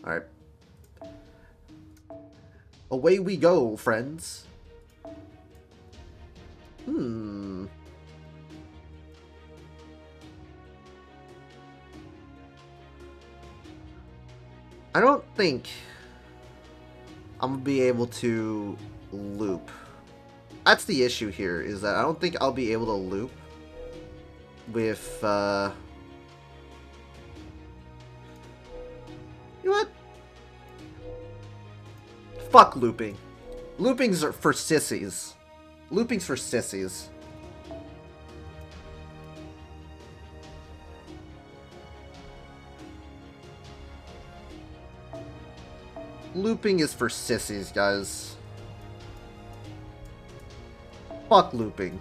Alright. Away we go, friends. Hmm. I don't think I'm gonna be able to loop. That's the issue here, is that I don't think I'll be able to loop with, You know what? Fuck looping. Loopings are for sissies. Looping's for sissies. Looping is for sissies, guys. Fuck looping.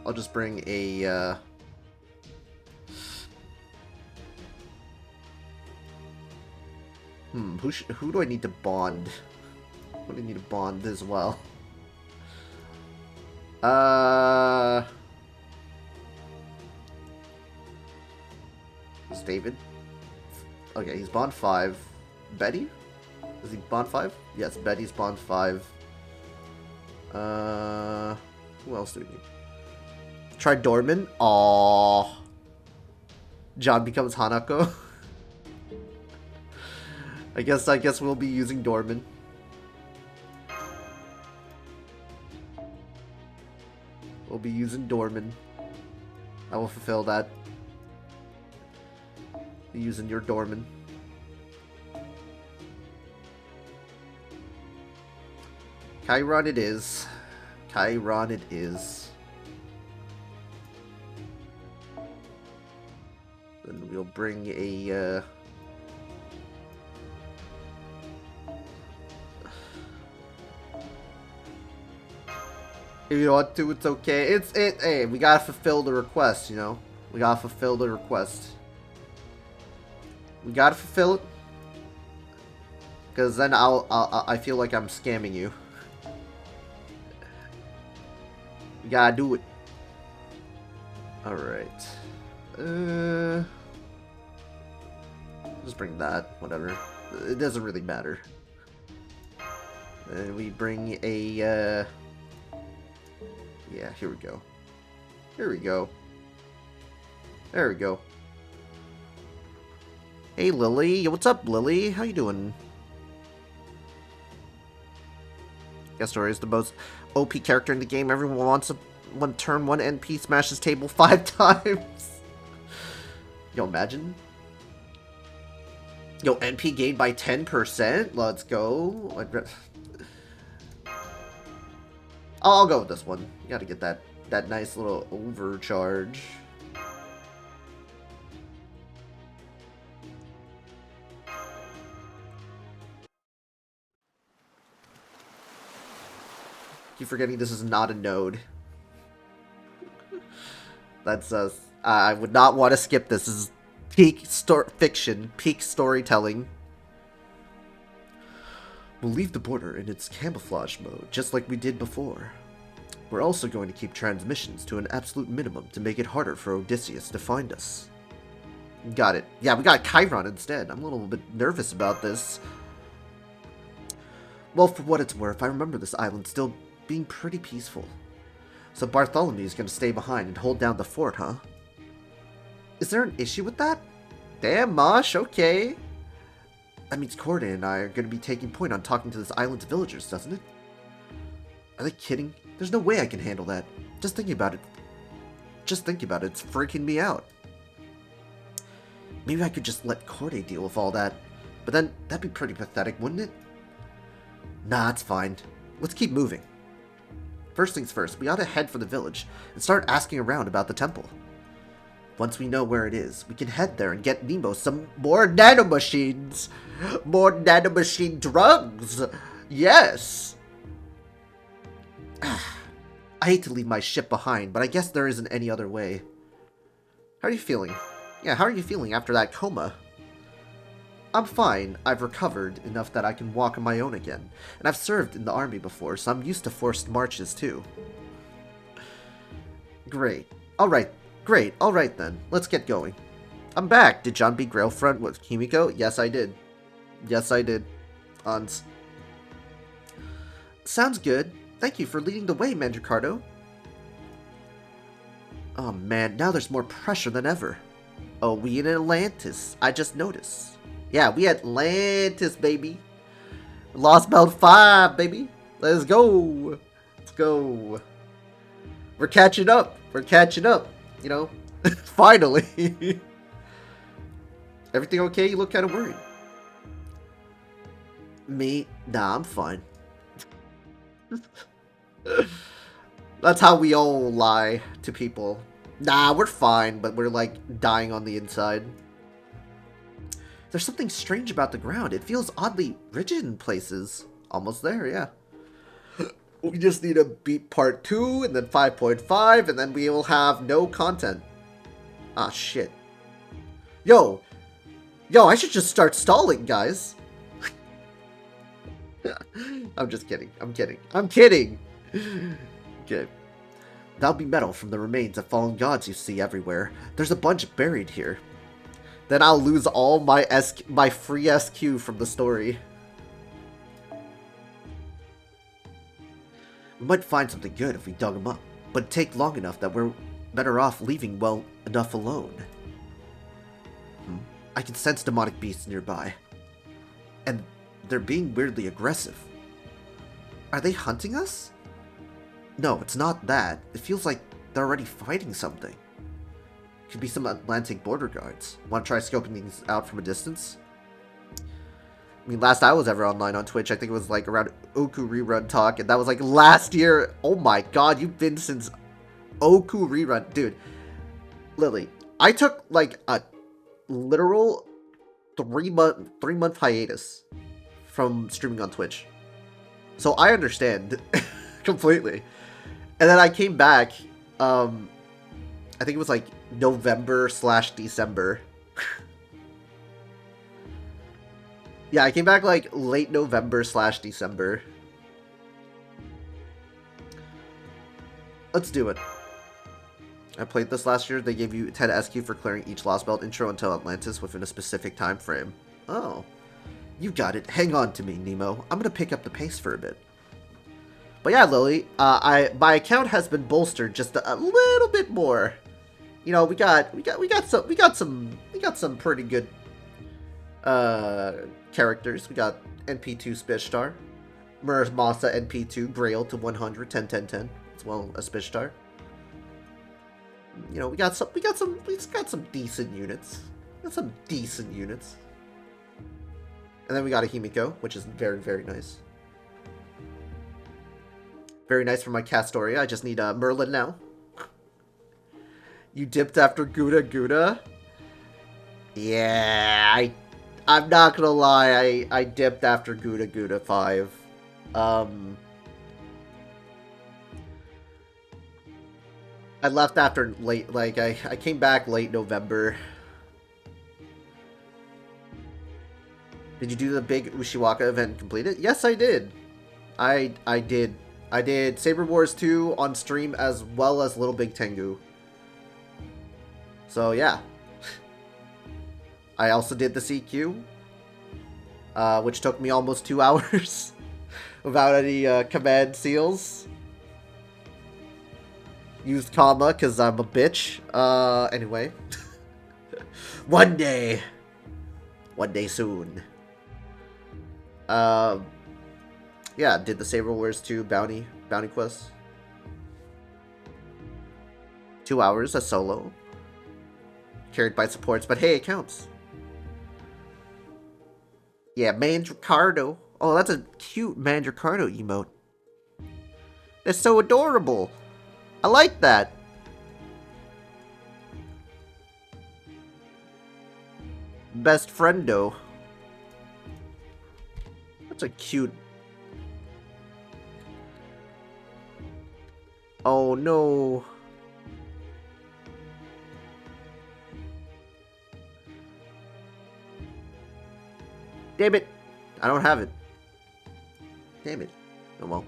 I'll just bring a, who do I need to bond? Who do I need to bond as well? Is David? Okay, he's bond 5. Betty? Is he bond 5? Yes, Betty's bond 5. Who else do we need? Try Dorman. Aww. John becomes Hanako. I guess we'll be using Dorman. We'll be using Dorman. I will fulfill that. Be using your Dorman. Chiron it is. Chiron it is. Then we'll bring a, If you want to, it's okay. Hey, we gotta fulfill the request, you know? We gotta fulfill the request. We gotta fulfill it. Because then I feel like I'm scamming you. We gotta do it. Alright. Just bring that. Whatever. It doesn't really matter. And we bring a, yeah, here we go. Here we go. There we go. Hey, Lily. What's up, Lily? How you doing? Guess Story is the most OP character in the game. Everyone wants a one turn, one NP smashes table 5 times. Yo, imagine. Yo, NP gained by 10%. Let's go. I'll go with this one. You gotta get that nice little overcharge. Keep forgetting this is not a node. That's I would not want to skip this. This is peak fiction, peak storytelling. We'll leave the border in its camouflage mode, just like we did before. We're also going to keep transmissions to an absolute minimum to make it harder for Odysseus to find us. Got it. Yeah, we got Chiron instead. I'm a little bit nervous about this. Well, for what it's worth, I remember this island still being pretty peaceful. So Bartholomew's gonna stay behind and hold down the fort, huh? Is there an issue with that? Damn, Mosh, okay. That means Corday and I are gonna be taking point on talking to this island's villagers, doesn't it? Are they kidding? There's no way I can handle that. Just thinking about it. Just thinking about it, it's freaking me out. Maybe I could just let Corday deal with all that. But then, that'd be pretty pathetic, wouldn't it? Nah, it's fine. Let's keep moving. First things first, we ought to head for the village and start asking around about the temple. Once we know where it is, we can head there and get Nemo some more nanomachines. More nanomachine drugs. Yes. I hate to leave my ship behind, but I guess there isn't any other way. How are you feeling? Yeah, how are you feeling after that coma? I'm fine. I've recovered enough that I can walk on my own again. And I've served in the army before, so I'm used to forced marches too. Great. Alright. Great. Alright then. Let's get going. I'm back. Did John beat Grailfront with Kimiko? Yes, I did. Yes, I did. Ons. Sounds good. Thank you for leading the way, Mandricardo. Oh man, now there's more pressure than ever. Oh, we in Atlantis. I just noticed. Yeah, we Atlantis, baby. Lostbelt 5, baby. Let's go. Let's go. We're catching up. We're catching up. You know? Finally. Everything okay? You look kind of worried. Me? Nah, I'm fine. That's how we all lie to people. Nah, we're fine, but we're like dying on the inside. There's something strange about the ground. It feels oddly rigid in places. Almost there, yeah. We just need to beat part 2 and then 5.5 and then we will have no content. Ah, shit. Yo, I should just start stalling, guys. I'm just kidding. I'm kidding. Okay. That'll be metal from the remains of fallen gods you see everywhere. There's a bunch buried here. Then I'll lose all my free SQ from the story. We might find something good if we dug them up, but it'd take long enough that we're better off leaving well enough alone. I can sense demonic beasts nearby. And they're being weirdly aggressive. Are they hunting us? No, it's not that. It feels like they're already fighting something. Could be some Atlantic border guards. Want to try scoping these out from a distance? I mean, last I was ever online on Twitch, I think it was like around Oku Rerun Talk, and that was like last year. Oh my god, you've been since Oku Rerun. Dude, Lily, I took like a literal 3-month hiatus from streaming on Twitch. So I understand completely. And then I came back, I think it was like November/December. Yeah, I came back like late November/December. Let's do it. I played this last year. They gave you 10 SQ for clearing each Lostbelt intro until Atlantis within a specific time frame. Oh. You got it. Hang on to me, Nemo. I'm gonna pick up the pace for a bit. But yeah, Lily, my account has been bolstered just a little bit more. You know, we got some pretty good characters. We got NP2 Spishstar, Muramasa NP2 Grail to 100 10 10 10 as well as Spishstar. You know, we got some decent units. And then we got a Himiko, which is very, very nice. Very nice for my Castoria. I just need a Merlin now. You dipped after Gouda Gouda? Yeah, I'm not gonna lie, I dipped after Gouda Gouda 5. I left after late, like, I came back late November. Did you do the big Ushiwaka event and complete it? Yes, I did. I did. I did Saber Wars 2 on stream as well as Little Big Tengu. So, yeah. I also did the CQ, which took me almost 2 hours without any command seals. Used comma because I'm a bitch. Anyway. One day soon. Yeah, did the Saber Wars 2 bounty quest. 2 hours, a solo. Carried by supports, but hey, it counts. Yeah, Mandricardo. Oh, that's a cute Mandricardo emote. That's so adorable. I like that. Best friendo. That's a cute... Oh no. Damn it! I don't have it. Damn it. Oh well.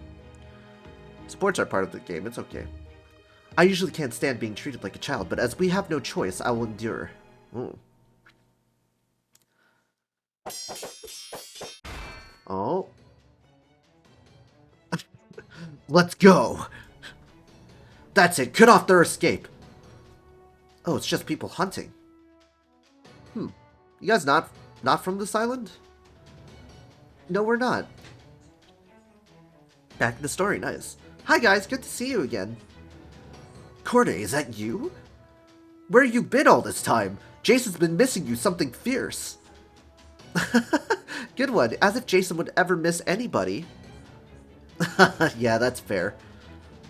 Sports are part of the game, it's okay. I usually can't stand being treated like a child, but as we have no choice, I will endure. Ooh. Oh. Let's go! That's it, cut off their escape! Oh, it's just people hunting. You guys not from this island? No, we're not. Back in the story, nice. Hi guys, good to see you again. Corday, is that you? Where have you been all this time? Jason's been missing you something fierce. Good one, as if Jason would ever miss anybody. Yeah, that's fair.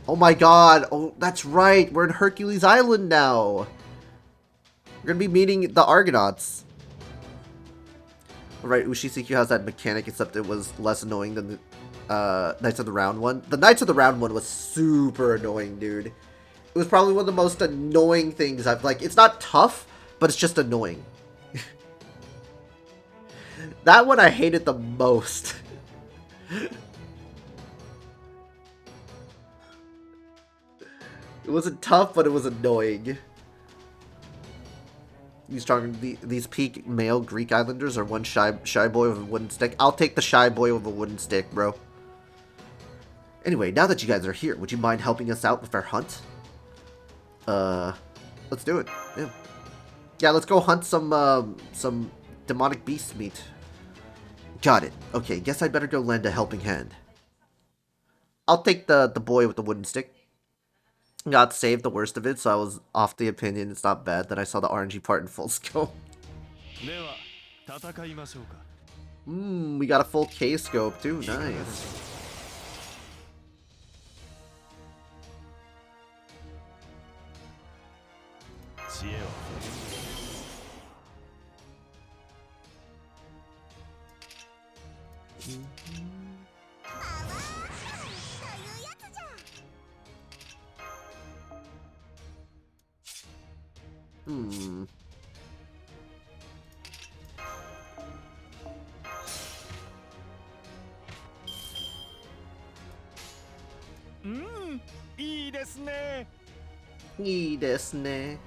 Oh my god, oh, that's right, we're in Hercules Island now. We're gonna be meeting the Argonauts. Right, Ushiseikyu has that mechanic, except it was less annoying than the Knights of the Round one. The Knights of the Round one was super annoying, dude. It was probably one of the most annoying things I've, like, it's not tough, but it's just annoying. That one I hated the most. It wasn't tough, but it was annoying. These peak male Greek islanders are one shy boy with a wooden stick. I'll take the shy boy with a wooden stick, bro. Anyway, now that you guys are here, would you mind helping us out with our hunt? Let's do it. Yeah, let's go hunt some demonic beast meat. Got it. Okay, guess I'd better go lend a helping hand. I'll take the boy with the wooden stick. Got saved the worst of it, so I was off the opinion it's not bad. Then I saw the RNG part in full scope. We got a full K scope too. Nice. I desu ne. I desu ne.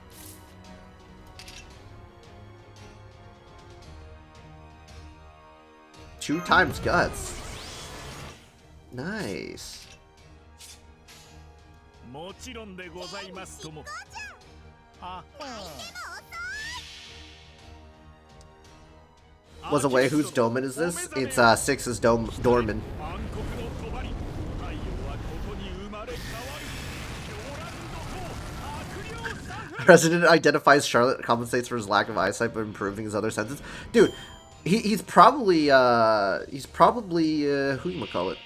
Two times guts. Nice. Was away, whose Doman is this? It's 6's Dorman. Resident identifies Charlotte compensates for his lack of eyesight by improving his other senses. Dude, he's probably who you call it?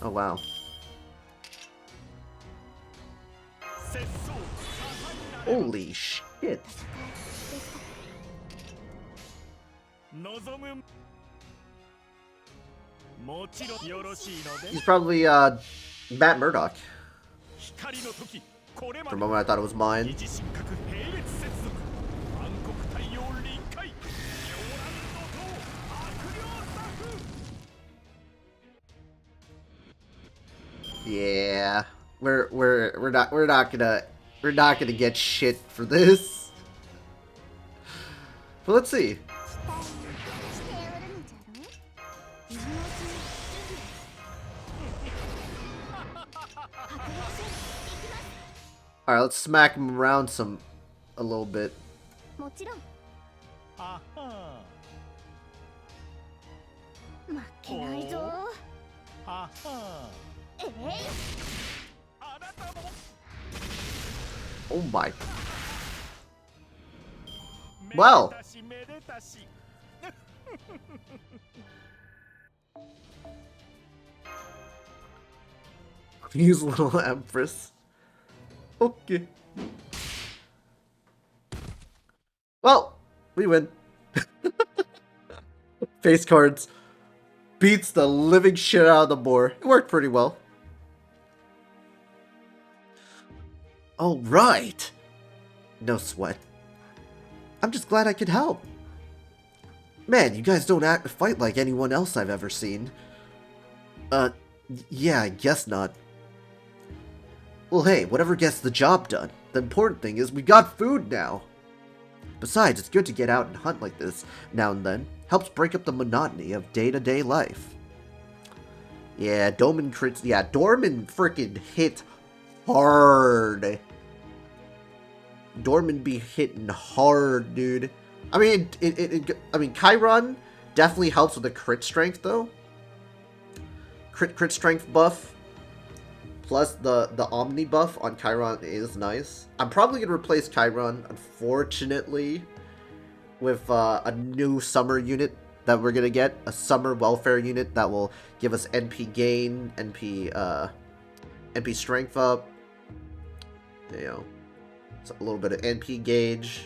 Oh wow. Holy shit. He's probably Matt Murdock. For a moment I thought it was mine. Yeah. We're not gonna get shit for this. But let's see. Alright, let's smack him around a little bit. Oh my. Well. Use little Empress. Okay. Well, we win. Face cards. Beats the living shit out of the boar. It worked pretty well. Oh, right. No sweat. I'm just glad I could help. Man, you guys don't fight like anyone else I've ever seen. Uh, yeah, I guess not. Well, hey, whatever gets the job done. The important thing is we got food now. Besides, it's good to get out and hunt like this now and then. Helps break up the monotony of day-to-day life. Yeah, Dorman freaking hit hard. Dorman be hitting hard, dude. I mean, Chiron definitely helps with the crit strength, though. Crit strength buff. Plus, the Omni buff on Chiron is nice. I'm probably going to replace Chiron, unfortunately, with a new summer unit that we're going to get. A summer welfare unit that will give us NP gain, NP strength up. You know, so a little bit of NP gauge.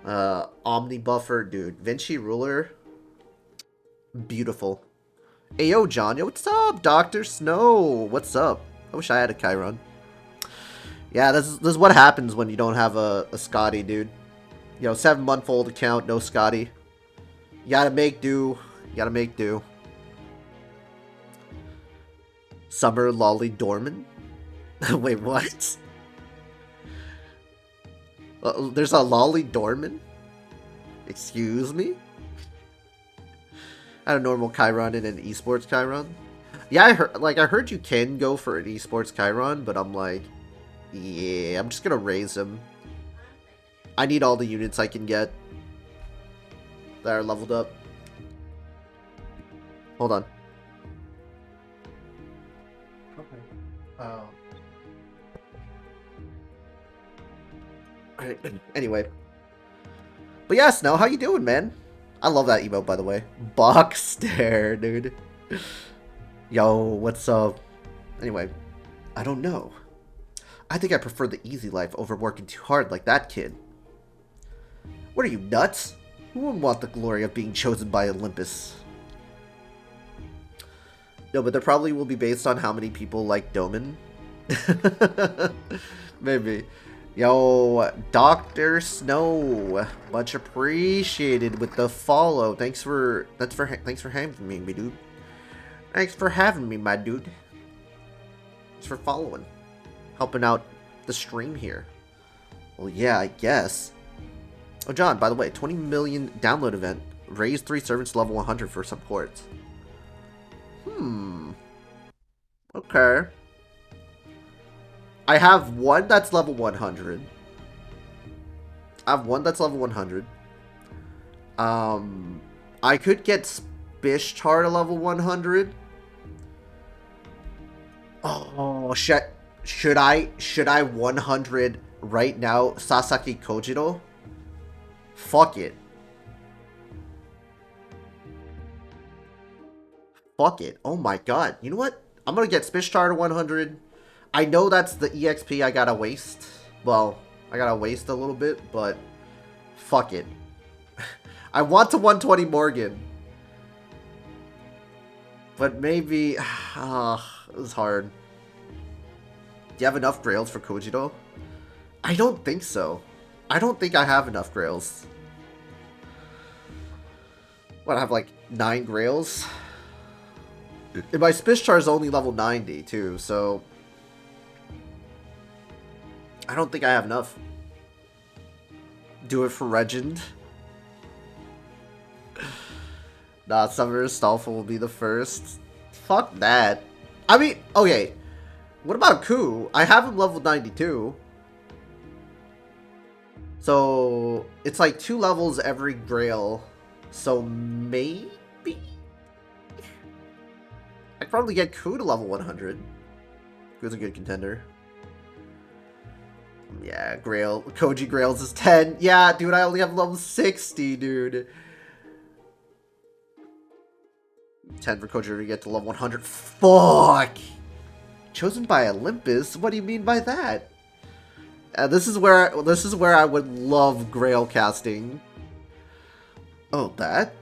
Omni buffer, dude. Vinci ruler. Beautiful. Hey, yo, John. Yo, what's up, Dr. Snow? What's up? I wish I had a Chiron. Yeah, this is what happens when you don't have a Scotty, dude. You know, 7-month-old account, no Scotty. You gotta make do. You gotta make do. Summer Lolly Dorman? Wait, what? There's a Lolly Dorman? Excuse me? I had a normal Chiron and an esports Chiron. Yeah, I heard you can go for an esports Chiron, but I'm like, yeah, I'm just gonna raise him. I need all the units I can get that are leveled up. Hold on. Okay. Anyway. But yeah, Snow, how you doing, man? I love that emote, by the way. Box stare, dude. Yo, what's up? Anyway, I don't know. I think I prefer the easy life over working too hard like that kid. What are you, nuts? Who wouldn't want the glory of being chosen by Olympus? No, but there probably will be based on how many people like Doman. Maybe. Yo, Dr. Snow, much appreciated with the follow. Thanks for having me, my dude. Thanks for having me, my dude. Thanks for following, helping out the stream here. Well, yeah, I guess. Oh, John, by the way, 20 million download event. Raise 3 servants to level 100 for support. Okay. I have one that's level 100. I have one that's level 100. I could get Bishtar to level 100. Oh, shit. Should I 100 right now Sasaki Kojiro? Fuck it. Fuck it. Oh my god. You know what? I'm gonna get Bishtar to 100. I know that's the EXP I gotta waste. Well, I gotta waste a little bit, but fuck it. I want to 120 Morgan. But maybe... it's hard. Do you have enough grails for Kojiro? I don't think so. I don't think I have enough grails. What, I have like 9 grails? And my Spishchar is only level 90 too, so... I don't think I have enough. Do it for Regend. Nah, Summer Stalfa will be the first. Fuck that. I mean, okay. What about Ku? I have him level 92. So, it's like 2 levels every Grail. So, maybe? I'd probably get Ku to level 100. Ku's a good contender. Yeah, Grail. Koji Grails is 10. Yeah, dude, I only have level 60, dude. 10 for Koji to get to level 100. Fuck! Chosen by Olympus? What do you mean by that? This is where I would love Grail casting. Oh, that?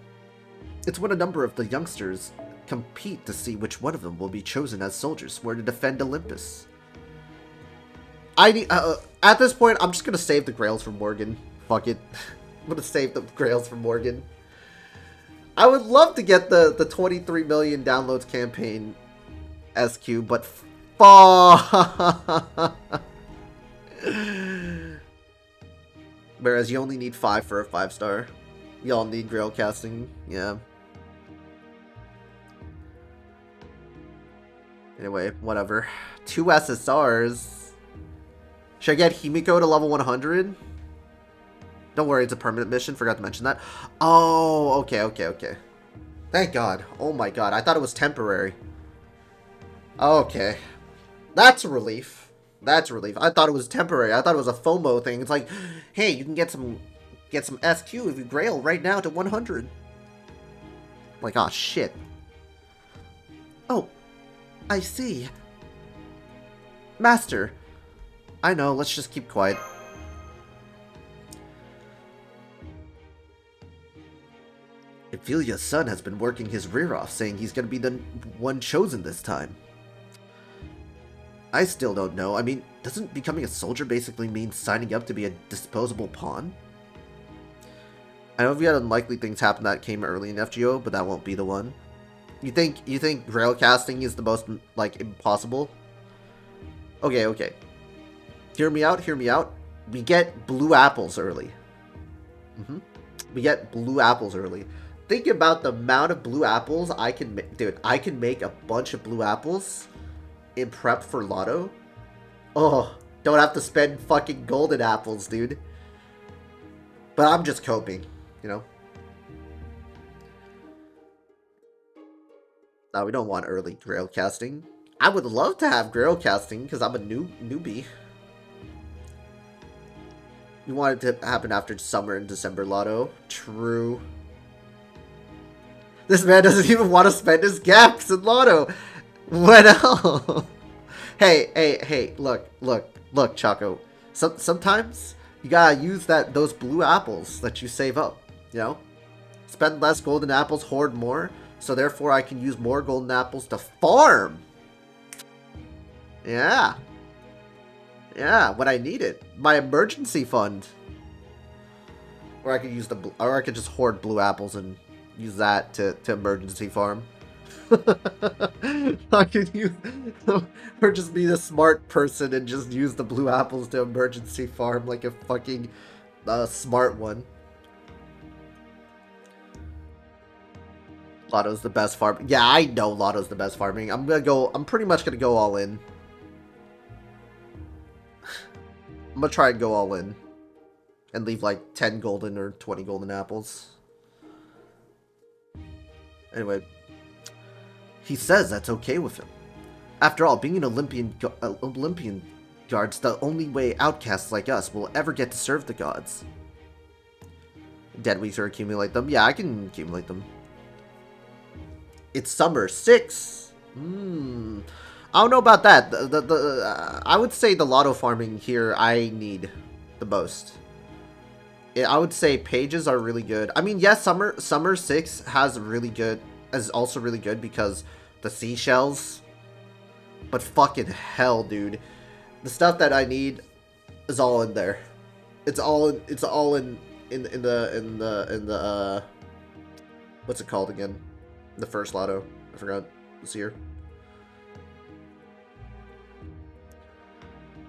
It's when a number of the youngsters compete to see which one of them will be chosen as soldiers who are to defend Olympus. I need, at this point, I'm just gonna save the Grails for Morgan. Fuck it. I'm gonna save the Grails for Morgan. I would love to get the 23 million downloads campaign SQ, but fuck. Whereas you only need 5 for a 5-star. Y'all need grail casting, yeah. Anyway, whatever. 2 SSRs. Should I get Himiko to level 100? Don't worry, it's a permanent mission. Forgot to mention that. Oh, okay. Thank God. Oh my God, I thought it was temporary. Okay. That's a relief. That's a relief. I thought it was temporary. I thought it was a FOMO thing. It's like, hey, you can get some SQ if you grail right now to 100. Like, oh shit. Oh, I see. Master. I know, let's just keep quiet. Ephelia's son has been working his rear off, saying he's gonna be the one chosen this time. I still don't know. I mean, doesn't becoming a soldier basically mean signing up to be a disposable pawn? I know we had unlikely things happen that came early in FGO, but that won't be the one. You think grail casting is the most, like, impossible? Okay. Hear me out. We get blue apples early. We get blue apples early. Think about the amount of blue apples I can make. Dude, I can make a bunch of blue apples in prep for Lotto. Oh, don't have to spend fucking golden apples, dude. But I'm just coping, you know? No, we don't want early grail casting. I would love to have grail casting because I'm a newbie. We want it to happen after summer and December Lotto. True. This man doesn't even want to spend his gaps in Lotto. What else? Hey, look, Choco. Sometimes you gotta use those blue apples that you save up, you know? Spend less golden apples, hoard more, so therefore I can use more golden apples to farm. Yeah, when I need it. My emergency fund. Or I could just hoard blue apples and use that to emergency farm. I could use, or just be the smart person and just use the blue apples to emergency farm like a fucking smart one. Lotto's the best farm. Yeah, I know Lotto's the best farming. I'm pretty much gonna go all in. I'm gonna try and go all in. And leave like 10 golden or 20 golden apples. Anyway. He says that's okay with him. After all, being an Olympian guard's the only way outcasts like us will ever get to serve the gods. Dead weeks or accumulate them? Yeah, I can accumulate them. It's summer 6. I don't know about that. I would say the Lotto farming here I need the most. I would say pages are really good. I mean, yes, summer 6 is also really good because the seashells. But fucking hell, dude, the stuff that I need is all in there. It's all in the what's it called again? The first Lotto. I forgot this year.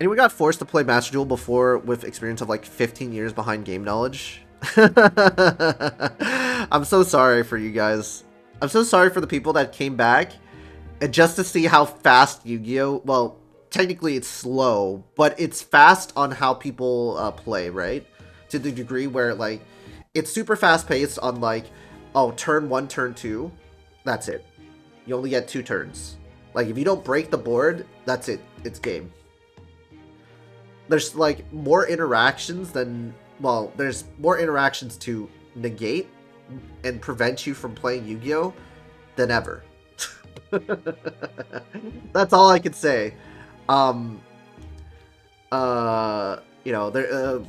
Anyone got forced to play Master Duel before with experience of like 15 years behind game knowledge? I'm so sorry for you guys. I'm so sorry for the people that came back and just to see how fast Yu-Gi-Oh! Well, technically it's slow, but it's fast on how people play, right? To the degree where like it's super fast paced on like, oh, turn 1, turn 2, that's it. You only get 2 turns. Like if you don't break the board, that's it. It's game. There's like more interactions than, well, there's more interactions to negate and prevent you from playing Yu-Gi-Oh! Than ever. That's all I can say. You know, there,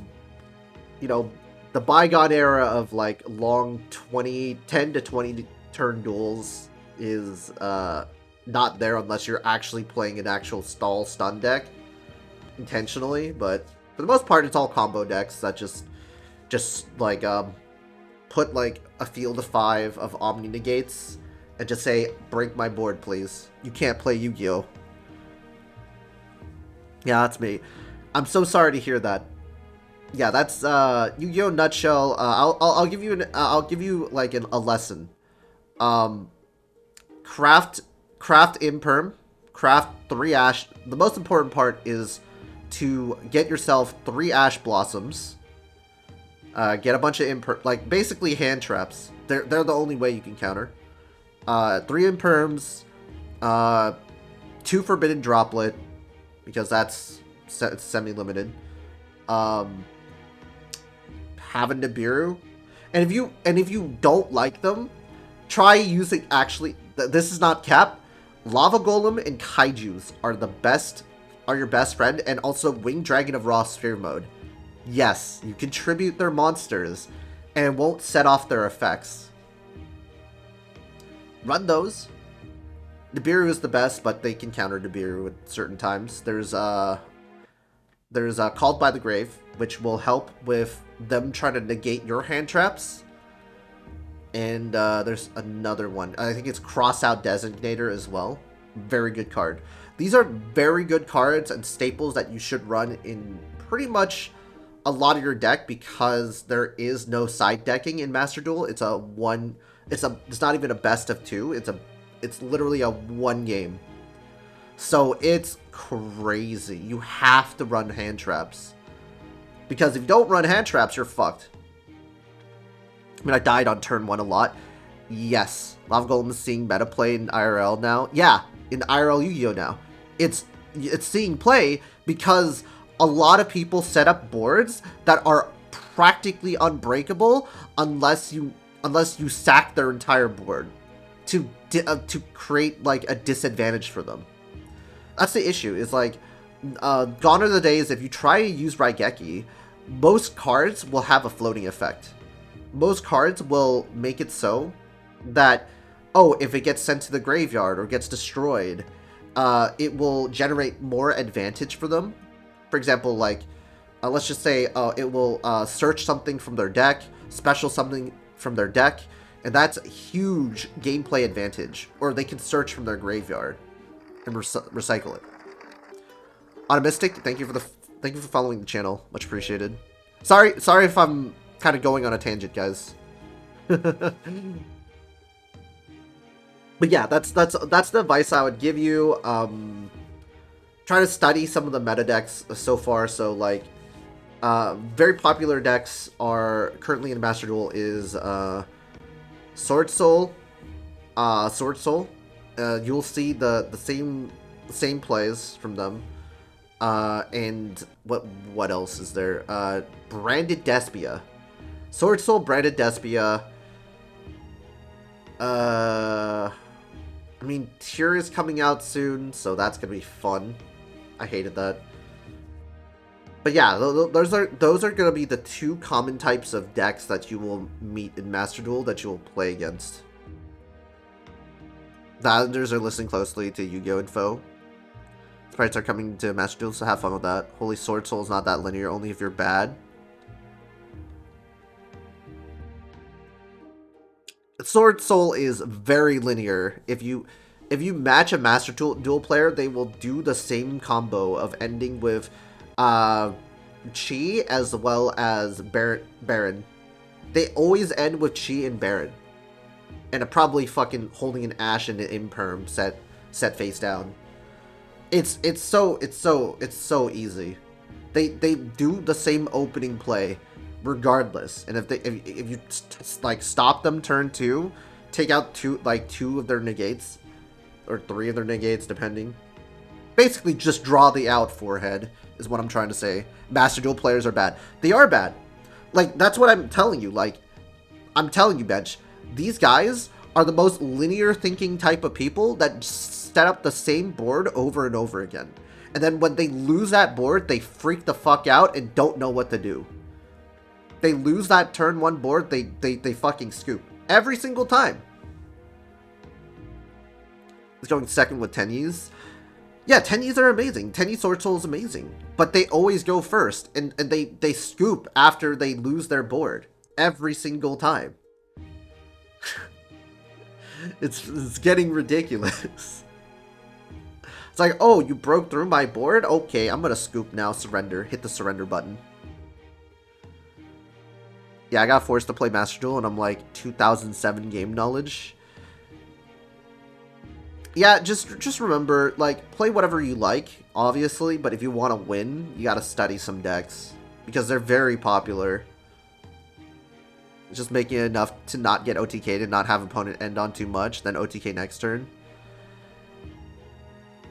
you know, the bygone era of like long 10 to 20 turn duels is not there unless you're actually playing an actual stall stun deck intentionally, but for the most part it's all combo decks that just like put like a field of 5 of Omni Negates and just say, break my board, please. You can't play Yu-Gi-Oh! Yeah, that's me. I'm so sorry to hear that. Yeah, that's Yu-Gi-Oh! Nutshell. I'll give you like a lesson. Craft Imperm, craft 3 Ash. The most important part is to get yourself 3 Ash Blossoms. Get a bunch of Imperm, like basically hand traps. They're the only way you can counter. 3 Imperms, 2 Forbidden Droplet, because that's semi-limited. Have a Nibiru, and if you don't like them, try using, actually, this is not cap, Lava Golem and Kaijus are your best friend, and also Winged Dragon of Raw Sphere Mode. Yes, you contribute their monsters, and won't set off their effects. Run those. Nibiru is the best, but they can counter Nibiru at certain times. There's Called by the Grave, which will help with them trying to negate your hand traps. And there's another one. I think it's Crossout Designator as well. Very good card. These are very good cards and staples that you should run in pretty much a lot of your deck, because there is no side decking in Master Duel. It's not even a best of 2. It's literally a 1 game. So it's crazy. You have to run hand traps. Because if you don't run hand traps, you're fucked. I mean, I died on turn 1 a lot. Yes. Lava Golem is seeing meta play in IRL now. Yeah, in IRL Yu-Gi-Oh! Now. It's seeing play because a lot of people set up boards that are practically unbreakable unless you sack their entire board to create like a disadvantage for them. That's the issue. Is like gone are the days if you try to use Raigeki, most cards will have a floating effect. Most cards will make it so that, oh, if it gets sent to the graveyard or gets destroyed, it will generate more advantage for them. For example, like, let's just say it will search something from their deck, special something from their deck, and that's a huge gameplay advantage. Or they can search from their graveyard and recycle it. Automistic, thank you for following the channel. Much appreciated. Sorry if I'm kind of going on a tangent, guys. But yeah, that's the advice I would give you. Try to study some of the meta decks so far. So like, very popular decks are currently in Master Duel is Sword Soul. You'll see the same plays from them. And what else is there? Branded Despia. Sword Soul, Branded Despia. I mean, Tyr is coming out soon, so that's gonna be fun. I hated that. But yeah, those are gonna be the 2 common types of decks that you will meet in Master Duel that you will play against. The Islanders are listening closely to Yu-Gi-Oh! Info. Sprites are coming to Master Duel, so have fun with that. Holy Sword Soul is not that linear, only if you're bad. Sword Soul is very linear. If you match a Master Duel player, they will do the same combo of ending with Chi as well as Baron. They always end with Chi and Baron. And probably fucking holding an Ash and an Imperm set face down. It's so easy. They do the same opening play regardless, and if you like stop them turn 2, take out 2 of their negates or 3 of their negates depending. Basically, just draw the out forehead is what I'm trying to say. Master Duel players are bad. They are bad. Like, that's what I'm telling you. Like, I'm telling you, Bench. These guys are the most linear thinking type of people that set up the same board over and over again. And then when they lose that board, they freak the fuck out and don't know what to do. They lose that turn 1 board, they fucking scoop. Every single time. It's going second with Tenyis. Yeah, Tenyis are amazing. Tenyi Sword Soul is amazing. But they always go first. And they scoop after they lose their board. every single time. It's getting ridiculous. It's like, oh, you broke through my board? Okay, I'm gonna scoop now, surrender. Hit the surrender button. Yeah, I got forced to play Master Duel, and I'm like 2007 game knowledge. Yeah, just remember, like, play whatever you like, obviously, but if you want to win, you gotta study some decks. Because they're very popular. Just making it enough to not get OTK'd and not have opponent end on too much, then OTK next turn.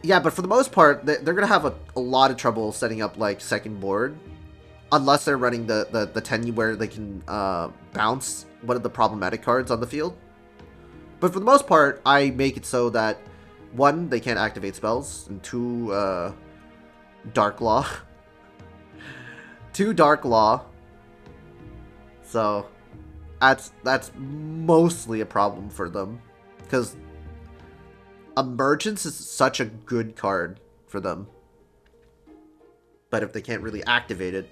Yeah, but for the most part, they're going to have a lot of trouble setting up, like, second board. Unless they're running the 10 where they can bounce one of the problematic cards on the field. But for the most part, I make it so that, 1, they can't activate spells, and 2, Dark Law. 2, Dark Law. So, that's mostly a problem for them. Because Emergence is such a good card for them. But if they can't really activate it.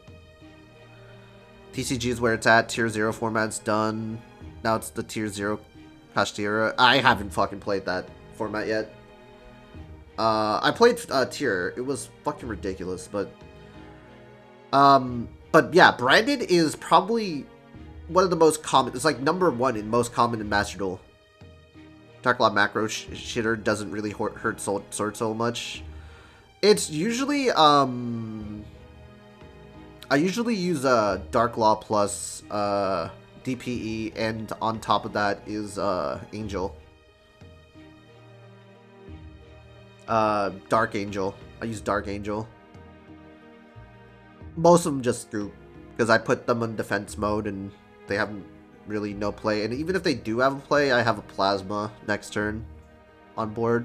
TCG is where it's at. Tier 0 format's done. Now it's the Tier 0 Kashtira. I haven't fucking played that format yet. I played Tier. It was fucking ridiculous, but yeah, Branded is probably one of the most common. It's like #1 in most common in Master Duel. Dark Law macro shitter doesn't really hurt Sword so much. It's usually I usually use Dark Law plus DPE, and on top of that is Angel. Dark Angel. I use Dark Angel. Most of them just scoop, because I put them in defense mode and they haven't really no play. And even if they do have a play, I have a Plasma next turn on board.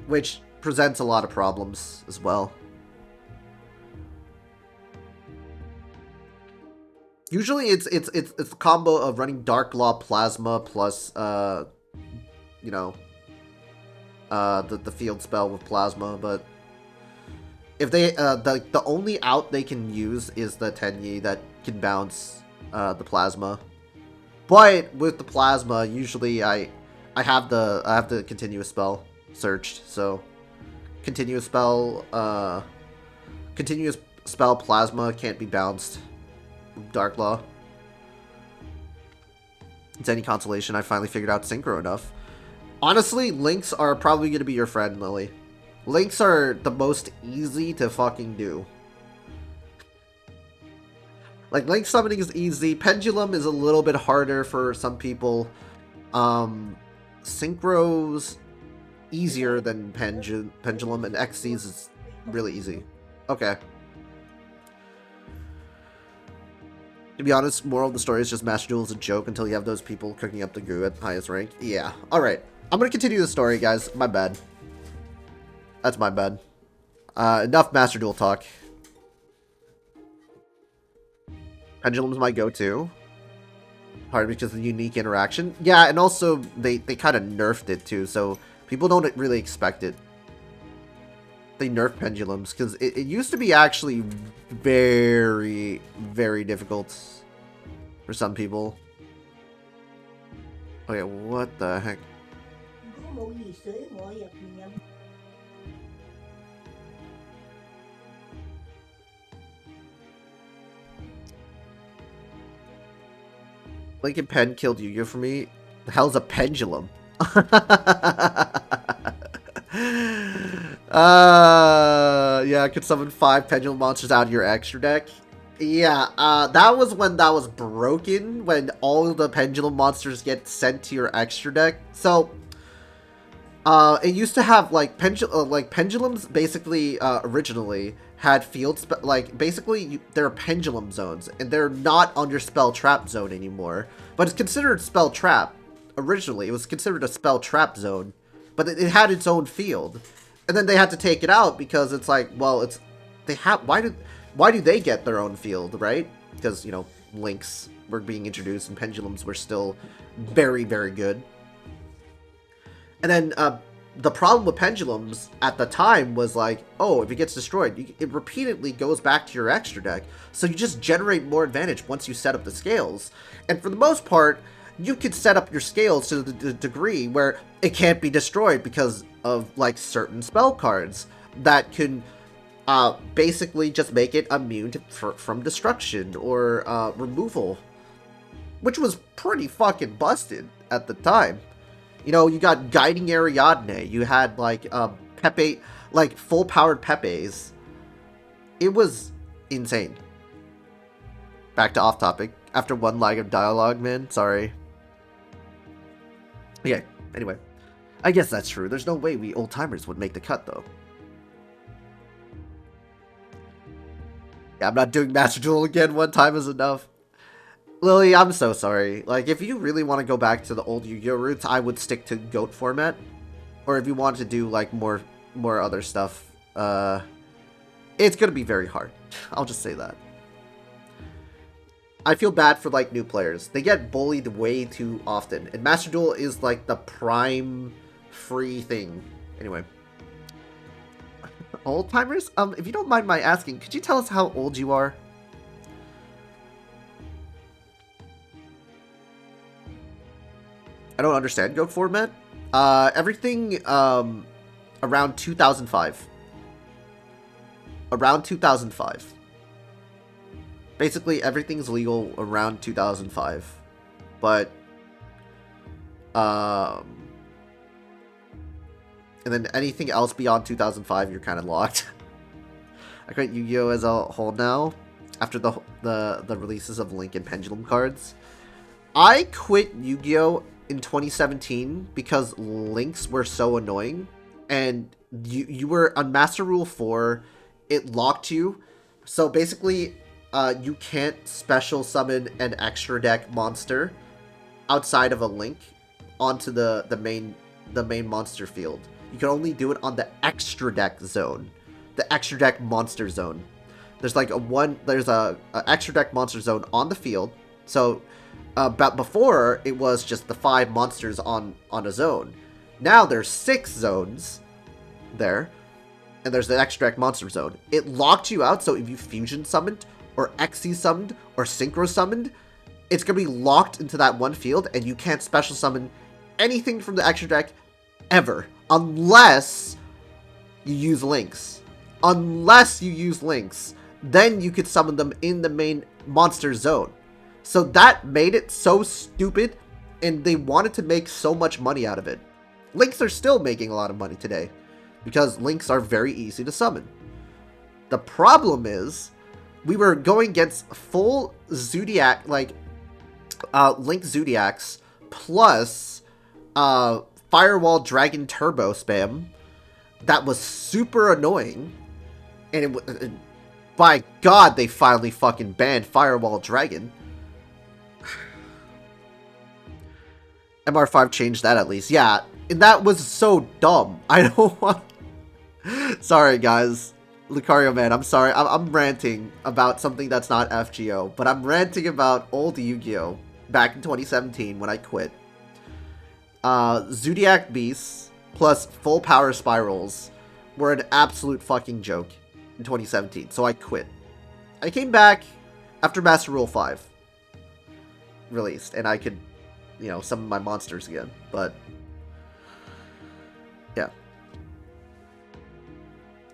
Which presents a lot of problems as well. Usually it's a combo of running Dark Law Plasma plus you know, the field spell with Plasma, but if they the only out they can use is the Tenyi that can bounce the Plasma. But with the Plasma, usually I have the continuous spell searched, so continuous spell Plasma can't be bounced. Dark Law. It's any consolation, I finally figured out Synchro enough. Honestly, Links are probably going to be your friend, Lily. Links are the most easy to fucking do. Like, Link summoning is easy. Pendulum is a little bit harder for some people. Synchro's easier than Pendulum, and Xyz is really easy. Okay. To be honest, moral of the story is just Master Duel is a joke until you have those people cooking up the goo at highest rank. Yeah. Alright. I'm gonna continue the story, guys. My bad. That's my bad. Enough Master Duel talk. Pendulum's my go-to. Partly because of the unique interaction. Yeah, and also, they kind of nerfed it, too, so people don't really expect it. They nerf pendulums, because it used to be actually very, very difficult for some people. Okay, what the heck? Lincoln Pen killed Yu-Gi-Oh for me. The hell's a pendulum? Yeah, I could summon 5 pendulum monsters out of your extra deck. Yeah, that was when that was broken, when all the pendulum monsters get sent to your extra deck. So, it used to have, like, pendulums basically, originally had field basically, they're pendulum zones, and they're not on your spell trap zone anymore. But it's considered spell trap. Originally, it was considered a spell trap zone, but it had its own field. And then they had to take it out because it's like, well, why do they get their own field, right? Because, you know, links were being introduced and pendulums were still very, very good. And then, the problem with pendulums at the time was like, oh, if it gets destroyed, it repeatedly goes back to your extra deck. So you just generate more advantage once you set up the scales. And for the most part, you could set up your scales to the degree where it can't be destroyed because of like certain spell cards that can basically just make it immune from destruction or removal, which was pretty fucking busted at the time. You know, you got Guiding Ariadne, you had like Pepe, like full powered Pepes. It was insane. Back to off topic. After one lag of dialogue, man. Sorry. Okay, anyway. I guess that's true. There's no way we old timers would make the cut, though. Yeah, I'm not doing Master Duel again. One time is enough. Lily, I'm so sorry. Like, if you really want to go back to the old Yu-Gi-Oh roots, I would stick to GOAT format. Or if you want to do, like, more other stuff, it's gonna be very hard. I'll just say that. I feel bad for, like, new players. They get bullied way too often. And Master Duel is, like, the prime free thing. Anyway. Old timers? If you don't mind my asking, could you tell us how old you are? I don't understand GOAT format. Everything, around 2005. Around 2005. Basically, everything's legal around 2005. But, and then anything else beyond 2005, you're kind of locked. I quit Yu-Gi-Oh! As a whole now, after the releases of Link and Pendulum cards. I quit Yu-Gi-Oh! In 2017 because links were so annoying, and you were on Master Rule 4, it locked you. So basically, you can't special summon an extra deck monster outside of a link onto the main monster field. You can only do it on the extra deck zone, the extra deck monster zone. There's like there's a extra deck monster zone on the field. So but before, it was just the 5 monsters on a zone. Now there's 6 zones there, and there's the extra deck monster zone. It locked you out, so if you fusion summoned, or XC summoned, or synchro summoned, it's going to be locked into that one field, and you can't special summon anything from the extra deck ever, unless you use links. Unless you use links, then you could summon them in the main monster zone. So that made it so stupid, and they wanted to make so much money out of it. Links are still making a lot of money today, because links are very easy to summon. The problem is, we were going against full Zodiac, like, Link Zodiacs, plus, Firewall Dragon Turbo spam, that was super annoying, and by God, they finally fucking banned Firewall Dragon. MR5 changed that at least. Yeah, and that was so dumb. I don't want... Sorry, guys. Lucario, man, I'm sorry. I'm ranting about something that's not FGO, but I'm ranting about old Yu-Gi-Oh! Back in 2017 when I quit. Zodiac Beasts plus full power spirals were an absolute fucking joke in 2017, so I quit. I came back after Master Rule 5 released, and I could, you know, summon my monsters again, but yeah.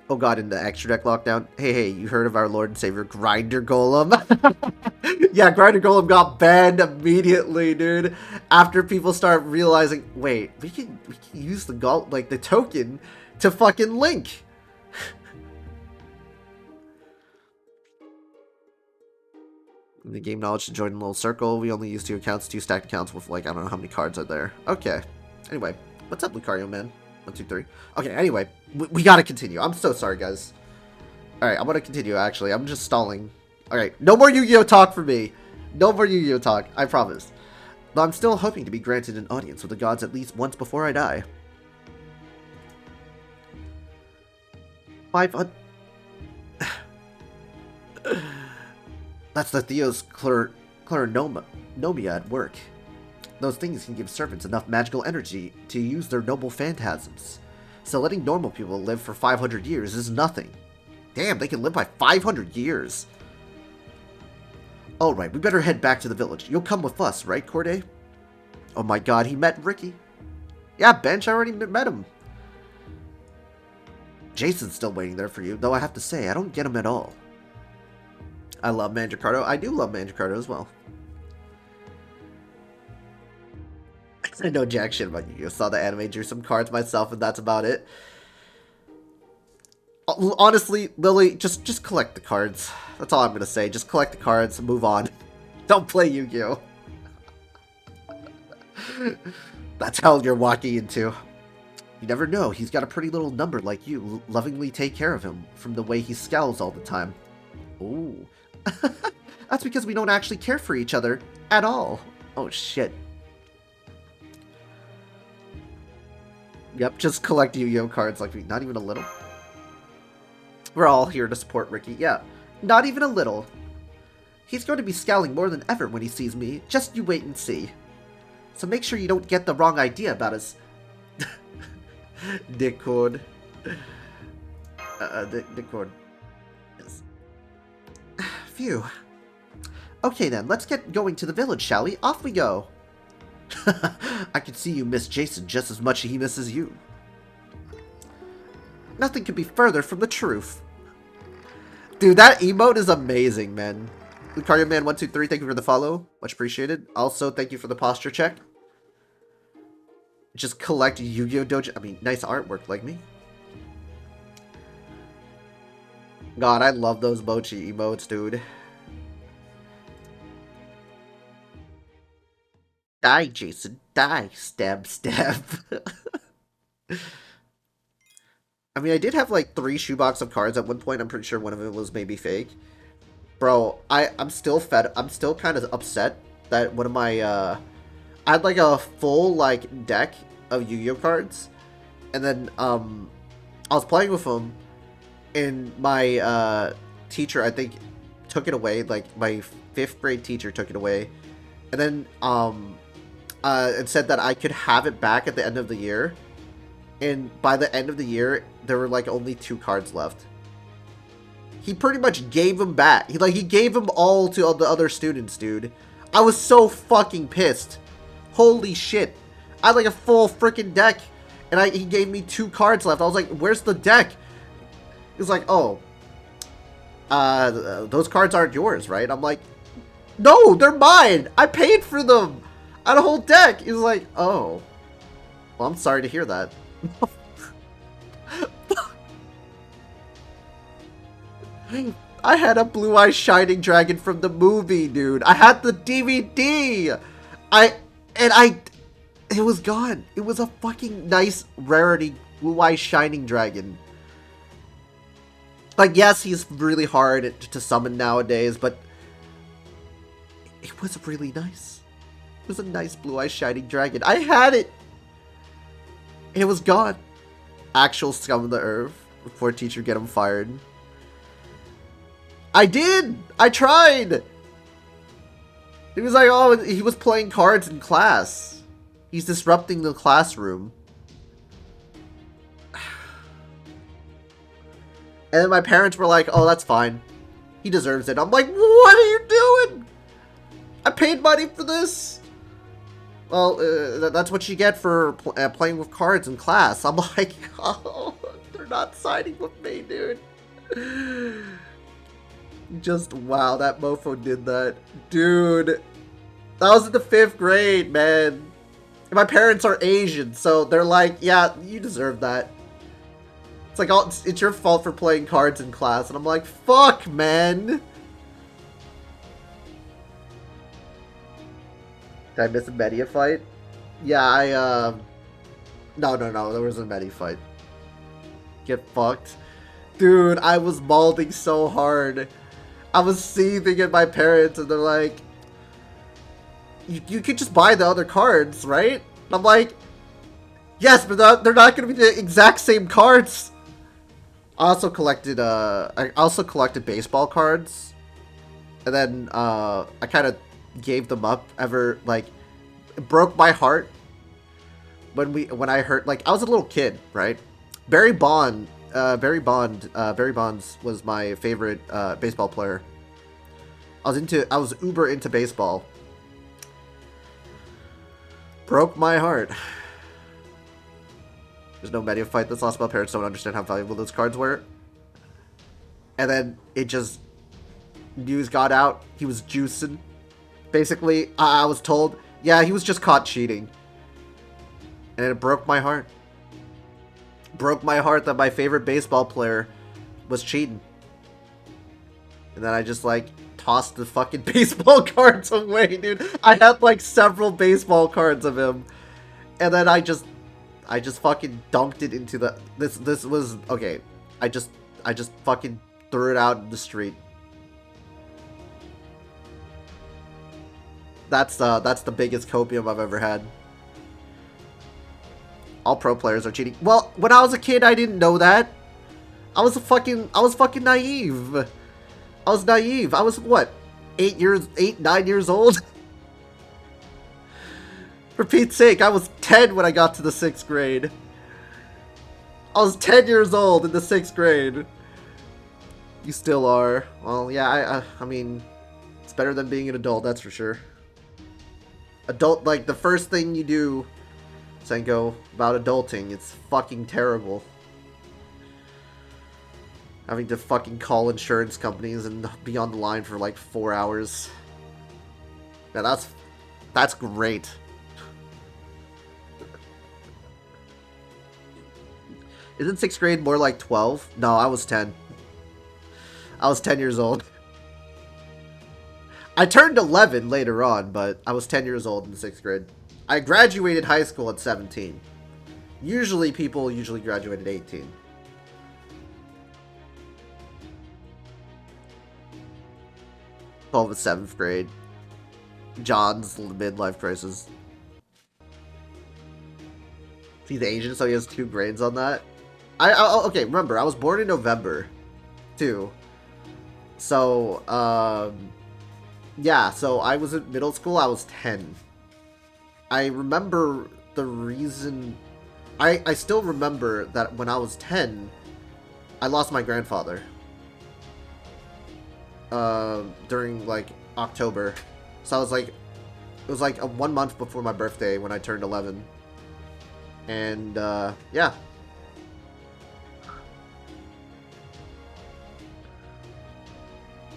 Oh god, in the extra deck lockdown. Hey, you heard of our Lord and Savior Grinder Golem? Yeah, Grinder Golem got banned immediately, dude. After people start realizing, wait, we can use the token to fucking link. In the game knowledge to join a little circle. We only use 2 accounts, 2 stacked accounts with, like, I don't know how many cards are there. Okay. Anyway, what's up, Lucario, man? 1, 2, 3. Okay, anyway, we gotta continue. I'm so sorry, guys. Alright, I'm gonna continue, actually. I'm just stalling. Alright, no more Yu-Gi-Oh! Talk for me. No more Yu-Gi-Oh! Talk, I promise. But I'm still hoping to be granted an audience with the gods at least once before I die. 500... That's the Theos Clarinomia at work. Those things can give servants enough magical energy to use their noble phantasms. So letting normal people live for 500 years is nothing. Damn, they can live by 500 years. Alright, we better head back to the village. You'll come with us, right, Corday? Oh my god, he met Ricky. Yeah, Bench, I already met him. Jason's still waiting there for you, though I have to say, I don't get him at all. I love Mandricardo. I do love Mandricardo as well. I know jack shit about Yu-Gi-Oh! Saw the anime, drew some cards myself, and that's about it. Honestly, Lily, just collect the cards. That's all I'm gonna say. Just collect the cards and move on. Don't play Yu-Gi-Oh! That's hell you're walking into. You never know, he's got a pretty little number like you. Lovingly take care of him, from the way he scowls all the time. Ooh. That's because we don't actually care for each other at all. Oh shit. Yep, just collect Yu-Gi-Oh! Cards like me. Not even a little. We're all here to support Ricky. Yeah, not even a little. He's going to be scowling more than ever when he sees me. Just you wait and see. So make sure you don't get the wrong idea about us. Discord. Discord. Yes. Phew. Okay then, let's get going to the village, shall we? Off we go. I can see you miss Jason just as much as he misses you. Nothing could be further from the truth. Dude, that emote is amazing, man. Lucario Man 123, thank you for the follow. Much appreciated. Also, thank you for the posture check. Just collect Yu-Gi-Oh! Dojo. I mean, nice artwork like me. God, I love those mochi emotes, dude. Die, Jason. Die. Stab, stab. I mean, I did have like 3 shoebox of cards at one point. I'm pretty sure one of them was maybe fake. Bro, I'm still fed. I'm still kind of upset that one of my, I had like a full like deck of Yu-Gi-Oh cards. And then, I was playing with them. And my, teacher, I think, took it away. Like, my 5th grade teacher took it away. And then, it said that I could have it back at the end of the year. And by the end of the year, there were like only 2 cards left. He pretty much gave them back. He gave them all to the other students, dude. I was so fucking pissed. Holy shit. I had like a full freaking deck. And he gave me 2 cards left. I was like, where's the deck? He was like, oh. Those cards aren't yours, right? I'm like, no, they're mine. I paid for them. I had a whole deck. He was like, oh. Well, I'm sorry to hear that. I had a blue-eyed shining dragon from the movie, dude. I had the DVD. It was gone. It was a fucking nice rarity blue-eyed shining dragon. Like, yes, he's really hard to summon nowadays, but it was really nice. It was a nice blue-eyed shining dragon. I had it. And it was gone. Actual scum of the earth. Before teacher get him fired. I did! I tried! He was like, oh, he was playing cards in class. He's disrupting the classroom. And then my parents were like, oh, that's fine. He deserves it. I'm like, what are you doing? I paid money for this. Well, that's what you get for playing with cards in class. I'm like, oh, they're not siding with me, dude. Just, wow, that mofo did that. Dude, that was in the 5th grade, man. And my parents are Asian, so they're like, yeah, you deserve that. It's like, oh, it's your fault for playing cards in class. And I'm like, fuck, man. Did I miss a Media fight? Yeah, no, there wasn't a Media fight. Get fucked. Dude, I was malding so hard. I was seething at my parents, and they're like, you could just buy the other cards, right? And I'm like, yes, but they're not going to be the exact same cards. I also collected baseball cards. And then, I kind of gave them up it broke my heart when I heard, like, I was a little kid, right? Barry Bonds was my favorite baseball player. I was uber into baseball. Broke my heart. There's no menu fight. This Lostbelt parents don't understand how valuable those cards were. And then it just news got out. He was juicing. Basically, I was told, yeah, he was just caught cheating. And it broke my heart. Broke my heart that my favorite baseball player was cheating. And then I just, like, tossed the fucking baseball cards away, dude. I had, like, several baseball cards of him. And then I just fucking dunked it into the... This was... Okay. I just fucking threw it out in the street. That's the biggest copium I've ever had. All pro players are cheating. Well, when I was a kid, I didn't know that. I was fucking naive. I was naive. I was, what, 9 years old? For Pete's sake, I was 10 when I got to the 6th grade. I was 10 years old in the 6th grade. You still are. Well, yeah, I mean, it's better than being an adult, that's for sure. Adult, like, the first thing you do, Senko, about adulting, it's fucking terrible. Having to fucking call insurance companies and be on the line for like 4 hours. Yeah, that's great. Isn't 6th grade more like 12? No, I was 10. I was 10 years old. I turned 11 later on, but I was 10 years old in the 6th grade. I graduated high school at 17. Usually people graduate at 18. At 7th grade. John's midlife crisis. He's Asian, so he has 2 grades on that. Okay, remember, I was born in November, too. So, yeah, so I was in middle school, I was 10. I remember the reason... I still remember that when I was 10, I lost my grandfather. During, like, October. So I was, like... It was, like, 1 month before my birthday when I turned 11. And, yeah.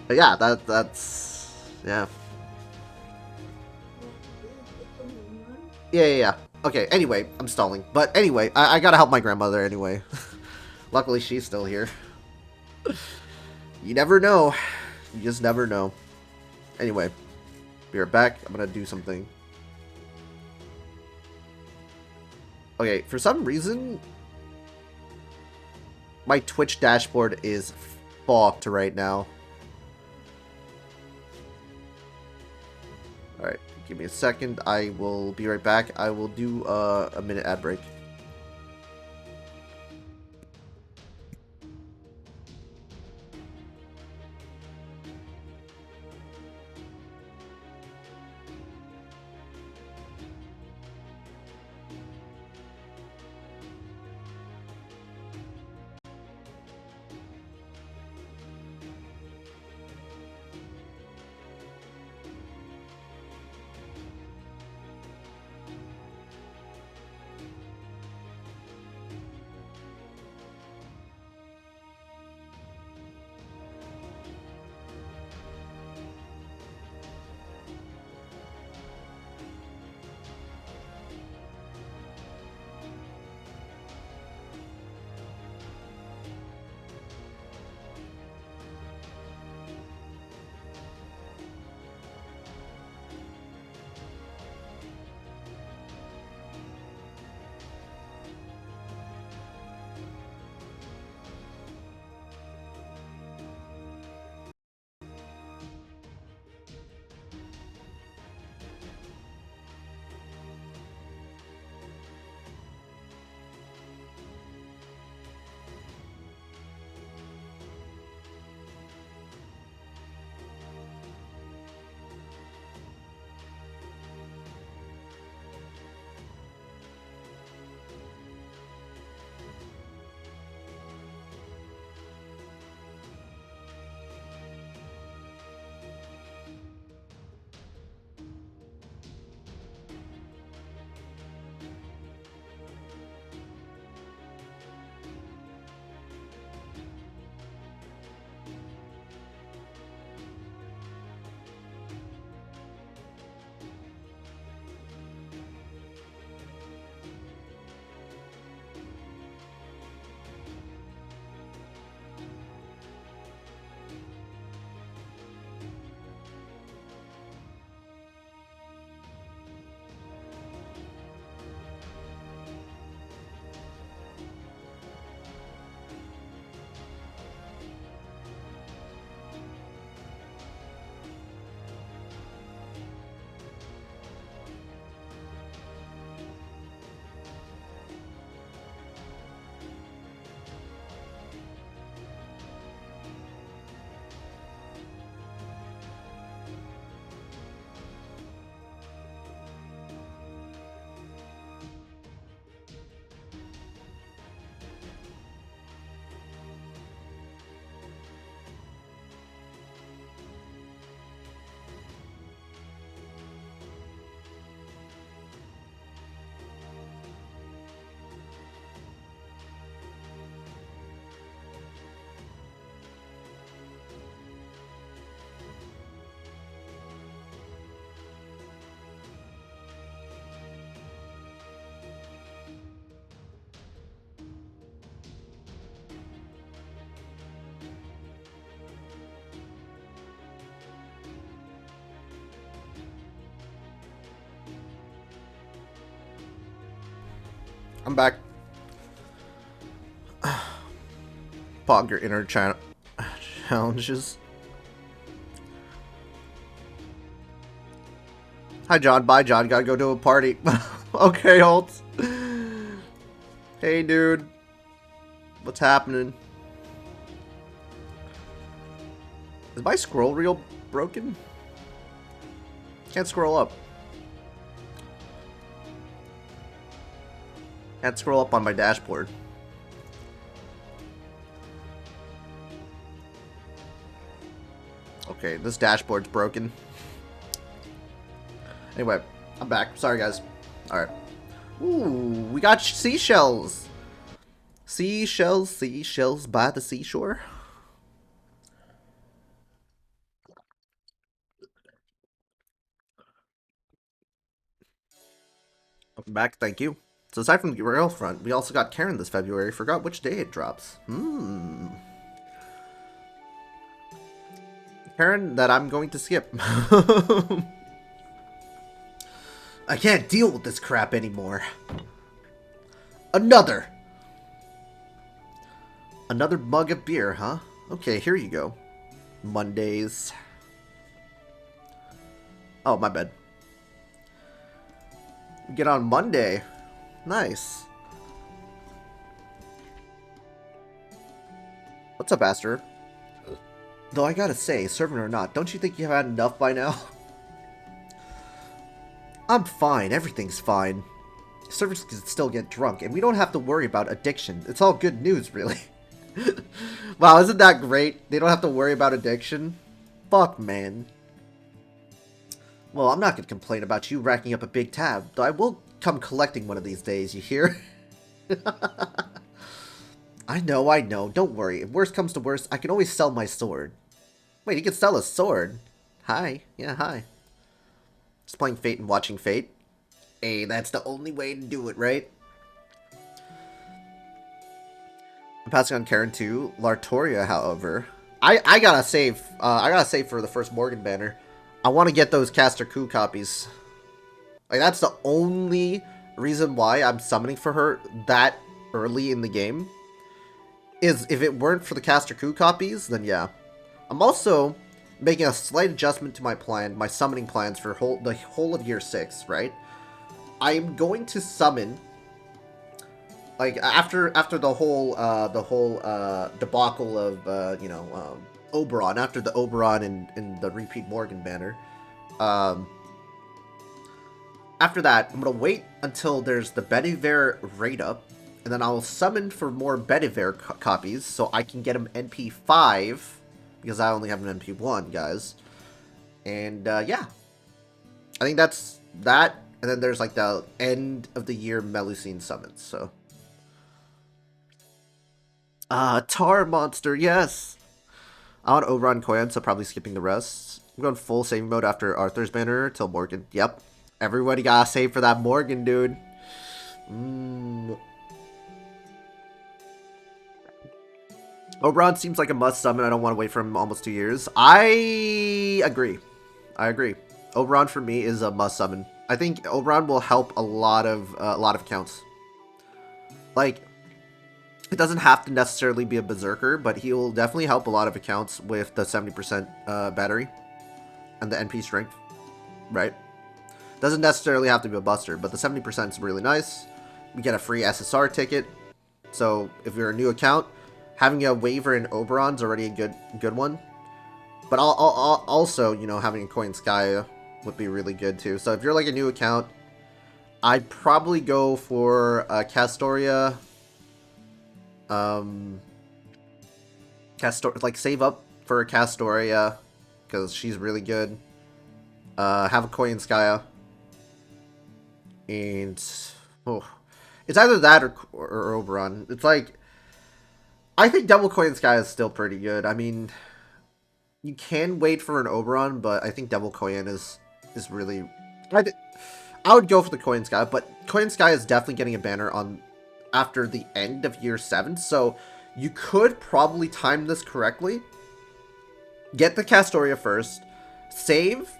But yeah, that's... Yeah. Yeah. Okay, anyway, I'm stalling. But anyway, I gotta help my grandmother anyway. Luckily, she's still here. You never know. You just never know. Anyway, be right back. I'm gonna do something. Okay, for some reason, my Twitch dashboard is fucked right now. Alright, give me a second. I will be right back. I will do a minute ad break. I'm back. Pog your inner challenges. Hi, John. Bye, John. Gotta go to a party. Okay, Holtz. Hey, dude. What's happening? Is my scroll reel broken? Can't scroll up. Can't scroll up on my dashboard. Okay, this dashboard's broken. Anyway, I'm back. Sorry, guys. Alright. Ooh, we got seashells. Seashells, seashells by the seashore. Welcome back, thank you. So aside from the rail front, we also got Karen this February. Forgot which day it drops. Karen that I'm going to skip. I can't deal with this crap anymore. Another mug of beer, huh? Okay, here you go. Mondays. Oh, my bad. Get on Monday. Nice. What's up, Aster? Though I gotta say, servant or not, don't you think you've had enough by now? I'm fine. Everything's fine. Servants can still get drunk, and we don't have to worry about addiction. It's all good news, really. Wow, isn't that great? They don't have to worry about addiction. Fuck, man. Well, I'm not gonna complain about you racking up a big tab, though I will come collecting one of these days, you hear? I know. Don't worry. If worst comes to worst, I can always sell my sword. Wait, you can sell a sword? Hi. Yeah, hi. Just playing Fate and watching Fate. Hey, that's the only way to do it, right? I'm passing on Karen to Lartoria, however. I gotta save for the first Morgan banner. I want to get those Caster Coup copies. Like, that's the only reason why I'm summoning for her that early in the game. Is if it weren't for the Caster Coup copies, then yeah. I'm also making a slight adjustment to my summoning plans for the whole of year 6, right? I'm going to summon, like, after the whole debacle of Oberon, after the Oberon and the repeat Morgan banner. After that, I'm gonna wait until there's the Bedivere raid up, and then I'll summon for more Bedivere copies so I can get them NP 5 because I only have an NP 1, guys. And yeah, I think that's that. And then there's like the end of the year Melusine summons. So Tar Monster, yes. I want Oberon Koyan, so probably skipping the rest. I'm going full saving mode after Arthur's banner till Morgan. Yep. Everybody gotta save for that Morgan, dude. Oberon seems like a must summon. I don't want to wait for him almost 2 years. I agree. Oberon for me is a must summon. I think Oberon will help a lot of accounts. Like, it doesn't have to necessarily be a berserker, but he will definitely help a lot of accounts with the 70% battery and the NP strength, right? Doesn't necessarily have to be a buster, but the 70% is really nice. We get a free SSR ticket, so if you're a new account, having a waiver in Oberon's already a good one. But I'll also, you know, having a Coin Sky would be really good too. So if you're like a new account, I'd probably go for Castoria. Like save up for a Castoria because she's really good. Have a Coin Skya. And it's either that or Oberon. It's like, I think Double Coin Sky is still pretty good. I mean, you can wait for an Oberon, but I think Double Coin is really. I would go for the Coin Sky, but Coin Sky is definitely getting a banner on after the end of year 7, so you could probably time this correctly. Get the Castoria first, save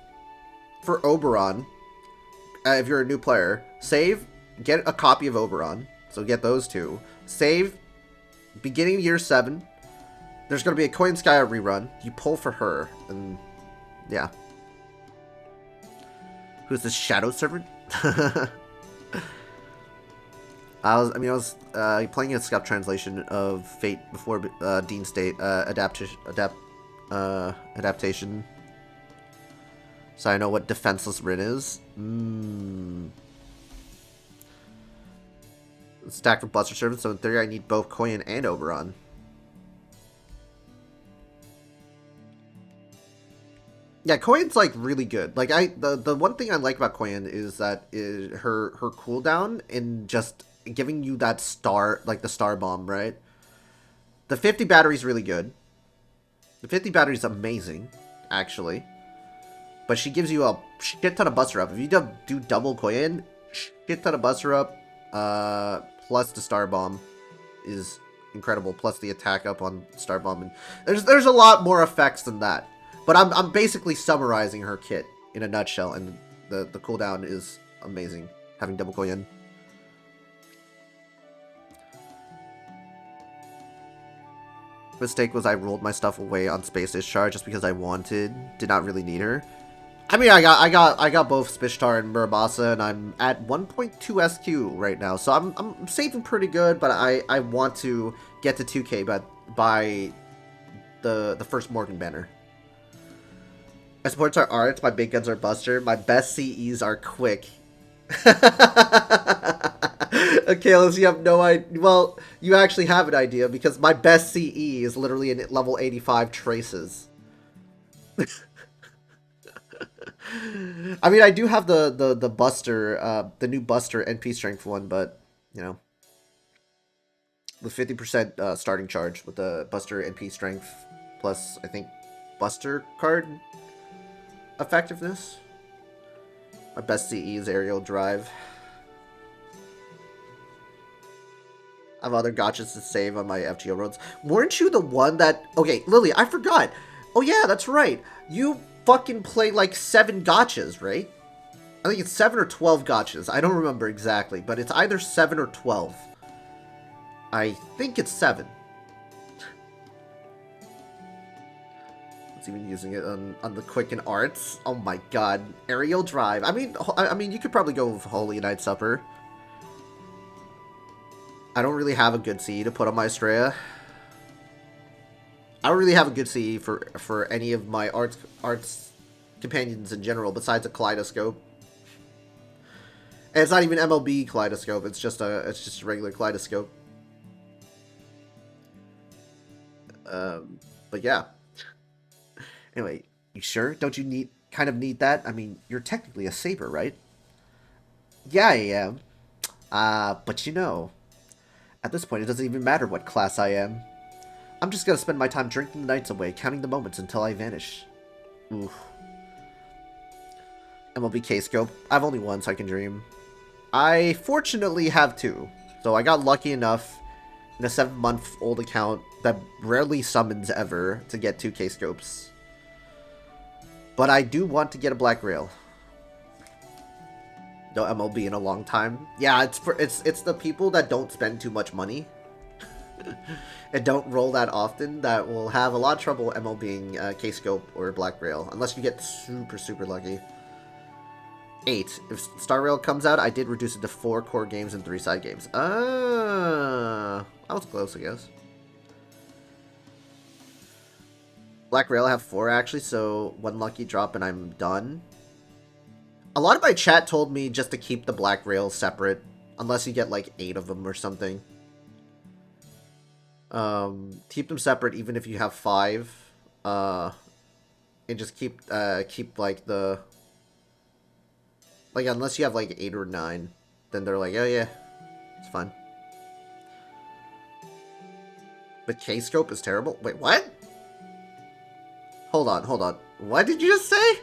for Oberon. If you're a new player, save, get a copy of Oberon, So get those two. Save. Beginning of year 7. There's going to be a Coin Sky rerun. You pull for her. And yeah. Who's the Shadow Servant? I was playing a scuff translation of Fate before Dean State adaptation. So I know what Defenseless Rin is. Stack for Buster Servant, so in theory I need both Koyan and Oberon. Yeah, Koyan's like really good. Like the one thing I like about Koyan is that her cooldown and just giving you that star, like the star bomb, right? The 50 battery is really good. The 50 battery is amazing, actually. But she gives you a shit ton of buster up. If you do double Koyan, shit ton of buster up, plus the star bomb is incredible. Plus the attack up on star bomb, and there's a lot more effects than that. But I'm basically summarizing her kit in a nutshell, and the cooldown is amazing. Having double Koyan. Mistake was I rolled my stuff away on Space Discharge just because I did not really need her. I mean, I got both Spishtar and Murabasa, and I'm at 1.2 SQ right now, so I'm saving pretty good. But I want to get to 2K by the first Morgan banner. My supports are Arts, my big guns are Buster, my best CEs are Quick. Okay, Liz, you have no idea. Well, you actually have an idea because my best CE is literally in level 85 Traces. I mean, I do have the Buster, the new Buster NP Strength one, but, you know, with 50% starting charge with the Buster NP Strength plus, I think, Buster card effectiveness. My best CE is Aerial Drive. I have other gotchas to save on my FGO runs. Weren't you the one that... Okay, Lily, I forgot. Oh yeah, that's right. You fucking play like 7 gotchas, right? I think it's 7 or 12 gotchas. I don't remember exactly, but it's either 7 or 12. I think it's 7. It's even using it on the Quicken Arts. Oh my god. Aerial Drive. I mean, you could probably go with Holy Night Supper. I don't really have a good CE to put on my Estrella. I don't really have a good CE for any of my arts companions in general, besides a Kaleidoscope. And it's not even MLB Kaleidoscope. It's just a regular Kaleidoscope. But yeah. Anyway, you sure? Don't you kind of need that? I mean, you're technically a Saber, right? Yeah, I am. But you know, at this point, it doesn't even matter what class I am. I'm just gonna spend my time drinking the nights away, counting the moments until I vanish. Oof. MLB K-Scope. I have only one, so I can dream. I fortunately have 2. So I got lucky enough in a 7-month-old account that rarely summons ever to get 2 K-Scopes. But I do want to get a Black Rail. No MLB in a long time. Yeah, it's the people that don't spend too much money and don't roll that often that will have a lot of trouble MLBing K-Scope or Black Rail, unless you get super lucky. 8. If Star Rail comes out, I did reduce it to 4 core games and 3 side games. That was close, I guess. Black Rail I have 4 actually, so 1 lucky drop and I'm done. A lot of my chat told me just to keep the Black Rails separate, unless you get like 8 of them or something. Keep them separate even if you have 5. And just keep like the... Like, unless you have like 8 or 9, then they're like, oh yeah, it's fine. But K-Scope is terrible? Wait, what? Hold on. What did you just say?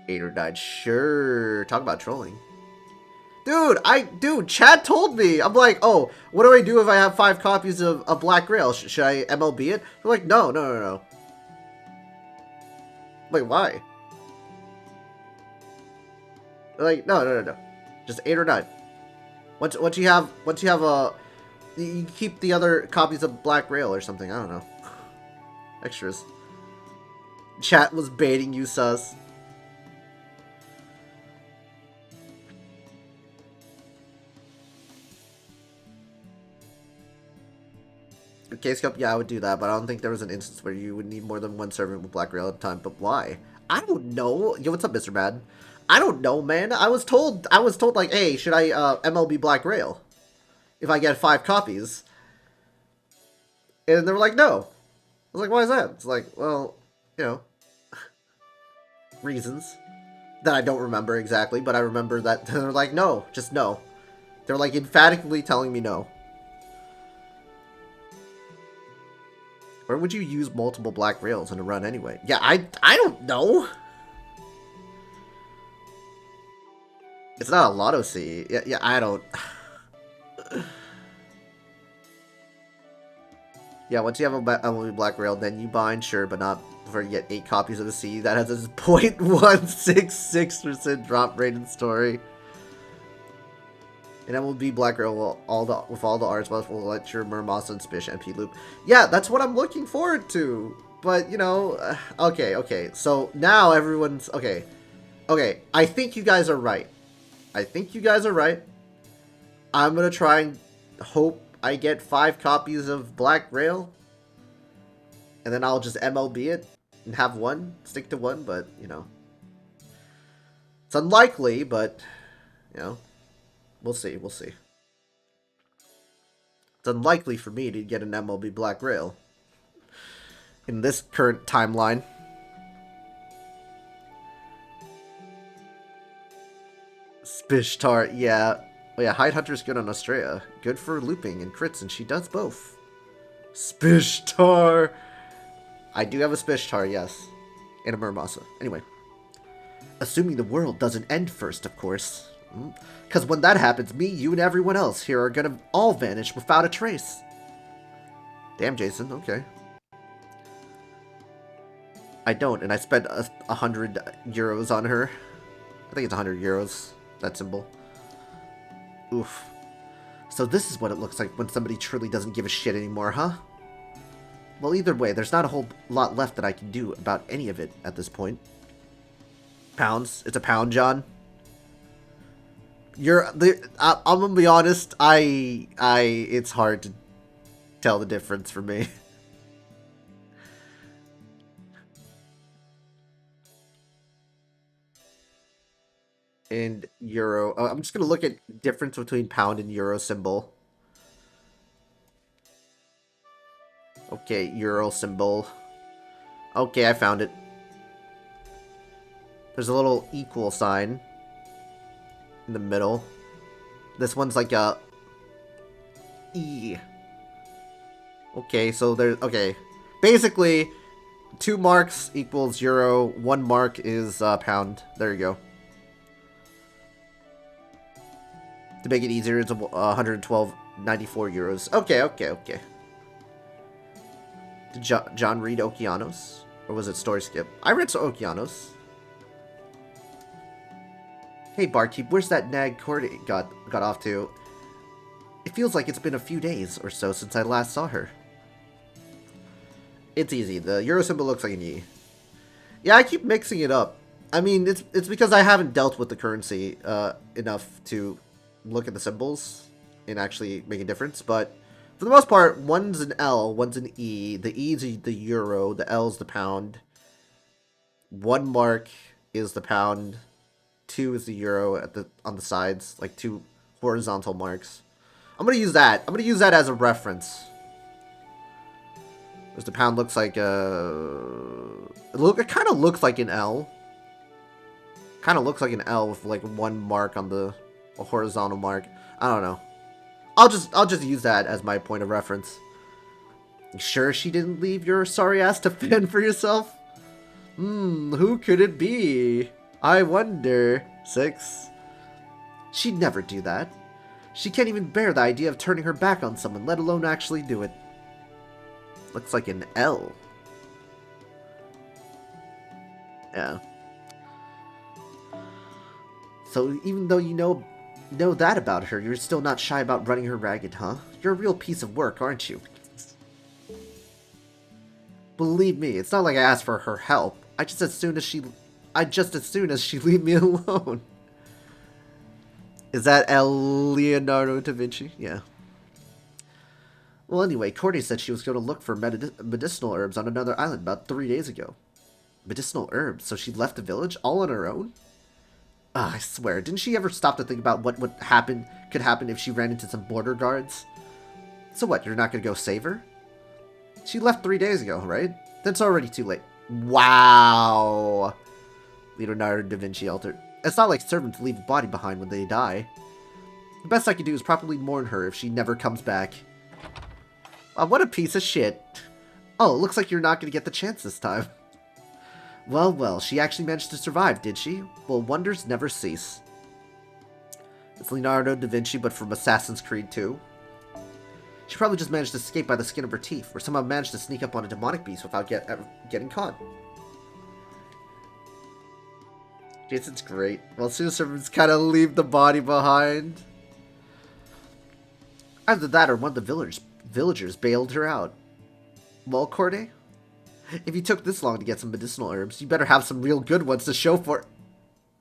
8 or 9, sure. Talk about trolling. Dude, Chad told me. I'm like, oh, what do I do if I have 5 copies of Black Grail? Should I MLB it? They're like, no. Wait, why? They're like, no. Just 8 or 9. Once you have a, you keep the other copies of Black Rail or something. I don't know. Extras. Chat was baiting you, sus. Case Cup, yeah, I would do that, but I don't think there was an instance where you would need more than one servant with Black Rail at a time. But why? I don't know. Yo, what's up, Mr. Mad? I don't know, man. I was told like, hey, should I MLB Black Rail if I get 5 copies? And they were like, no. I was like, why is that? It's like, well, you know, reasons that I don't remember exactly, but I remember that they're like, no, just no. They're like emphatically telling me no. Where would you use multiple Black Rails in a run anyway? Yeah, I don't know. It's not a Lotto C. Yeah, I don't. Yeah, once you have a Black Rail, then you bind, sure, but not before you get 8 copies of the C. That has a 0.166% drop rate in story. And MLB Black Rail will with all the arts, but will let your Murmasa and Spish MP loop. Yeah, that's what I'm looking forward to. But, you know, okay. So now everyone's, okay. I think you guys are right. I'm gonna try and hope I get 5 copies of Black Rail. And then I'll just MLB it and have one, stick to one, but, you know. It's unlikely, but, you know. We'll see. It's unlikely for me to get an MLB Black Rail in this current timeline. Spishtar, yeah. Oh yeah, Hide Hunter's good on Australia. Good for looping and crits, and she does both. Spishtar! I do have a Spishtar, yes. And a Murmasa. Anyway. Assuming the world doesn't end first, of course. Because when that happens, me, you, and everyone else here are gonna all vanish without a trace. Damn, Jason, okay. I don't, and I spent 100 euros on her. I think it's 100 euros, that symbol. Oof. So this is what it looks like when somebody truly doesn't give a shit anymore, huh? Well, either way, there's not a whole lot left that I can do about any of it at this point. Pounds? It's a pound, John? I'm gonna be honest, it's hard to tell the difference for me. And euro. I'm just gonna look at difference between pound and euro symbol. Okay, euro symbol. Okay, I found it. There's a little equal sign in the middle. This one's like a E. Okay, so there's, okay. Basically, 2 marks equals euro, 1 mark is pound. There you go. To make it easier, it's 112.94 euros. Okay. Did John read Okeanos? Or was it Story Skip? I read Okeanos. Hey, Barkeep, where's that nag Cordy got off to? It feels like it's been a few days or so since I last saw her. It's easy. The euro symbol looks like an E. Yeah, I keep mixing it up. I mean, it's because I haven't dealt with the currency enough to look at the symbols and actually make a difference. But for the most part, one's an L, one's an E. The E is the euro, the L is the pound. 1 mark is the pound. 2 is the euro on the sides, like 2 horizontal marks. I'm gonna use that. I'm gonna use that as a reference. Because the pound looks like it kind of looks like an L. Kind of looks like an L with like 1 mark on a horizontal mark. I don't know. I'll just use that as my point of reference. You sure she didn't leave your sorry ass to fend for yourself? Who could it be? I wonder. 6. She'd never do that. She can't even bear the idea of turning her back on someone, let alone actually do it. Looks like an L. Yeah. So even though you know Know that about her. You're still not shy about running her ragged, huh? You're a real piece of work, aren't you? Believe me, it's not like I asked for her help. I'd just as soon as she leave me alone. Is that Leonardo da Vinci? Yeah. Well, anyway, Cordy said she was going to look for medicinal herbs on another island about 3 days ago. Medicinal herbs? So she left the village all on her own? Ah, I swear, didn't she ever stop to think about what could happen if she ran into some border guards? So what, you're not going to go save her? She left 3 days ago, right? That's already too late. Wow! Leonardo da Vinci altered. It's not like servants leave a body behind when they die. The best I could do is probably mourn her if she never comes back. What a piece of shit. Oh, looks like you're not going to get the chance this time. Well, well, she actually managed to survive, did she? Well, wonders never cease. It's Leonardo da Vinci, but from Assassin's Creed 2. She probably just managed to escape by the skin of her teeth, or somehow managed to sneak up on a demonic beast without getting caught. Jason's great. Well, soon servants kind of leave the body behind. Either that or one of the villagers bailed her out. Well, Corday, if you took this long to get some medicinal herbs, you better have some real good ones to show for it.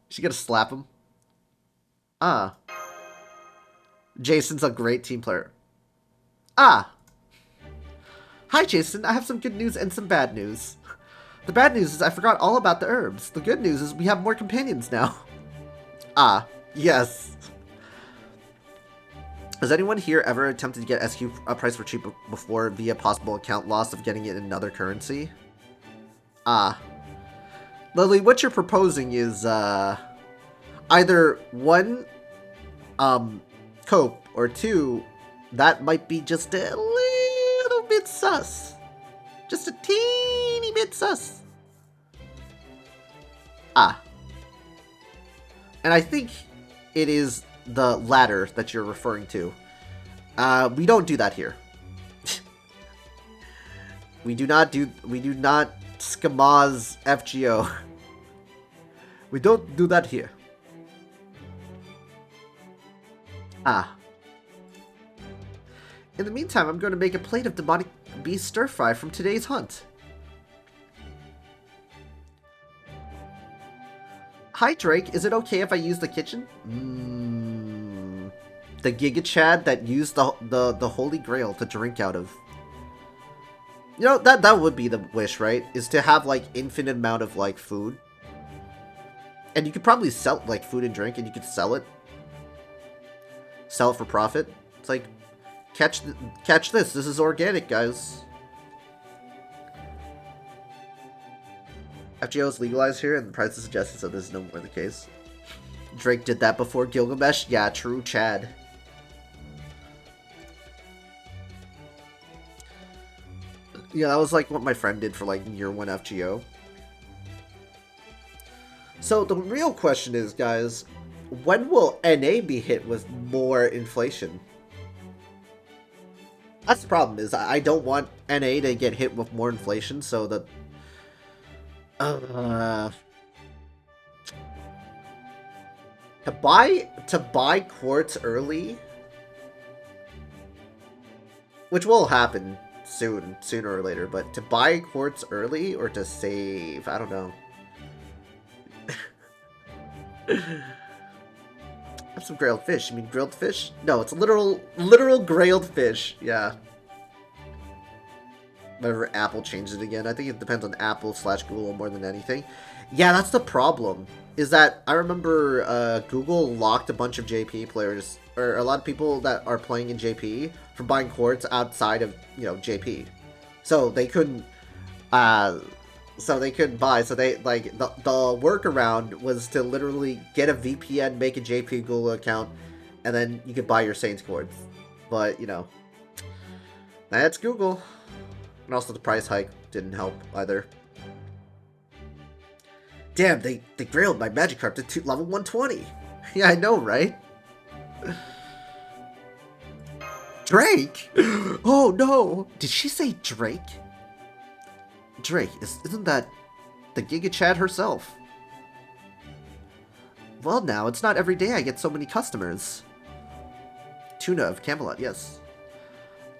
She gonna slap him? Ah. Jason's a great team player. Ah. Hi, Jason. I have some good news and some bad news. The bad news is I forgot all about the herbs. The good news is we have more companions now. Ah, yes. Has anyone here ever attempted to get SQ price for cheap before via possible account loss of getting it in another currency? Ah. Lily, what you're proposing is, either one, cope, or two, that might be just a little bit sus. Just a teeny bit sus. Ah. And I think it is the latter that you're referring to. We don't do that here. we do not scamaz FGO. We don't do that here. Ah. In the meantime, I'm going to make a plate of demonic beast stir fry from today's hunt. Hi, Drake. Is it okay if I use the kitchen? The Giga Chad that used the Holy Grail to drink out of. You know, that would be the wish, right? Is to have, like, infinite amount of, like, food. And you could probably sell, like, food and drink, and you could sell it. Sell it for profit. It's like, catch this. This is organic, guys. FGO is legalized here, and the price is suggested, so this is no more the case. Drake did that before Gilgamesh? Yeah, true, Chad. Yeah, that was like what my friend did for like year 1 FGO. So the real question is, guys, when will NA be hit with more inflation? That's the problem, is I don't want NA to get hit with more inflation, so that... To buy quartz early, which will happen sooner or later, but to buy quartz early or to save, I don't know. Have some grilled fish. You mean grilled fish? No, it's a literal grilled fish. Yeah. Whenever Apple changes it again. I think it depends on Apple/Google more than anything. Yeah, that's the problem. Is that I remember Google locked a bunch of JP players, or a lot of people that are playing in JP, from buying quartz outside of, you know, JP. So they couldn't buy. So they, like, the workaround was to literally get a VPN, make a JP Google account, and then you could buy your Saints quartz. But, you know, that's Google. And also the price hike didn't help either. Damn, they grailed my Magikarp to level 120. Yeah, I know, right? Drake? Oh, no. Did she say Drake? Drake, isn't that the Giga Chad herself? Well, now, it's not every day I get so many customers. tuna of Camelot, yes.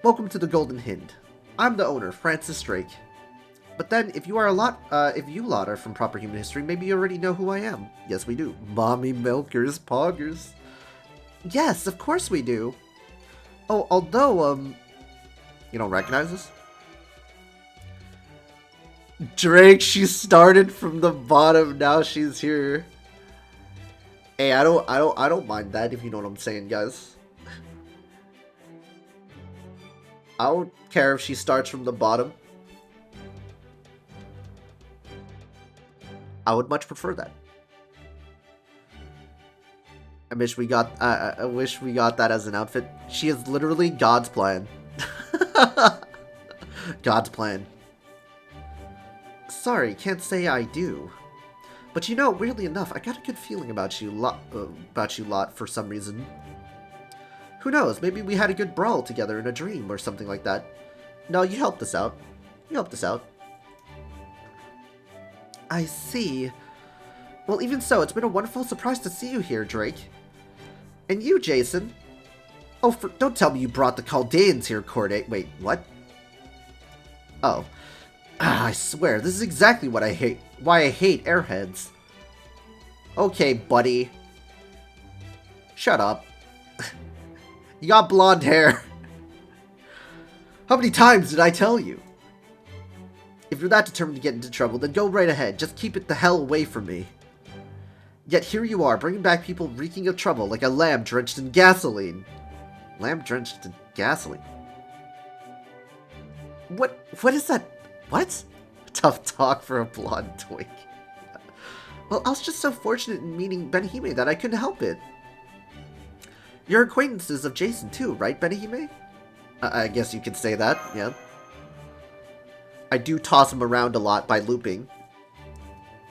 Welcome to the Golden Hind. I'm the owner, Francis Drake. But then, if you lot are from proper human history, maybe you already know who I am. Yes, we do. Mommy milkers, poggers. Yes, of course we do. Oh, although, you don't recognize us? Drake, she started from the bottom, now she's here. Hey, I don't mind that, if you know what I'm saying, guys. I don't care if she starts from the bottom. I would much prefer that. I wish we got that as an outfit. She is literally God's plan. God's plan. Sorry, can't say I do. But you know, weirdly enough, I got a good feeling about you lot for some reason. Who knows, maybe we had a good brawl together in a dream or something like that. No, you helped us out. You helped us out. I see. Well, even so, it's been a wonderful surprise to see you here, Drake. And you, Jason. Oh, don't tell me you brought the Chaldeans here, Corday. Wait, what? Oh. I swear, this is exactly what I hate. Why I hate airheads. Okay, buddy. Shut up. You got blonde hair. How many times did I tell you? If you're that determined to get into trouble, then go right ahead. Just keep it the hell away from me. Yet here you are, bringing back people reeking of trouble like a lamb drenched in gasoline. Lamb drenched in gasoline? What is that? What? Tough talk for a blonde twink. Well, I was just so fortunate in meeting Benihime that I couldn't help it. You're acquaintances of Jason too, right, Benihime? I guess you could say that, yeah. I do toss him around a lot by looping.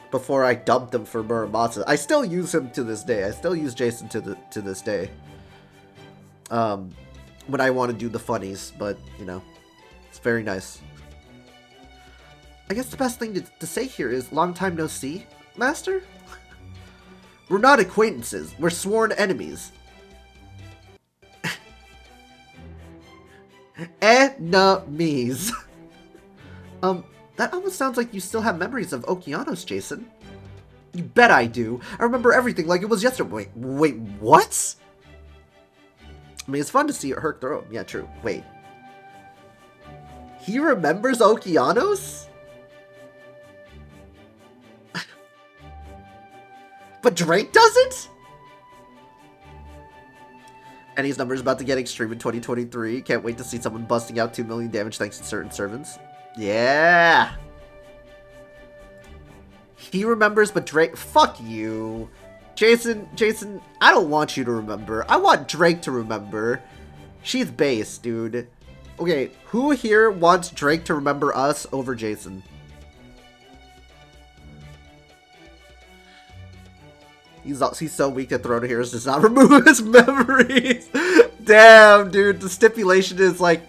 Before I dumped him for Muramasa. I still use him to this day. I still use Jason to this day. When I want to do the funnies, but, you know, it's very nice. I guess the best thing to say here is long time no see, Master? We're not acquaintances. We're sworn enemies. Enemies. That almost sounds like you still have memories of Okeanos, Jason. You bet I do. I remember everything like it was yesterday. Wait, what? I mean, it's fun to see it hurt through him. Yeah, true. Wait. He remembers Okeanos? But Drake doesn't? Eddie's number is about to get extreme in 2023. Can't wait to see someone busting out 2 million damage thanks to certain servants. Yeah! He remembers, but Drake... Fuck you! Jason, I don't want you to remember. I want Drake to remember. She's base, dude. Okay, who here wants Drake to remember us over Jason? He's so weak that Throne of Heroes does not remove his memories. Damn, dude. The stipulation is like,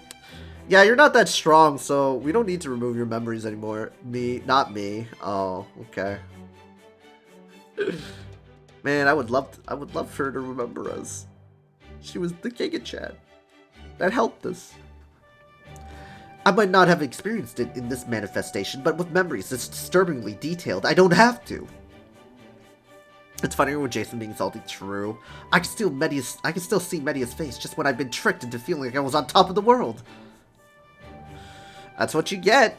yeah, you're not that strong, so we don't need to remove your memories anymore. Not me. Oh, okay. Man, I would love for her to remember us. She was the king of chat. That helped us. I might not have experienced it in this manifestation, but with memories that's disturbingly detailed, I don't have to. It's funnier with Jason being salty. True. I can still see Media's face just when I've been tricked into feeling like I was on top of the world. That's what you get.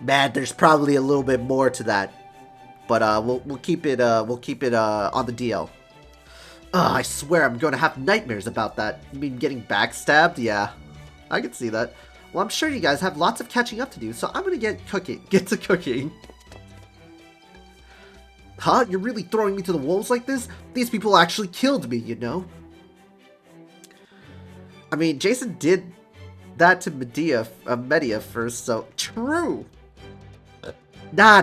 Man, there's probably a little bit more to that, but we'll keep it on the DL. I swear I'm going to have nightmares about that. You mean getting backstabbed? Yeah. I can see that. Well, I'm sure you guys have lots of catching up to do, so I'm gonna get to cooking. Huh? You're really throwing me to the wolves like this? These people actually killed me, you know? I mean, Jason did that to Media first, so... True! Nah.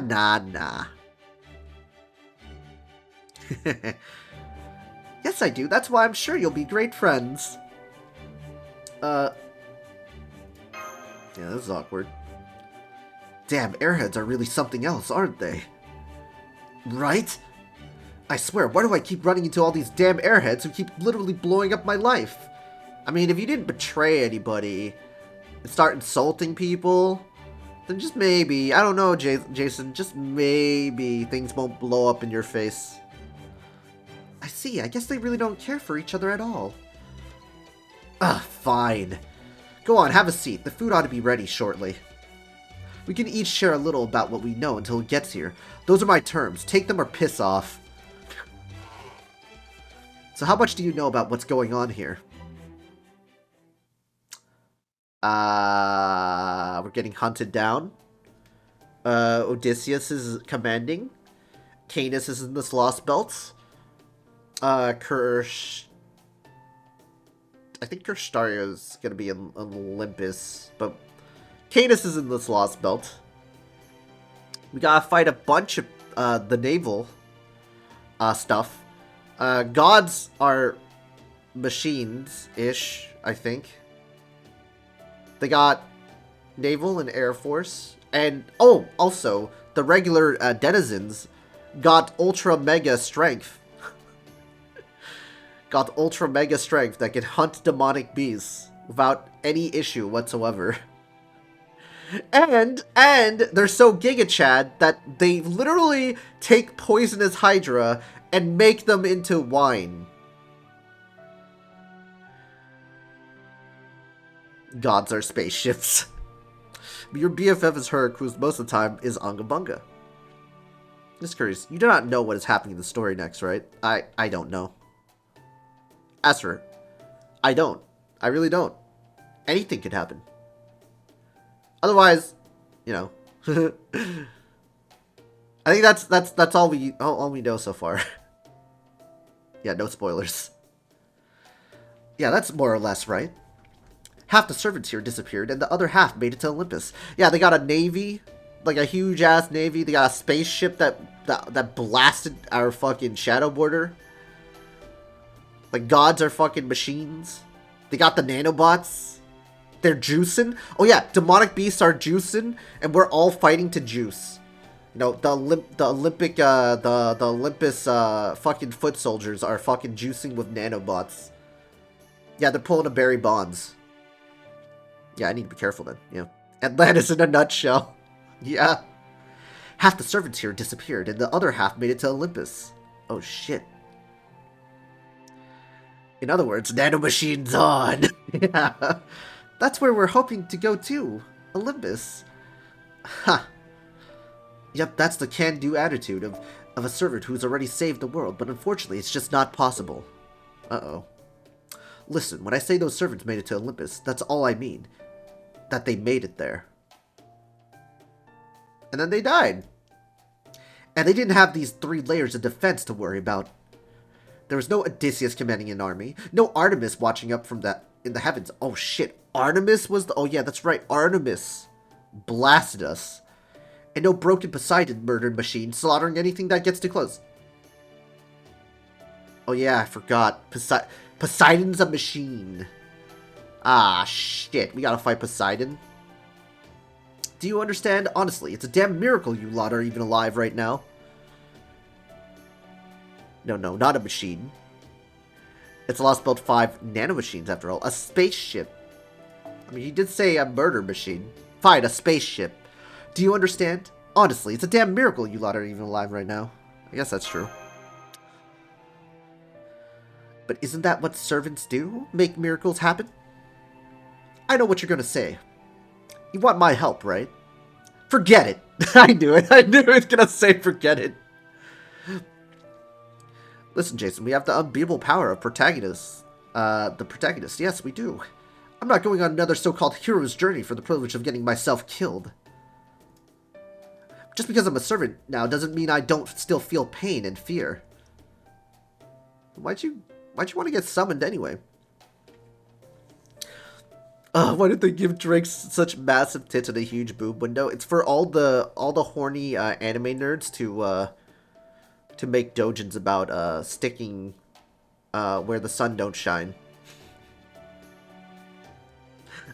Yes, I do. That's why I'm sure you'll be great friends. Yeah, this is awkward. Damn, airheads are really something else, aren't they? Right? I swear, why do I keep running into all these damn airheads who keep literally blowing up my life? I mean, if you didn't betray anybody and start insulting people, then just maybe, I don't know, Jason, just maybe things won't blow up in your face. I see, I guess they really don't care for each other at all. Fine. Go on, have a seat. The food ought to be ready shortly. We can each share a little about what we know until it gets here. Those are my terms. Take them or piss off. So how much do you know about what's going on here? We're getting hunted down. Odysseus is commanding. Canis is in this Lostbelt. I think Kirstaria is gonna be in Olympus, but Canis is in this Lostbelt. We gotta fight a bunch of the naval stuff. Gods are machines-ish, I think. They got naval and air force, and oh, also the regular denizens got ultra mega strength. Got ultra mega strength that can hunt demonic beasts without any issue whatsoever. And they're so Giga Chad that they literally take poisonous Hydra and make them into wine. Gods are spaceships. Your BFF is her, who most of the time is Unga Bunga. Just curious, you do not know what is happening in the story next, right? I don't know. As for her, I don't. I really don't. Anything could happen. Otherwise, you know. I think that's all we know so far. Yeah, no spoilers. Yeah, that's more or less right. Half the servants here disappeared, and the other half made it to Olympus. Yeah, they got a navy, like a huge ass navy. They got a spaceship that blasted our fucking shadow border. Like, gods are fucking machines. They got the nanobots. They're juicing. Oh yeah, demonic beasts are juicing, and we're all fighting to juice. You know, the Olympus fucking foot soldiers are fucking juicing with nanobots. Yeah, they're pulling a Barry Bonds. Yeah, I need to be careful then. Yeah, Atlantis in a nutshell. Yeah, half the servants here disappeared, and the other half made it to Olympus. Oh shit. In other words, nanomachines on. Yeah. That's where we're hoping to go to. Olympus. Ha. Yep, that's the can-do attitude of a servant who's already saved the world, but unfortunately it's just not possible. Uh-oh. Listen, when I say those servants made it to Olympus, that's all I mean. That they made it there. And then they died. And they didn't have these 3 layers of defense to worry about. There was no Odysseus commanding an army. No Artemis watching up from in the heavens. Oh shit, Artemis was the... Oh yeah, that's right, Artemis blasted us. And no broken Poseidon murdered machine slaughtering anything that gets too close. Oh yeah, I forgot. Poseidon's a machine. Ah, shit. We gotta fight Poseidon. Do you understand? Honestly, it's a damn miracle you lot are even alive right now. No, not a machine. It's a Lostbelt 5 nanomachines, after all. A spaceship. I mean, he did say a murder machine. Fine, a spaceship. Do you understand? Honestly, it's a damn miracle you lot are even alive right now. I guess that's true. But isn't that what servants do? Make miracles happen? I know what you're gonna say. You want my help, right? Forget it. I knew it. I knew it was gonna say forget it. Listen, Jason, we have the unbeatable power of protagonists. The protagonist. Yes, we do. I'm not going on another so-called hero's journey for the privilege of getting myself killed. Just because I'm a servant now doesn't mean I don't still feel pain and fear. Why'd you want to get summoned anyway? Why did they give Drake such massive tits and a huge boob window? It's for all the horny anime nerds to make dojins about sticking where the sun don't shine.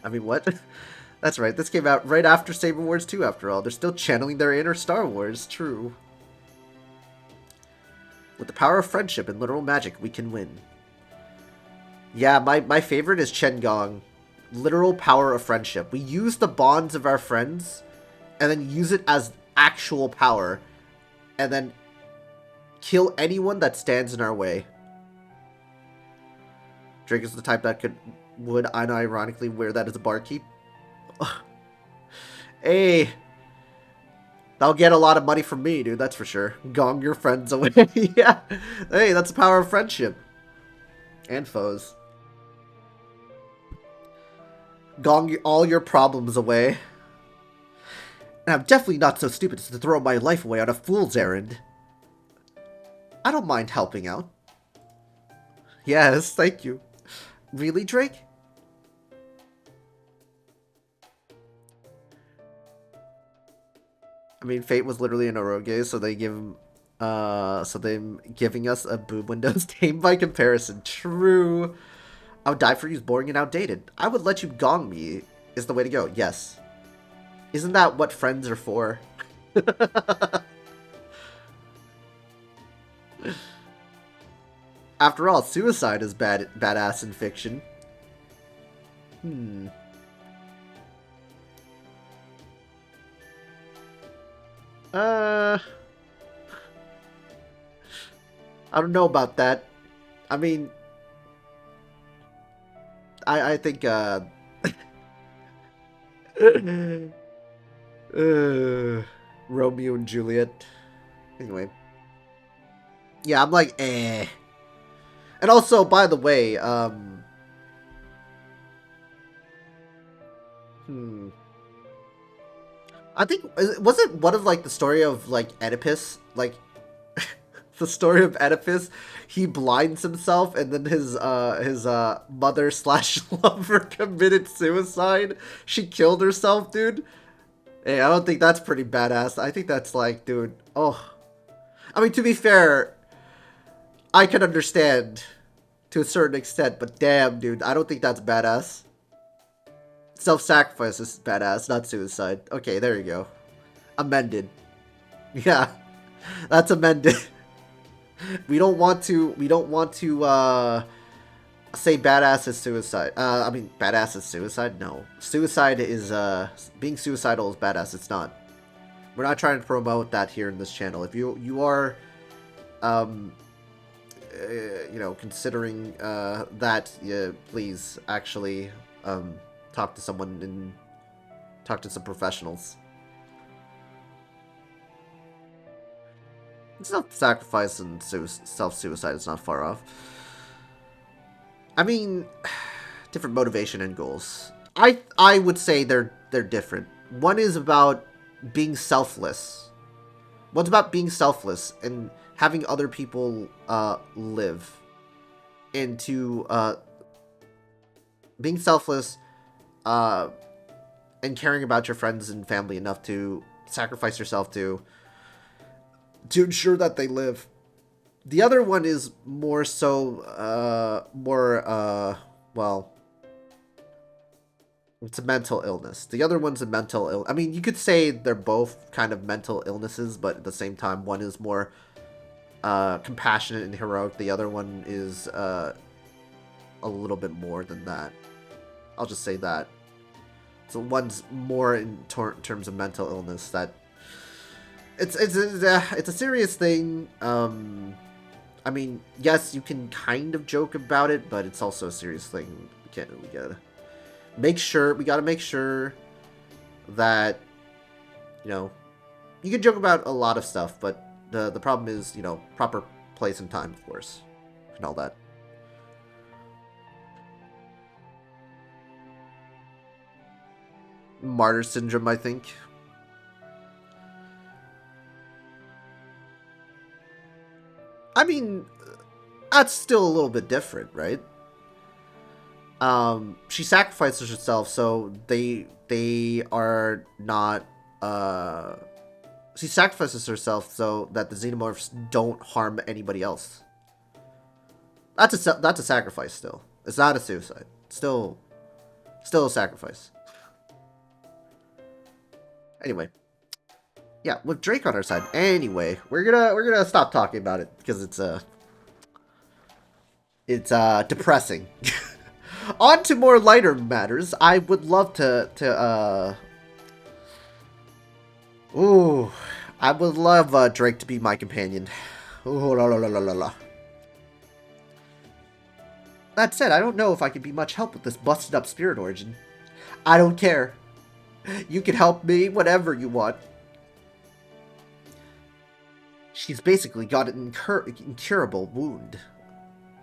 I mean, what? That's right, this came out right after Saber Wars 2, after all. They're still channeling their inner Star Wars, true. With the power of friendship and literal magic, we can win. Yeah, my favorite is Chen Gong. Literal power of friendship. We use the bonds of our friends, and then use it as actual power, and then kill anyone that stands in our way. Drake is the type that would unironically wear that as a barkeep. Hey, that'll get a lot of money from me, dude, that's for sure. Gong your friends away. Yeah. Hey, that's the power of friendship. And foes. Gong all your problems away. And I'm definitely not so stupid as to throw my life away on a fool's errand. I don't mind helping out. Yes, thank you. Really, Drake? I mean, Fate was literally an Oroge, so they give him, so them giving us a boob Windows tame by comparison. True. I would die for you, boring and outdated. I would let you gong me is the way to go. Yes. Isn't that what friends are for? After all, suicide is badass in fiction. I don't know about that. I mean, I think, Romeo and Juliet. Anyway. Yeah, I'm like, eh. And also, by the way, I think, was it one of, like, the story of, like, Oedipus? Like, the story of Oedipus, he blinds himself, and then his mother / lover committed suicide. She killed herself, dude. Hey, I don't think that's pretty badass. I think that's like, dude, oh. I mean, to be fair, I can understand to a certain extent, but damn, dude, I don't think that's badass. Self-sacrifice is badass, not suicide. Okay, there you go. Amended. Yeah, that's amended. We don't want to say badass is suicide. I mean, badass is suicide? No. Suicide is, being suicidal is badass. It's not. We're not trying to promote that here in this channel. If you are, you know, considering, that, please actually, talk to someone and talk to some professionals. Self-sacrifice and self-suicide is not far off. I mean, different motivation and goals. I would say they're different. One is about being selfless. One's about being selfless and having other people live. And to being selfless and caring about your friends and family enough to sacrifice yourself to ensure that they live. The other one is more so, well, it's a mental illness. The other one's a mental ill. I mean, you could say they're both kind of mental illnesses, but at the same time, one is more compassionate and heroic. The other one is a little bit more than that. I'll just say that. So one's more in terms of mental illness. That it's a serious thing. I mean, yes, you can kind of joke about it, but it's also a serious thing. We gotta make sure that, you know, you can joke about a lot of stuff, but the problem is, you know, proper place and time, of course, and all that. Martyr syndrome, I think. I mean, that's still a little bit different, right? She sacrifices herself, so they are not, she sacrifices herself so that the xenomorphs don't harm anybody else. That's a sacrifice still. It's not a suicide. Still a sacrifice. Anyway. Yeah, with Drake on our side. Anyway, we're gonna stop talking about it because it's depressing. On to more lighter matters. I would love ooh, I would love Drake to be my companion. Ooh, la la la la la la. That said, I don't know if I could be much help with this busted up spirit origin. I don't care. You can help me whatever you want. She's basically got an incurable wound.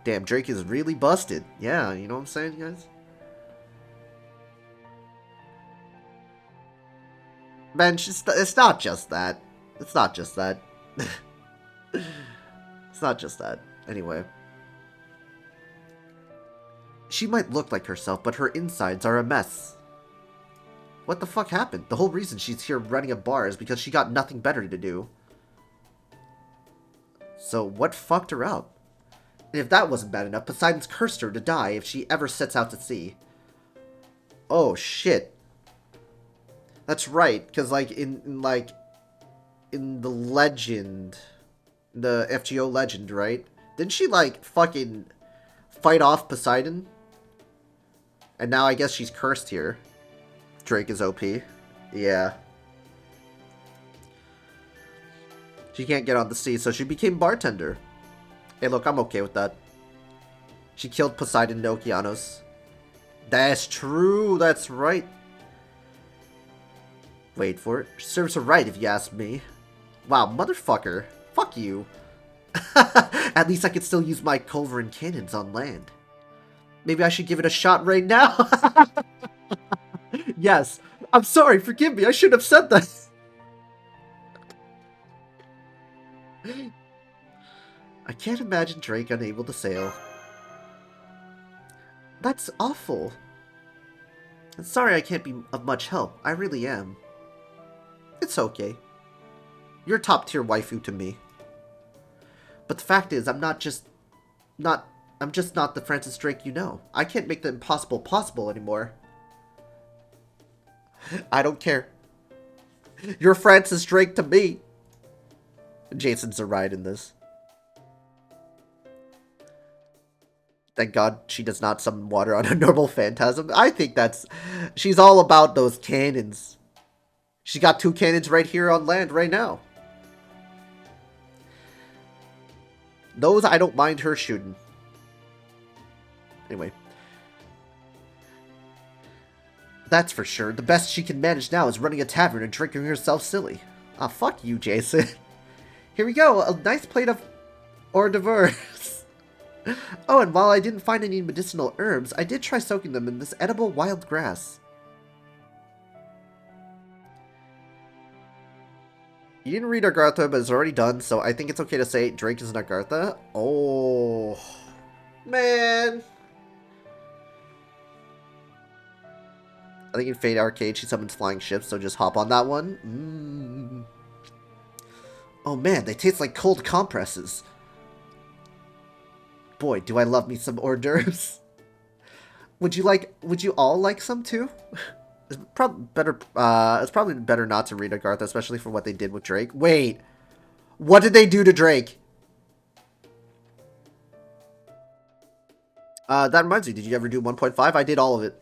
Damn, Drake is really busted. Yeah, you know what I'm saying, guys? Man, it's not just that. It's not just that. It's not just that. Anyway. She might look like herself, but her insides are a mess. What the fuck happened? The whole reason she's here running a bar is because she got nothing better to do. So what fucked her up? And if that wasn't bad enough, Poseidon's cursed her to die if she ever sets out to sea. Oh shit. That's right, because like in the legend, the FGO legend, right? Didn't she like fucking fight off Poseidon? And now I guess she's cursed here. Drake is OP. Yeah. She can't get on the sea, so she became bartender. Hey, look, I'm okay with that. She killed Poseidon in Okeanos. That's true, that's right. Wait for it. Serves her right, if you ask me. Wow, motherfucker. Fuck you. At least I can still use my culverin cannons on land. Maybe I should give it a shot right now. Yes. I'm sorry, forgive me. I shouldn't have said that. I can't imagine Drake unable to sail. That's awful. I'm sorry I can't be of much help. I really am. It's okay. You're top tier waifu to me. But the fact is, I'm just not the Francis Drake you know. I can't make the impossible possible anymore. I don't care. You're Francis Drake to me. Jason's a ride in this. Thank God she does not summon water on a normal phantasm. I think she's all about those cannons. She got 2 cannons right here on land right now. Those I don't mind her shooting. Anyway. That's for sure. The best she can manage now is running a tavern and drinking herself silly. Ah, fuck you, Jason. Here we go. A nice plate of hors d'oeuvres. Oh, and while I didn't find any medicinal herbs, I did try soaking them in this edible wild grass. You didn't read Agartha, but it's already done, so I think it's okay to say Drake is an Agartha. Oh, man. I think in Fate Arcade she summons flying ships, so just hop on that one. Oh man, they taste like cold compresses. Boy, do I love me some hors d'oeuvres. Would you all like some too? It's probably better not to read Agartha, especially for what they did with Drake. Wait, what did they do to Drake? That reminds me, did you ever do 1.5? I did all of it.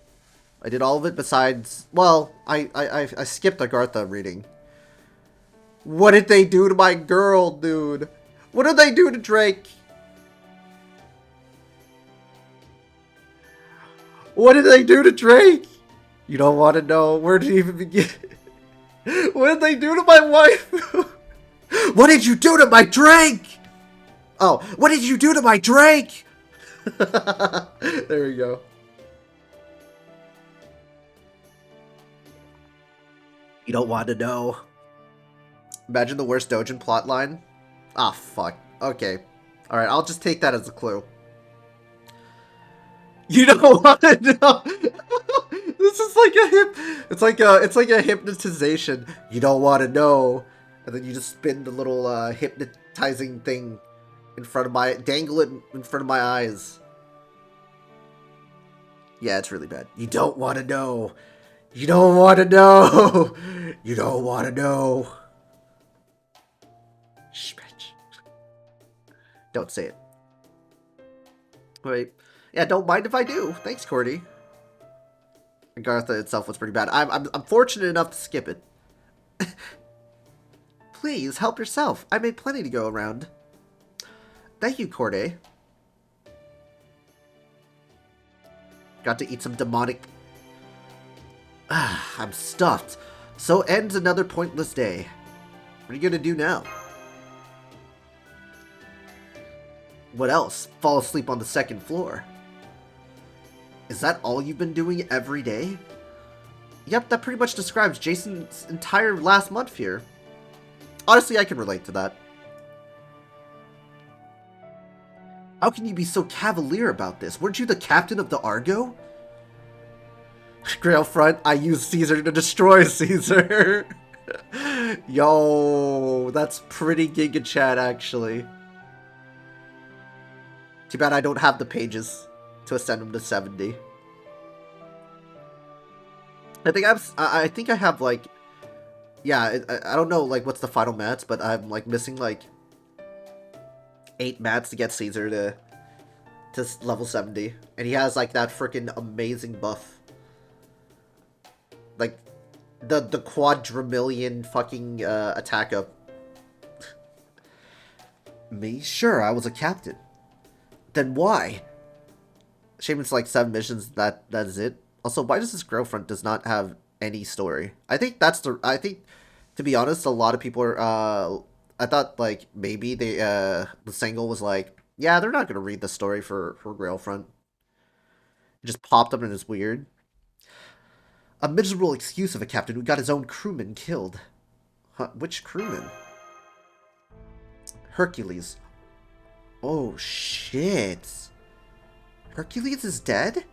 I did all of it besides, well, I skipped Agartha reading. What did they do to my girl, dude? What did they do to Drake? What did they do to Drake? You don't want to know. Where to even begin? What did they do to my wife? What did you do to my Drake? Oh, what did you do to my Drake? There we go. You don't want to know. Imagine the worst Dojin plotline. Ah, fuck. Okay. Alright, I'll just take that as a clue. You don't want to know. This is like it's like a hypnotization. You don't want to know. And then you just spin the little hypnotizing thing in front of dangle it in front of my eyes. Yeah, it's really bad. You don't want to know. You don't want to know. You don't want to know. Shh, bitch. Don't say it. Wait. Yeah, don't mind if I do. Thanks, Cordy. Agartha itself was pretty bad. I'm fortunate enough to skip it. Please, help yourself. I made plenty to go around. Thank you, Corday. Got to eat some demonic... I'm stuffed. So ends another pointless day. What are you gonna do now? What else? Fall asleep on the second floor. Is that all you've been doing every day? Yep, that pretty much describes Jason's entire last month here. Honestly, I can relate to that. How can you be so cavalier about this? Weren't you the captain of the Argo? Grailfront, I used Caesar to destroy Caesar. Yo, that's pretty Giga Chat, actually. Too bad I don't have the pages to ascend him to 70. I think I have, like... Yeah, I don't know, like, what's the final mats, but I'm, like, missing, like... 8 mats to get Caesar to level 70. And he has, like, that freaking amazing buff. Like, the quadrillion fucking attack up. Me? Sure, I was a captain. Then why? Shaman's like 7 missions, that is it. Also, why does this Grailfront does not have any story? I think, to be honest, a lot of people are, I thought, like, maybe they, the Sangle was like, yeah, they're not gonna read the story for Grailfront. It just popped up and it's weird. A miserable excuse of a captain who got his own crewman killed. Huh, which crewman? Hercules. Oh, shit. Hercules is dead?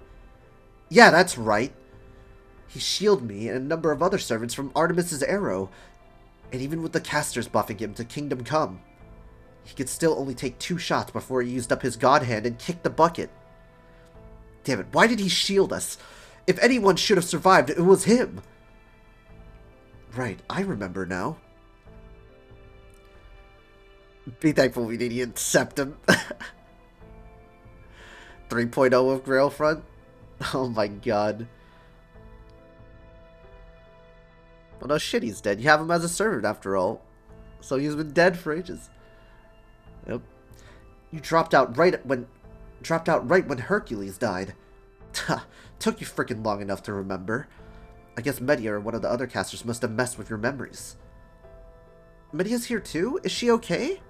Yeah, that's right. He shielded me and a number of other servants from Artemis's arrow. And even with the casters buffing him to Kingdom Come, he could still only take 2 shots before he used up his god hand and kicked the bucket. Damn it, why did he shield us? If anyone should have survived, it was him. Right, I remember now. Be thankful we didn't accept him. 3.0 of Grailfront? Oh my god. Well, no shit, he's dead. You have him as a servant, after all. So he's been dead for ages. Yep. You dropped out right when Hercules died. Took you freaking long enough to remember. I guess Media or one of the other casters must have messed with your memories. Media's here too? Is she okay?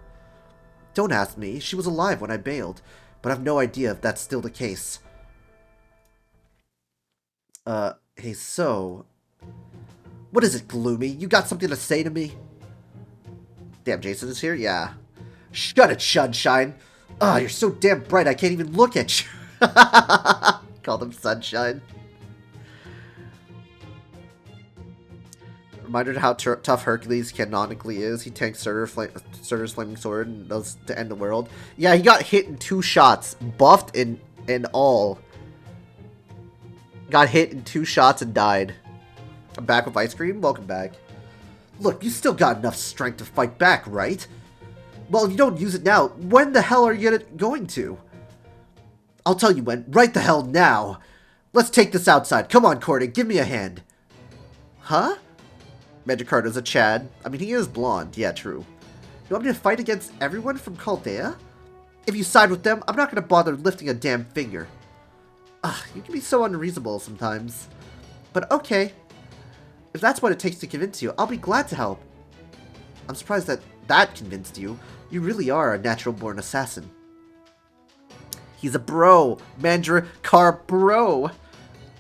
Don't ask me. She was alive when I bailed, but I've no idea if that's still the case. Hey, so... What is it, Gloomy? You got something to say to me? Damn, Jason is here? Yeah. Shut it, Sunshine! Ah, you're so damn bright I can't even look at you! Called him Sunshine. Reminder how tough Hercules canonically is. He tanks Surtur's flaming sword and does to end the world. Yeah, he got hit in 2 shots. Buffed in all. Got hit in 2 shots and died. I'm back with ice cream? Welcome back. Look, you still got enough strength to fight back, right? Well, if you don't use it now, when the hell are you going to? I'll tell you when. Right the hell now. Let's take this outside. Come on, Cordy. Give me a hand. Huh? Magikarp's a Chad. I mean, he is blonde. Yeah, true. You want me to fight against everyone from Chaldea? If you side with them, I'm not going to bother lifting a damn finger. Ugh, you can be so unreasonable sometimes. But okay. If that's what it takes to convince you, I'll be glad to help. I'm surprised that convinced you. You really are a natural-born assassin. He's a bro. Mandracar bro.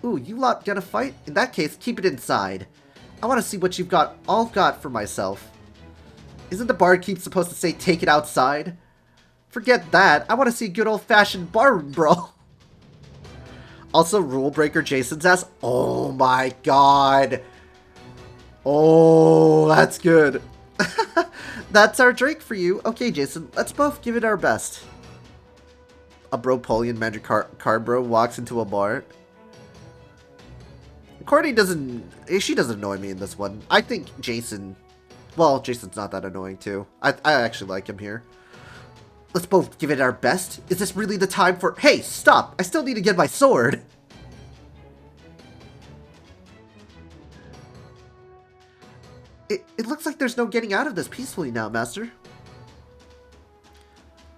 Ooh, you lot gonna fight? In that case, keep it inside. I want to see what you've all got for myself. Isn't the barkeep supposed to say take it outside? Forget that. I want to see good old-fashioned barroom brawl. Also, rule breaker Jason's ass. Oh my god. Oh, that's good. That's our drink for you. Okay, Jason, let's both give it our best. A Bropolian Magic Card Bro walks into a bar. Courtney doesn't... She doesn't annoy me in this one. I think Jason... Well, Jason's not that annoying, too. I actually like him here. Let's both give it our best. Is this really the time for... Hey, stop! I still need to get my sword! It looks like there's no getting out of this peacefully now, Master.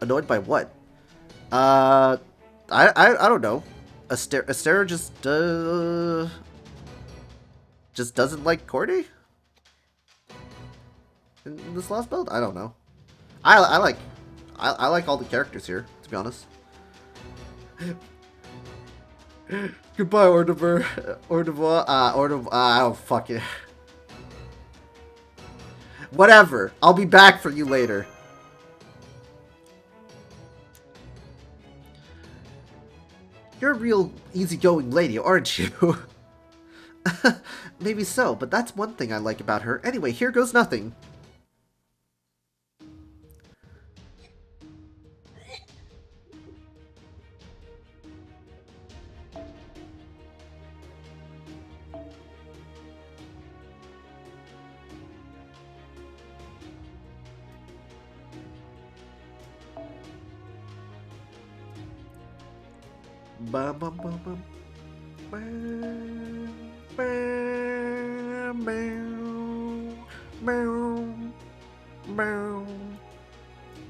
Annoyed by what? I don't know. Astera just doesn't like Cordy? In this Lostbelt? I don't know. I like all the characters here, to be honest. Goodbye, Ordever. Oh, fuck it. Whatever. I'll be back for you later. You're a real easygoing lady, aren't you? Maybe so, but that's one thing I like about her. Anyway, here goes nothing. Bum, bum, bum, bum. Bam, bam, bam, bam, bam,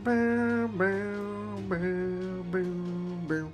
bam, bam, bam, bam, bam.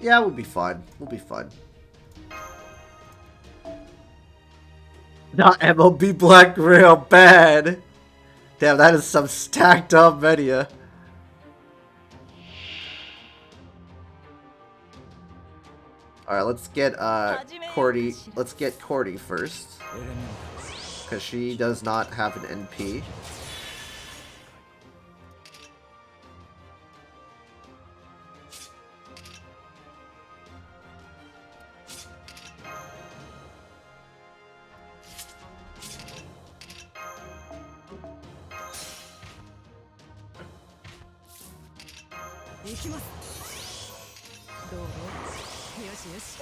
Yeah, we'll be fine. We'll be fine. Not MLB Black Rail bad. Damn, that is some stacked up media. Alright, let's get Cordy. Let's get Cordy first. Because she does not have an NP.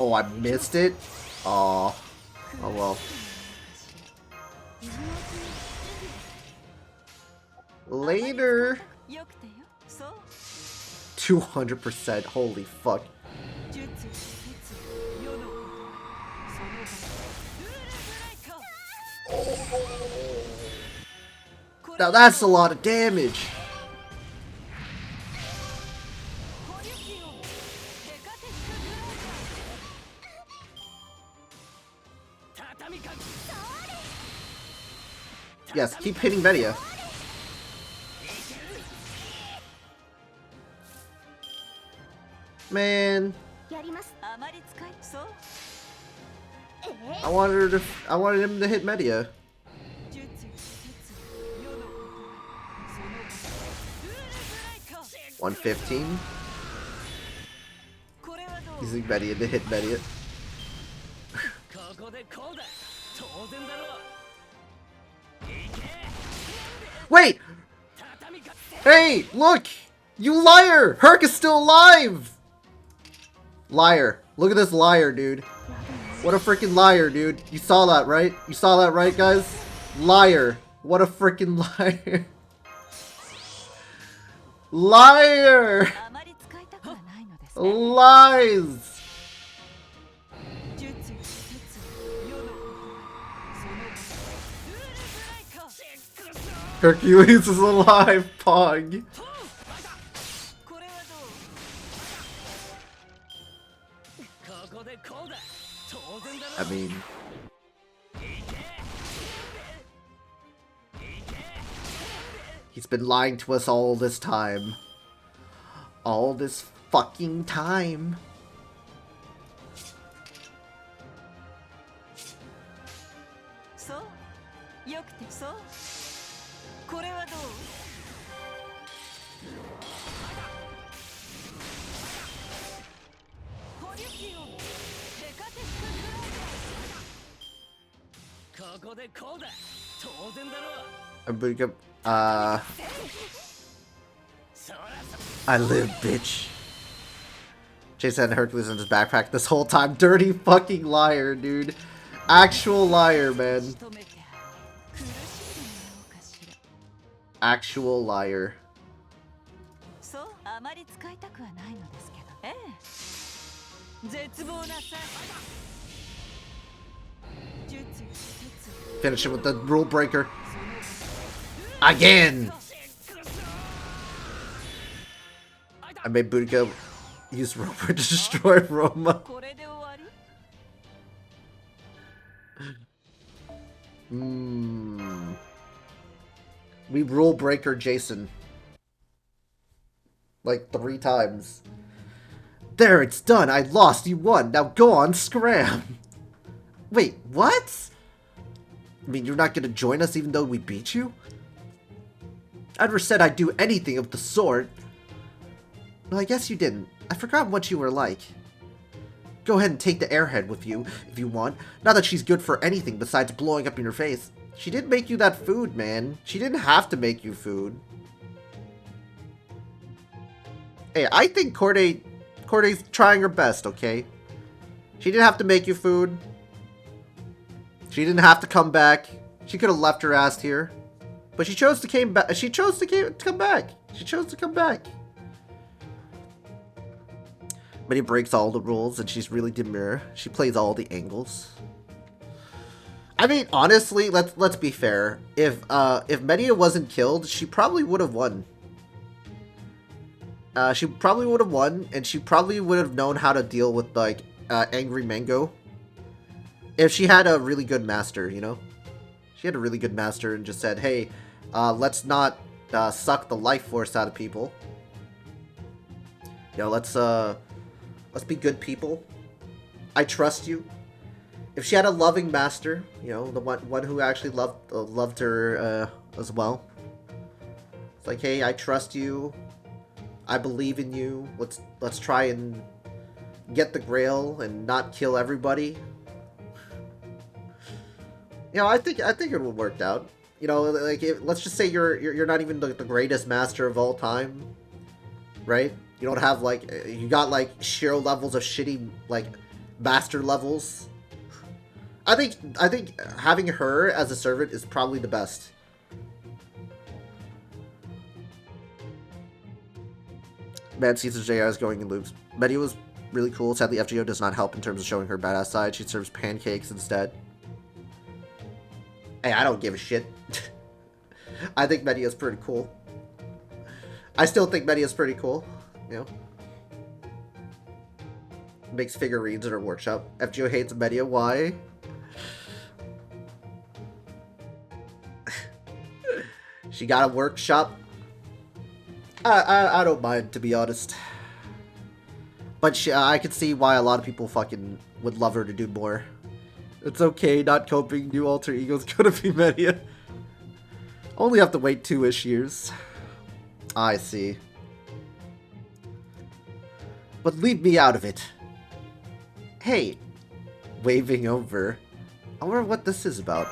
Oh, I missed it? Aw. Oh well. Later! 200%, holy fuck. Now that's a lot of damage! Yes, keep hitting Media. Man, I wanted him to hit Media. $115. Using Media to hit Media. Wait! Hey, look! You liar! Herc is still alive! Liar. Look at this liar, dude. What a freaking liar, dude. You saw that, right? You saw that, right, guys? Liar. What a freaking liar. Liar! Lies! Hercules is alive, Pog. I mean... He's been lying to us all this time. All this fucking time. Budoka, I live, bitch. Jason had Hercules in his backpack this whole time. Dirty fucking liar, dude. Actual liar, man. Actual liar. Finish it with the rule breaker. Again! I made Budoka use Roma to destroy Roma. We rule breaker Jason. Like 3 times. There, it's done. I lost. You won. Now go on, scram. Wait, what? I mean, you're not gonna join us even though we beat you? I never said I'd do anything of the sort. Well, I guess you didn't. I forgot what you were like. Go ahead and take the airhead with you, if you want. Not that she's good for anything besides blowing up in your face. She didn't make you that food, man. She didn't have to make you food. Hey, I think Corde's trying her best, okay? She didn't have to make you food. She didn't have to come back. She could have left her ass here. But she chose to come back. She chose to come back. She chose to come back. Media breaks all the rules, and she's really demure. She plays all the angles. I mean, honestly, let's be fair. If Media wasn't killed, she probably would have won. She probably would have won, and she probably would have known how to deal with, like, Angry Mango. If she had a really good master, you know? She had a really good master and just said, hey, let's not suck the life force out of people. You know, let's be good people. I trust you. If she had a loving master, you know, the one who actually loved her as well. It's like, hey, I trust you. I believe in you. Let's try and get the Grail and not kill everybody. You know, I think it would work out. You know, like let's just say you're not even the greatest master of all time, right? You don't have like you got like Shiro levels of shitty like master levels. I think having her as a servant is probably the best. Man, Caesar JR is going in loops. Media was really cool. Sadly, FGO does not help in terms of showing her badass side. She serves pancakes instead. Hey, I don't give a shit. I think Media's pretty cool. I still think Media's pretty cool. You know? Makes figurines in her workshop. FGO hates Media. Why? She got a workshop. I don't mind, to be honest. But I could see why a lot of people fucking would love her to do more. It's okay, not coping. New alter ego's gonna be Media. Only have to wait 2-ish years. I see. But leave me out of it. Hey, waving over. I wonder what this is about.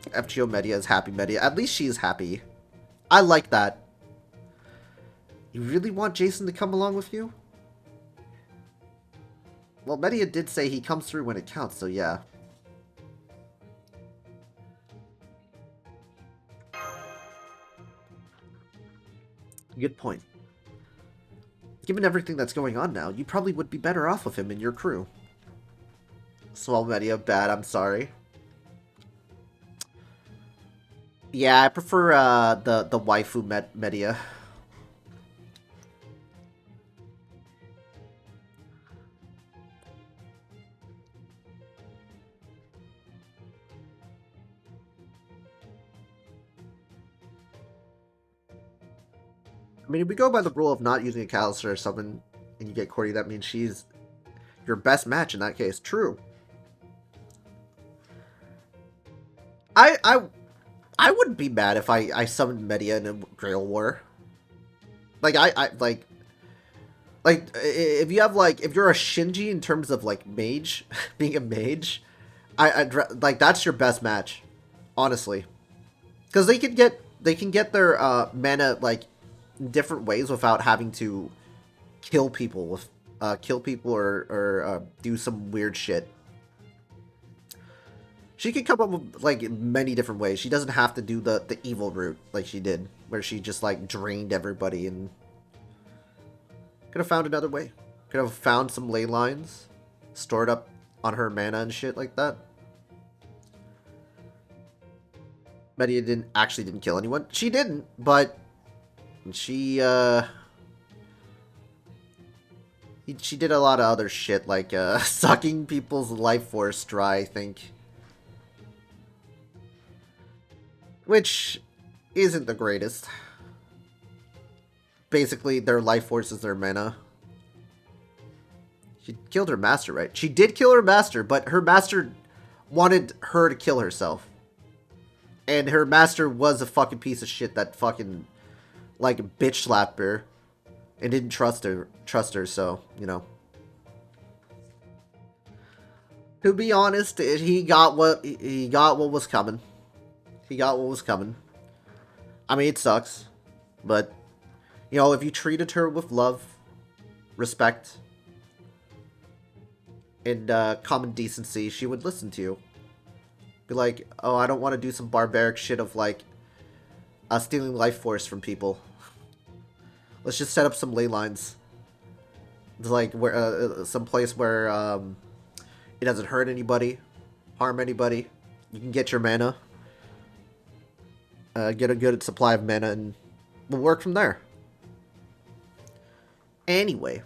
FGO Media is happy Media. At least she's happy. I like that. You really want Jason to come along with you? Well, Media did say he comes through when it counts, so yeah. Good point. Given everything that's going on now, you probably would be better off with him in your crew. Swell Media, bad, I'm sorry. Yeah, I prefer the waifu Media. I mean, if we go by the rule of not using a Callister or something, and you get Cordy, that means she's your best match in that case. True. I I wouldn't be mad if I summoned Media in a Grail War. Like I like if you have like if you're a Shinji in terms of like mage being a mage, like that's your best match, honestly, because they can get their mana like in different ways without having to kill people with or do some weird shit. She could come up with like many different ways. She doesn't have to do the evil route like she did, where she just like drained everybody and could have found another way. Could have found some ley lines, stored up on her mana and shit like that. Media didn't kill anyone. She didn't, but she did a lot of other shit like sucking people's life force dry, I think. Which isn't the greatest. Basically, their life force is their mana. She killed her master, right? She did kill her master, but her master wanted her to kill herself. And her master was a fucking piece of shit that fucking, like, bitch slapped her. And didn't trust her, so, you know. To be honest, he got what was coming. He got what was coming. I mean, it sucks. But, you know, if you treated her with love, respect, and common decency, she would listen to you. Be like, oh, I don't want to do some barbaric shit of, like, stealing life force from people. Let's just set up some ley lines. It's like, where some place where it doesn't hurt anybody, harm anybody. You can get your mana. Get a good supply of mana, and we'll work from there. Anyway.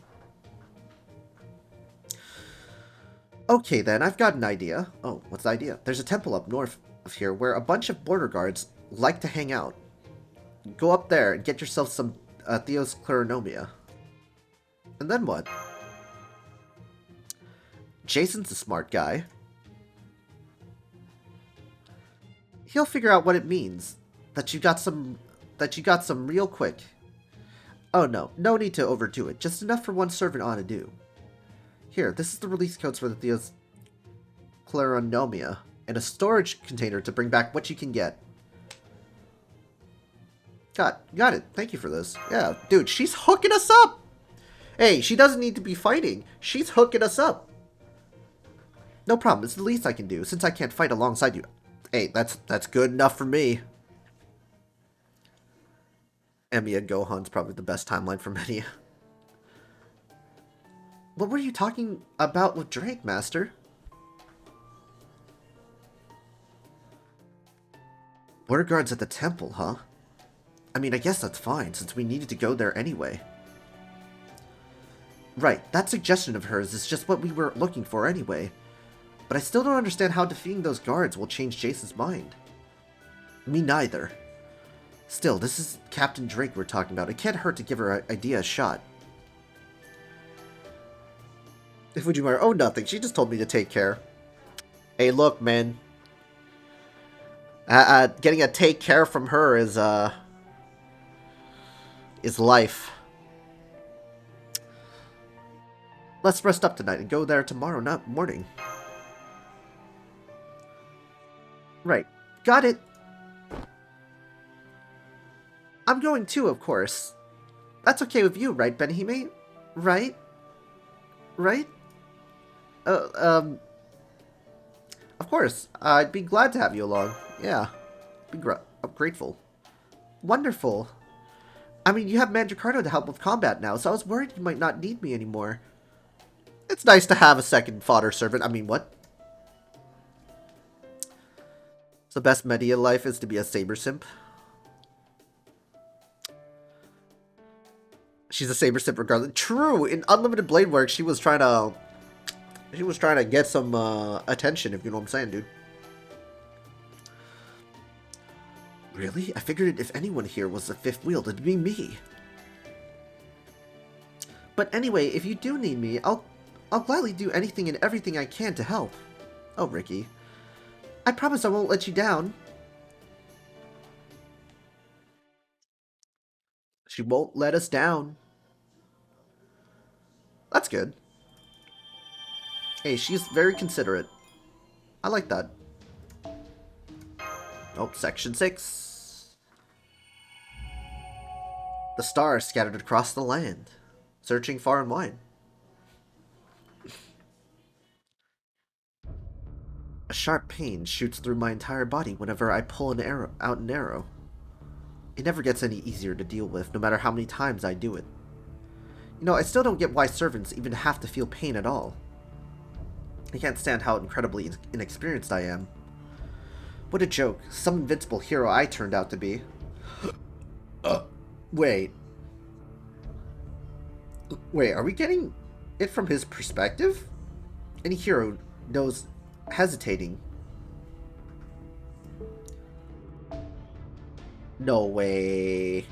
Okay, then, I've got an idea. Oh, what's the idea? There's a temple up north of here where a bunch of border guards like to hang out. Go up there and get yourself some Theos Clarinomia. And then what? Jason's a smart guy. He'll figure out what it means. That you got some real quick. Oh no, no need to overdo it. Just enough for one servant ought to do. Here, this is the release codes for the Theos Clarinomia, and a storage container to bring back what you can get. Got it. Thank you for this. Yeah, dude, she's hooking us up! Hey, she doesn't need to be fighting. She's hooking us up. No problem, it's the least I can do, since I can't fight alongside you. Hey, that's good enough for me. Emiya Gohan's probably the best timeline for many. What were you talking about with Drake, Master? Border guards at the temple, huh? I mean, I guess that's fine, since we needed to go there anyway. Right, that suggestion of hers is just what we were looking for anyway. But I still don't understand how defeating those guards will change Jason's mind. Me neither. Still, this is Captain Drake we're talking about. It can't hurt to give her idea a shot. If Fujiwara, oh nothing, she just told me to take care. Hey look, man. Getting a take care from her is life. Let's rest up tonight and go there tomorrow morning. Right. Got it. I'm going too, of course. That's okay with you, right, Benihime? Right? Right? Of course. I'd be glad to have you along. Yeah. I'm grateful. Wonderful. I mean, you have Mandricardo to help with combat now, so I was worried you might not need me anymore. It's nice to have a second fodder servant. I mean, what? So best Media life is to be a saber simp. She's a saber simp regardless. True, in Unlimited Blade Works, she was trying to get some attention, if you know what I'm saying, dude. Really? I figured if anyone here was the fifth wheel, it'd be me. But anyway, if you do need me, I'll gladly do anything and everything I can to help. Oh, Ricky. I promise I won't let you down. She won't let us down. That's good. Hey, she's very considerate. I like that. Oh, section 6. The stars scattered across the land, searching far and wide. A sharp pain shoots through my entire body whenever I pull out an arrow. It never gets any easier to deal with, no matter how many times I do it. You know, I still don't get why servants even have to feel pain at all. I can't stand how incredibly inexperienced I am. What a joke. Some invincible hero I turned out to be. Wait. Wait, are we getting it from his perspective? Any hero knows hesitating. No way.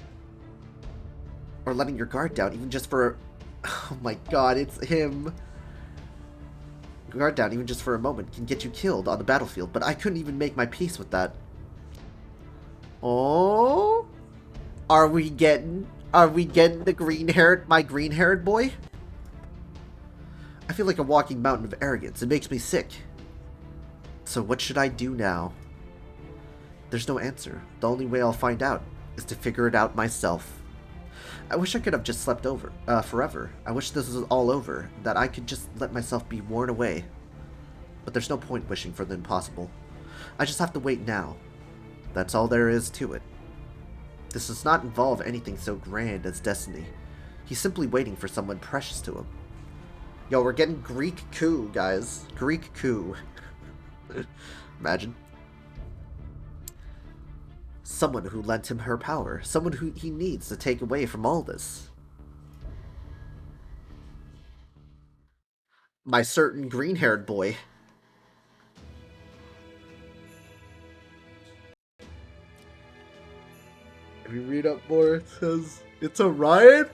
Or letting your guard down even just for... Oh my god, it's him. Guard down even just for a moment can get you killed on the battlefield, but I couldn't even make my peace with that. Oh? Are we getting the my green-haired boy? I feel like a walking mountain of arrogance. It makes me sick. So what should I do now? There's no answer. The only way I'll find out is to figure it out myself. I wish I could have just slept over, forever. I wish this was all over, that I could just let myself be worn away. But there's no point wishing for the impossible. I just have to wait now. That's all there is to it. This does not involve anything so grand as destiny. He's simply waiting for someone precious to him. Yo, we're getting Greek coup, guys. Greek coup. Imagine. Someone who lent him her power. Someone who he needs to take away from all this. My certain green-haired boy. If you read up more, it says it's a riot?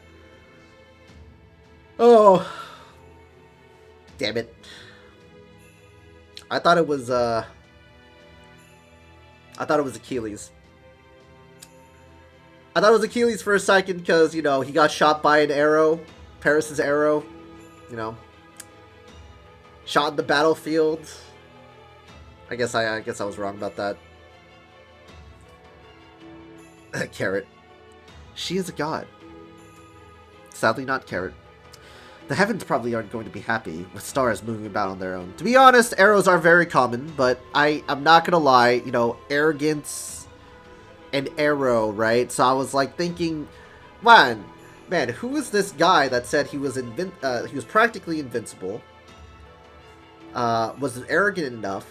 Oh. Damn it. I thought it was Achilles. I thought it was Achilles for a second because, you know, he got shot by an arrow. Paris's arrow. You know. Shot in the battlefield. I guess I was wrong about that. Carrot. She is a god. Sadly not Carrot. The heavens probably aren't going to be happy with stars moving about on their own. To be honest, arrows are very common, but I'm not gonna lie, you know, arrogance and arrow, right? So I was like thinking, man, who is this guy that said he was practically invincible? Was arrogant enough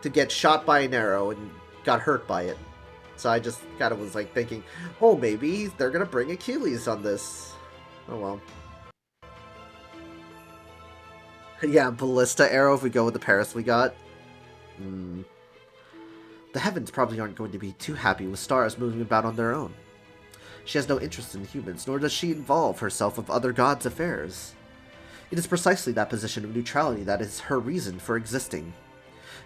to get shot by an arrow and got hurt by it. So I just kind of was like thinking, oh, maybe they're gonna bring Achilles on this. Oh well. Yeah, ballista arrow if we go with the Paris we got. The heavens probably aren't going to be too happy with stars moving about on their own. She has no interest in humans, nor does she involve herself with other gods' affairs. It is precisely that position of neutrality that is her reason for existing.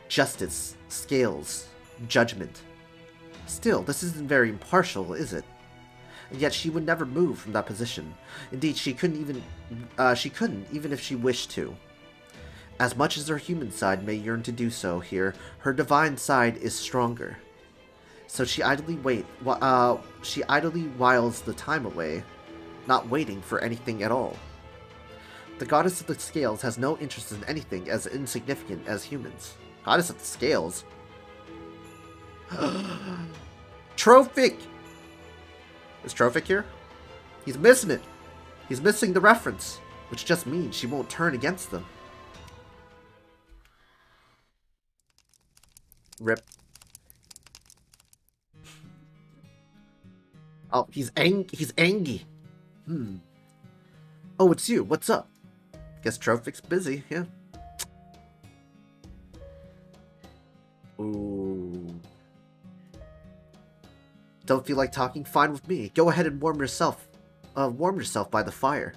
Justice, scales, judgment. Still, this isn't very impartial, is it? And yet she would never move from that position. Indeed, she couldn't even if she wished to. As much as her human side may yearn to do so here, her divine side is stronger. So she idly whiles the time away, not waiting for anything at all. The goddess of the scales has no interest in anything as insignificant as humans. Goddess of the scales? Trophic! Is Trophic here? He's missing it. He's missing the reference, which just means she won't turn against them. Rip. Oh, he's angry. Oh, it's you. What's up? Guess Trophic's busy, yeah. Ooh. Don't feel like talking? Fine with me. Go ahead and warm yourself by the fire.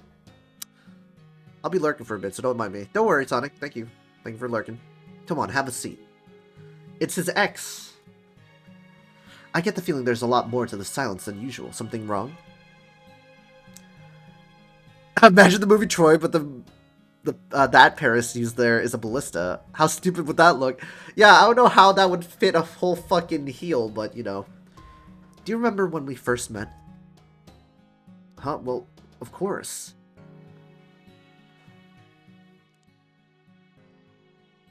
I'll be lurking for a bit, so don't mind me. Don't worry, Sonic. Thank you. Thank you for lurking. Come on, have a seat. It's his ex. I get the feeling there's a lot more to the silence than usual. Something wrong? Imagine the movie Troy, but that Paris used there is a ballista. How stupid would that look? Yeah, I don't know how that would fit a whole fucking heel, but you know. Do you remember when we first met? Huh? Well, of course.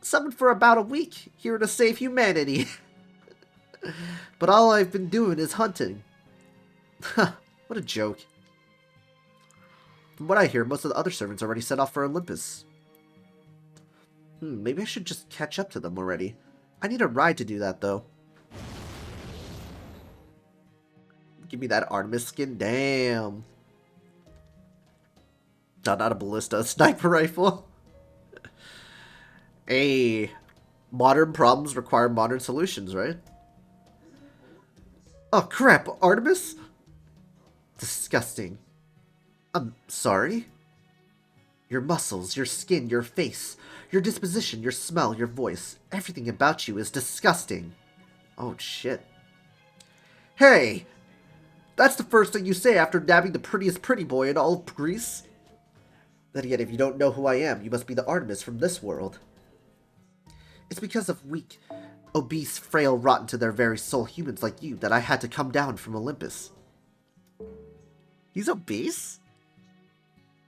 Summoned for about a week, here to save humanity. But all I've been doing is hunting. What a joke. From what I hear, most of the other servants already set off for Olympus. Maybe I should just catch up to them already. I need a ride to do that, though. Give me that Artemis skin. Damn. No, not a ballista. A sniper rifle. Hey. Modern problems require modern solutions, right? Oh, crap. Artemis? Disgusting. I'm sorry? Your muscles, your skin, your face, your disposition, your smell, your voice. Everything about you is disgusting. Oh, shit. Hey! That's the first thing you say after nabbing the prettiest pretty boy in all of Greece? Then again, if you don't know who I am, you must be the Artemis from this world. It's because of weak, obese, frail, rotten to their very soul humans like you that I had to come down from Olympus. He's obese?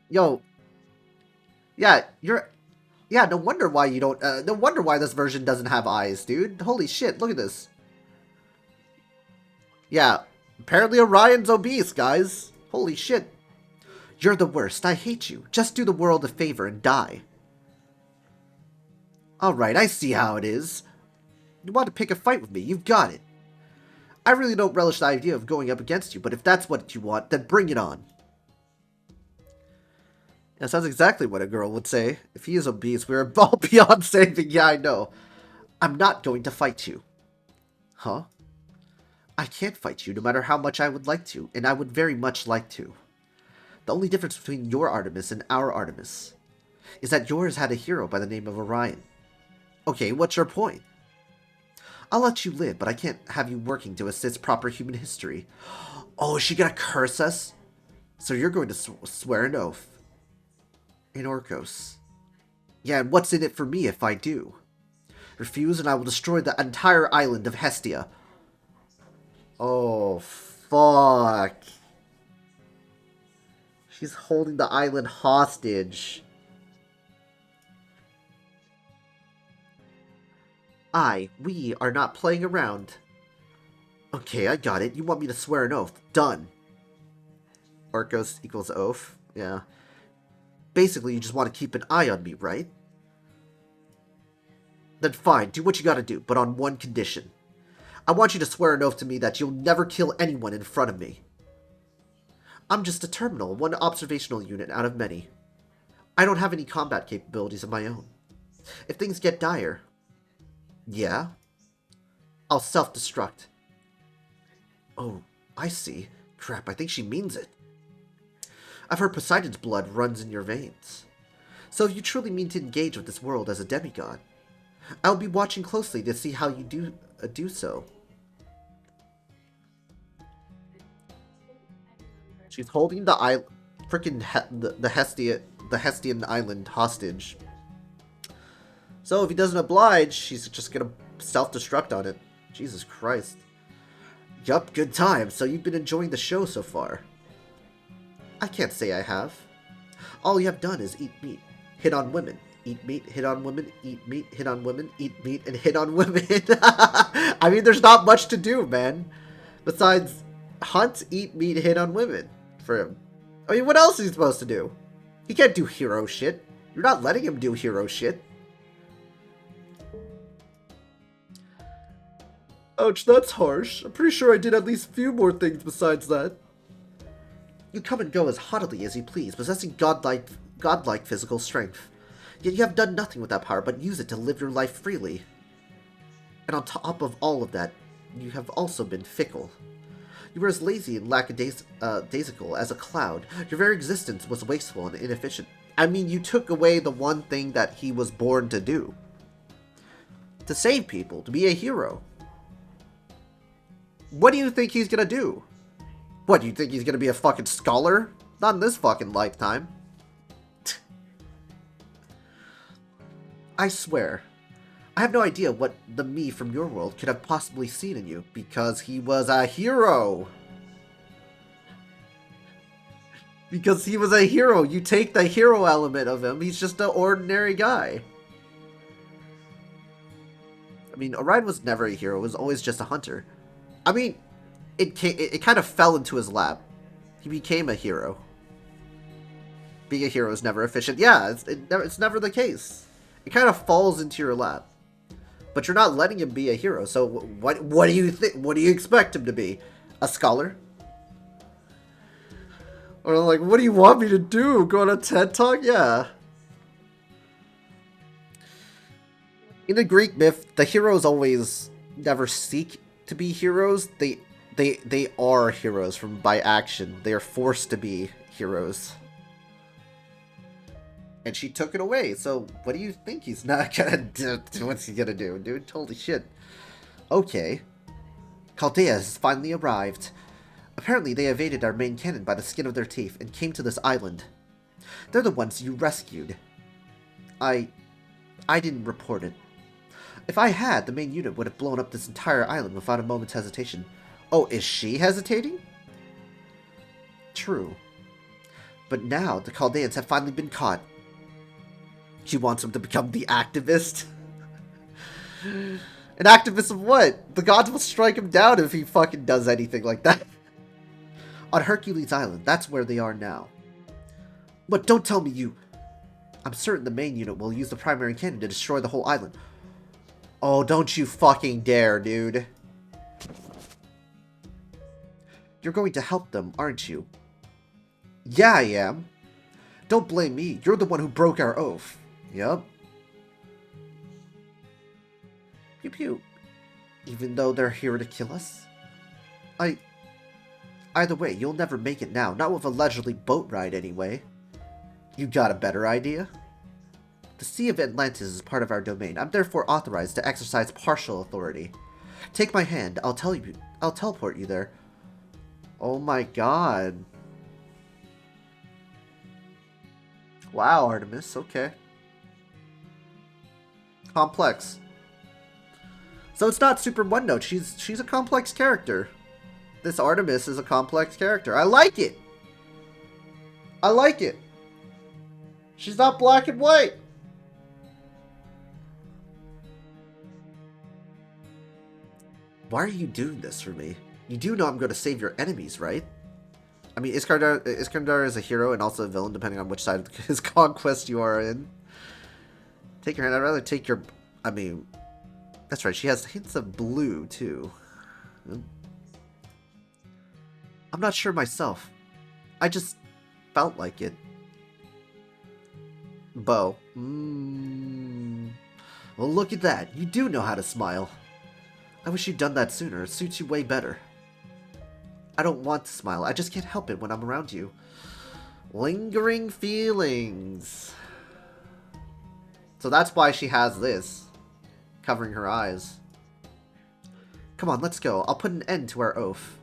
Yo. Yeah, yeah, no wonder why you don't, no wonder why this version doesn't have eyes, dude. Holy shit, look at this. Yeah, apparently Orion's obese, guys. Holy shit. You're the worst, I hate you. Just do the world a favor and die. Alright, I see how it is. You want to pick a fight with me, you've got it. I really don't relish the idea of going up against you, but if that's what you want, then bring it on. That sounds exactly what a girl would say. If he is obese, we're all beyond saving. Yeah, I know. I'm not going to fight you. Huh? I can't fight you no matter how much I would like to, and I would very much like to. The only difference between your Artemis and our Artemis is that yours had a hero by the name of Orion. Okay, what's your point? I'll let you live, but I can't have you working to assist proper human history. Oh, is she gonna curse us? So you're going to swear an oath. In Orcos. Yeah, and what's in it for me if I do? Refuse and I will destroy the entire island of Hestia. Oh, fuck. She's holding the island hostage. We are not playing around. Okay, I got it. You want me to swear an oath. Done. Orcos equals oath. Yeah. Basically, you just want to keep an eye on me, right? Then fine, do what you gotta do, but on one condition. I want you to swear an oath to me that you'll never kill anyone in front of me. I'm just a terminal, one observational unit out of many. I don't have any combat capabilities of my own. If things get dire... Yeah? I'll self-destruct. Oh, I see. Crap, I think she means it. I've heard Poseidon's blood runs in your veins. So if you truly mean to engage with this world as a demigod, I'll be watching closely to see how you do so. She's holding the the Hestian island hostage. So if he doesn't oblige, she's just gonna self-destruct on it. Jesus Christ. Yup, good time. So you've been enjoying the show so far. I can't say I have. All you have done is eat meat, hit on women, eat meat, hit on women, eat meat, hit on women, eat meat, and hit on women. I mean, there's not much to do, man. Besides hunt, eat meat, hit on women for him. I mean, what else is he supposed to do? He can't do hero shit. You're not letting him do hero shit. Ouch, that's harsh. I'm pretty sure I did at least a few more things besides that. You come and go as haughtily as you please, possessing godlike physical strength. Yet you have done nothing with that power but use it to live your life freely. And on top of all of that, you have also been fickle. You were as lazy and lackadaisical as a cloud. Your very existence was wasteful and inefficient. I mean, you took away the one thing that he was born to do. to save people, to be a hero. What do you think he's gonna do? What, do you think he's gonna be a fucking scholar? Not in this fucking lifetime. I swear, I have no idea what the me from your world could have possibly seen in you, because he was a hero. Because he was a hero. You take the hero element of him, he's just an ordinary guy. I mean, Orion was never a hero, it was always just a hunter. I mean, it kind of fell into his lap. He became a hero. Being a hero is never efficient. Yeah, it's never the case. It kind of falls into your lap. But you're not letting him be a hero, so what do you think? What do you expect him to be? A scholar? Or like, what do you want me to do? Go on a TED Talk? Yeah. In the Greek myth, the heroes always never seek to be heroes. They are heroes by action. They are forced to be heroes. And she took it away, so what do you think he's not gonna do? What's he gonna do, dude? Holy shit. Okay. Chaldea has finally arrived. Apparently they evaded our main cannon by the skin of their teeth and came to this island. They're the ones you rescued. I didn't report it. If I had, the main unit would have blown up this entire island without a moment's hesitation. Oh, is she hesitating? True. But now the Chaldeans have finally been caught. She wants him to become the activist? An activist of what? The gods will strike him down if he fucking does anything like that. On Hercules Island, that's where they are now. But don't tell me you... I'm certain the main unit will use the primary cannon to destroy the whole island. Oh, don't you fucking dare, dude. You're going to help them, aren't you? Yeah, I am. Don't blame me. You're the one who broke our oath. Yup. Pew pew. Even though they're here to kill us? Either way, you'll never make it now. Not with a leisurely boat ride, anyway. You got a better idea? The Sea of Atlantis is part of our domain. I'm therefore authorized to exercise partial authority. Take my hand. I'll teleport you there. Oh my god. Wow, Artemis. Okay. Complex. So it's not super one note. She's a complex character. This Artemis is a complex character. I like it. I like it. She's not black and white. Why are you doing this for me? You do know I'm going to save your enemies, right? I mean, Iskandar is a hero and also a villain, depending on which side of his conquest you are in. Take your hand. I'd rather take your... I mean... That's right, she has hints of blue, too. I'm not sure myself. I just felt like it. Bo. Well, look at that. You do know how to smile. I wish you'd done that sooner. It suits you way better. I don't want to smile. I just can't help it when I'm around you. Lingering feelings. So that's why she has this. Covering her eyes. Come on, let's go. I'll put an end to our oath.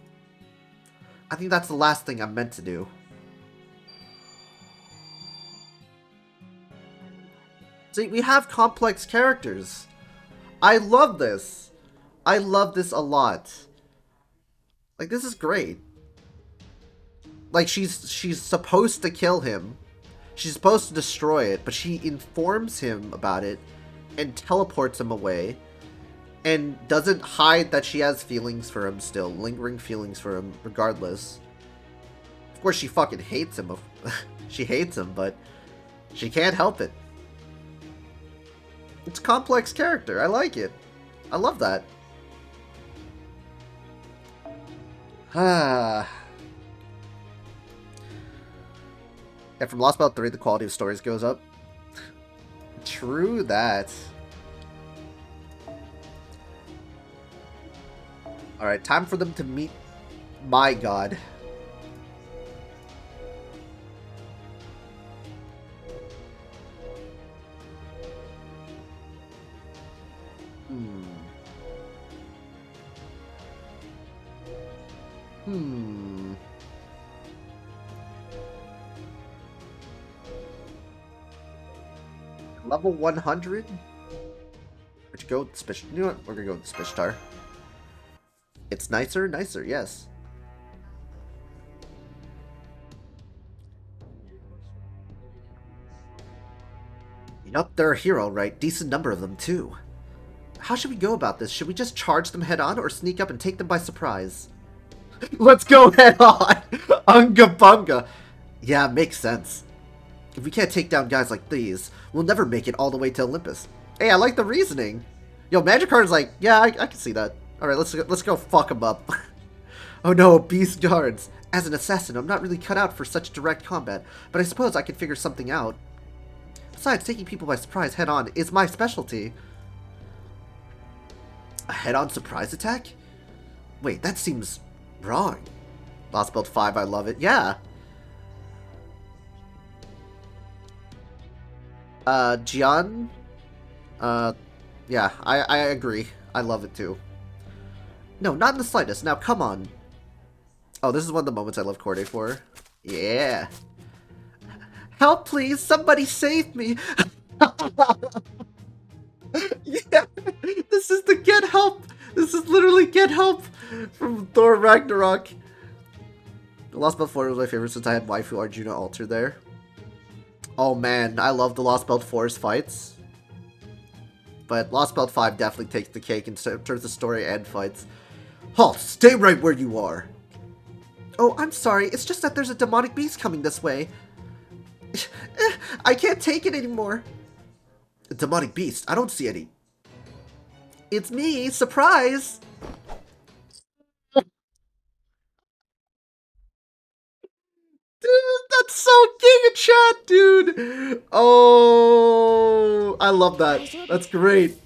I think that's the last thing I'm meant to do. See, we have complex characters. I love this. I love this a lot. Like, this is great. Like, she's supposed to kill him. She's supposed to destroy it, but she informs him about it and teleports him away and doesn't hide that she has feelings for him still, lingering feelings for him regardless. Of course, she fucking hates him. She hates him, but she can't help it. It's a complex character. I like it. I love that. Yeah, from Lostbelt 3, the quality of stories goes up. True that. Alright, time for them to meet my god. Hmm. Level 100? Where'd you go with the You know what? We're gonna go with the Spishtar. It's nicer, yes. You know, they're a hero, right? Decent number of them, too. How should we go about this? Should we just charge them head on or sneak up and take them by surprise? Let's go head on! Unga bunga! Yeah, makes sense. If we can't take down guys like these, we'll never make it all the way to Olympus. Hey, I like the reasoning. Yo, Magikarp's like, yeah, I can see that. Alright, let's go fuck him up. Oh no, beast guards. As an assassin, I'm not really cut out for such direct combat, but I suppose I can figure something out. Besides, taking people by surprise head-on is my specialty. A head-on surprise attack? Wait, that seems wrong. Lostbelt 5, I love it. Yeah. Gian? Yeah, I agree. I love it too. No, not in the slightest. Now, come on. Oh, this is one of the moments I love Corday for. Yeah. Help, please! Somebody save me! Yeah! This is the get help! This is literally get help from Thor Ragnarok. The Lostbelt 4 was my favorite since I had waifu Arjuna Alter there. Oh man, I love the Lostbelt 4's fights. But Lostbelt 5 definitely takes the cake in terms of story and fights. Halt! Stay right where you are! Oh, I'm sorry. It's just that there's a demonic beast coming this way. I can't take it anymore. A demonic beast? I don't see any. It's me! Surprise! Dude, that's so Giga Chat, dude! Oh, I love that. That's great.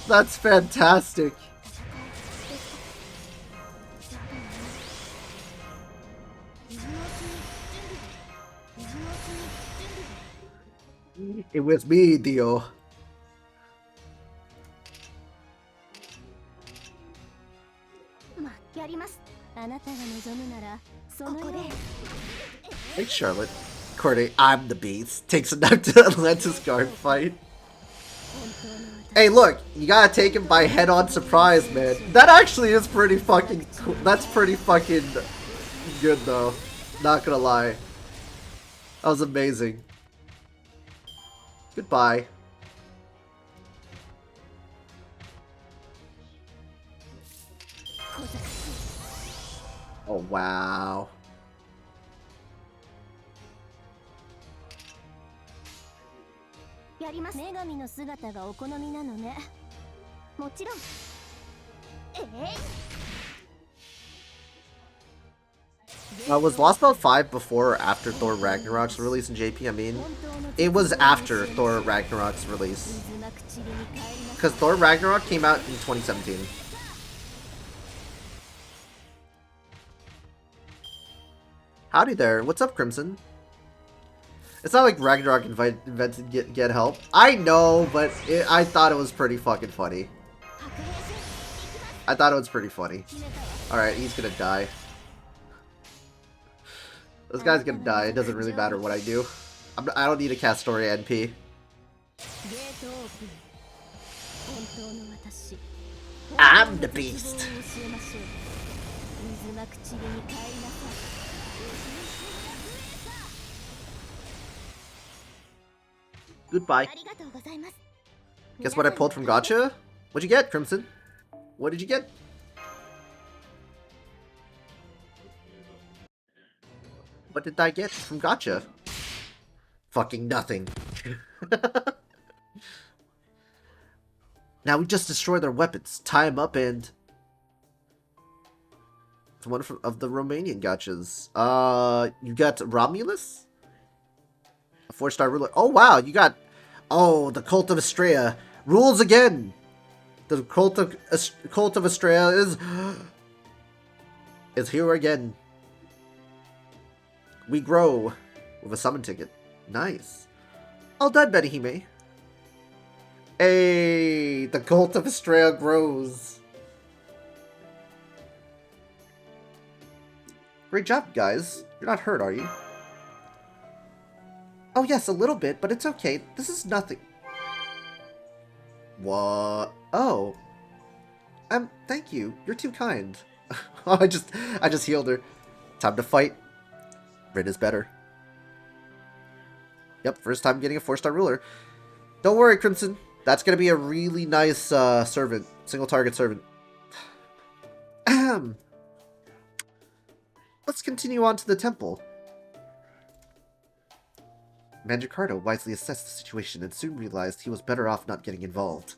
That's fantastic. It was me, Dio. Thanks, Charlotte. Corday, I'm the beast. Takes a knife to Atlantis guard fight. Hey, look, you gotta take him by head-on surprise, man. That actually is pretty fucking cool. That's pretty fucking good, though. Not gonna lie. That was amazing. Goodbye. Oh, wow. Was Lostbelt 5 before or after Thor Ragnarok's release in JP? I mean, it was after Thor Ragnarok's release. Because Thor Ragnarok came out in 2017. Howdy there. What's up, Crimson? It's not like Ragnarok invented get help. I know, but I thought it was pretty fucking funny. I thought it was pretty funny. Alright, he's gonna die. This guy's gonna die. It doesn't really matter what I do. I don't need to cast story NP. I'm the beast. Goodbye. Guess what I pulled from Gotcha? What'd you get, Crimson? What did you get? What did I get from Gotcha? Fucking nothing. Now we just destroy their weapons, tie them up, and... One of the Romanian Gotchas. You got Romulus? A 4-star ruler. Oh, wow, you got... Oh, the Cult of Estrella. Rules again! The Cult of Estrella is here again. We grow with a summon ticket. Nice. All done, Benihime. Hey, the Cult of Estrella grows. Great job, guys. You're not hurt, are you? Oh yes, a little bit, but it's okay. This is nothing. What? Oh. Thank you. You're too kind. Oh, I just healed her. Time to fight. Rin is better. Yep, first time getting a 4-star ruler. Don't worry, Crimson. That's gonna be a really nice servant. Single target servant. Ahem. Let's continue on to the temple. Mandracardo wisely assessed the situation and soon realized he was better off not getting involved.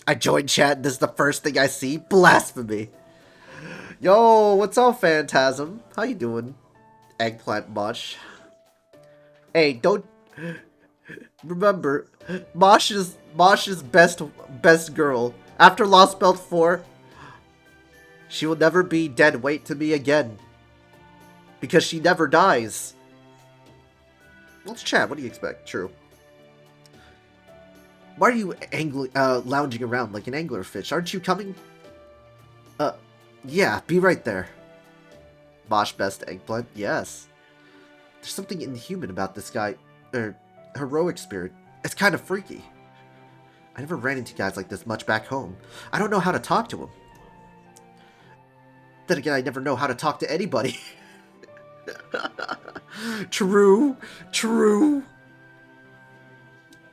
I joined chat and this is the first thing I see. Blasphemy. Yo, what's up, Phantasm? How you doing? Eggplant Mosh. Hey, don't... Remember, Mosh is best girl. After Lostbelt 4, she will never be dead weight to me again. Because she never dies. Let's chat, what do you expect? True. Why are you lounging around like an anglerfish? Aren't you coming? Yeah, be right there. Mosh best eggplant, yes. There's something inhuman about this guy, heroic spirit. It's kind of freaky. I never ran into guys like this much back home. I don't know how to talk to him. Then again, I never know how to talk to anybody. True, true.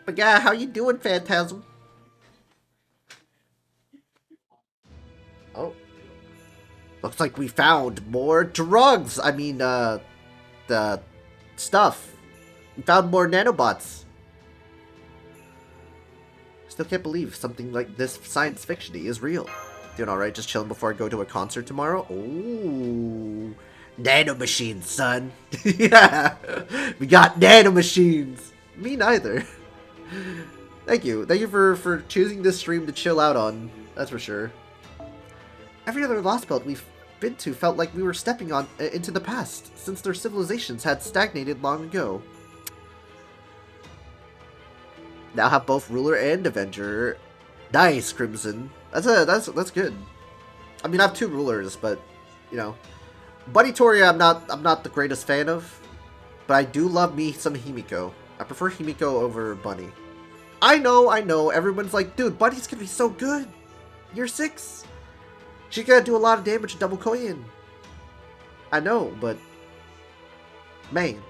But yeah, how you doing, Phantasm? Oh. Looks like we found more drugs. I mean, the stuff. We found more nanobots. Still can't believe something like this science fiction-y is real. Doing alright, just chilling before I go to a concert tomorrow? Ooh. Nanomachines, son. Yeah. We got nanomachines. Me neither. Thank you. Thank you for choosing this stream to chill out on. That's for sure. Every other Lostbelt we've been to felt like we were stepping on into the past, since their civilizations had stagnated long ago. Now have both Ruler and Avenger. Nice, Crimson. That's good. I mean, I have 2 Rulers, but you know, Bunny Toria I'm not the greatest fan of, but I do love me some Himiko. I prefer Himiko over Bunny. I know. Everyone's like, dude, Bunny's gonna be so good. Year 6. She's gonna do a lot of damage to double Koyan. I know, but man.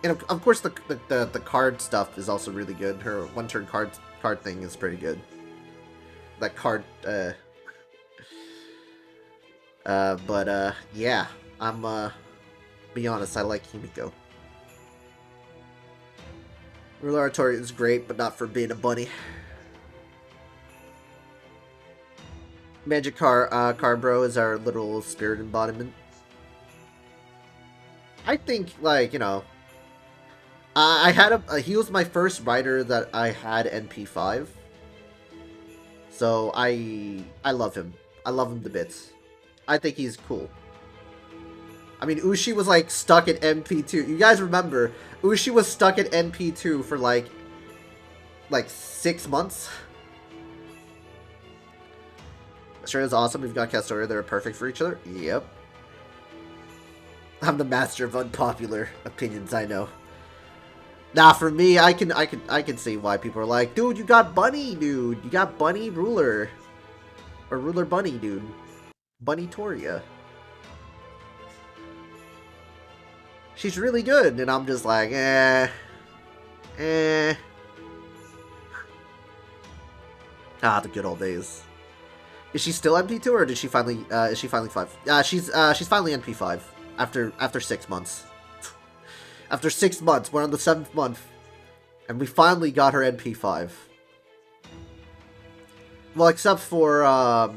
And of course the card stuff is also really good. Her 1-turn card thing is pretty good. That card yeah. I'm be honest, I like Himiko. Ruler Artori is great, but not for being a bunny. Magic Carbro is our literal spirit embodiment. I think, like, you know, I had he was my first rider that I had NP5. So I love him. I love him to bits. I think he's cool. I mean, Ushi was like stuck at NP2. You guys remember, Ushi was stuck at NP2 for like 6 months. Australia's awesome. We've got Castoria. They're perfect for each other. Yep. I'm the master of unpopular opinions. I know. Nah, for me, I can see why people are like, dude, you got Bunny, dude. You got Bunny Ruler, or Ruler Bunny, dude. Bunny Toria. She's really good, and I'm just like, Ah, the good old days. Is she still NP2 or did she finally? Is she finally 5? She's finally NP5 after 6 months. After 6 months, we're on the 7th month, and we finally got her NP5. Well, except for I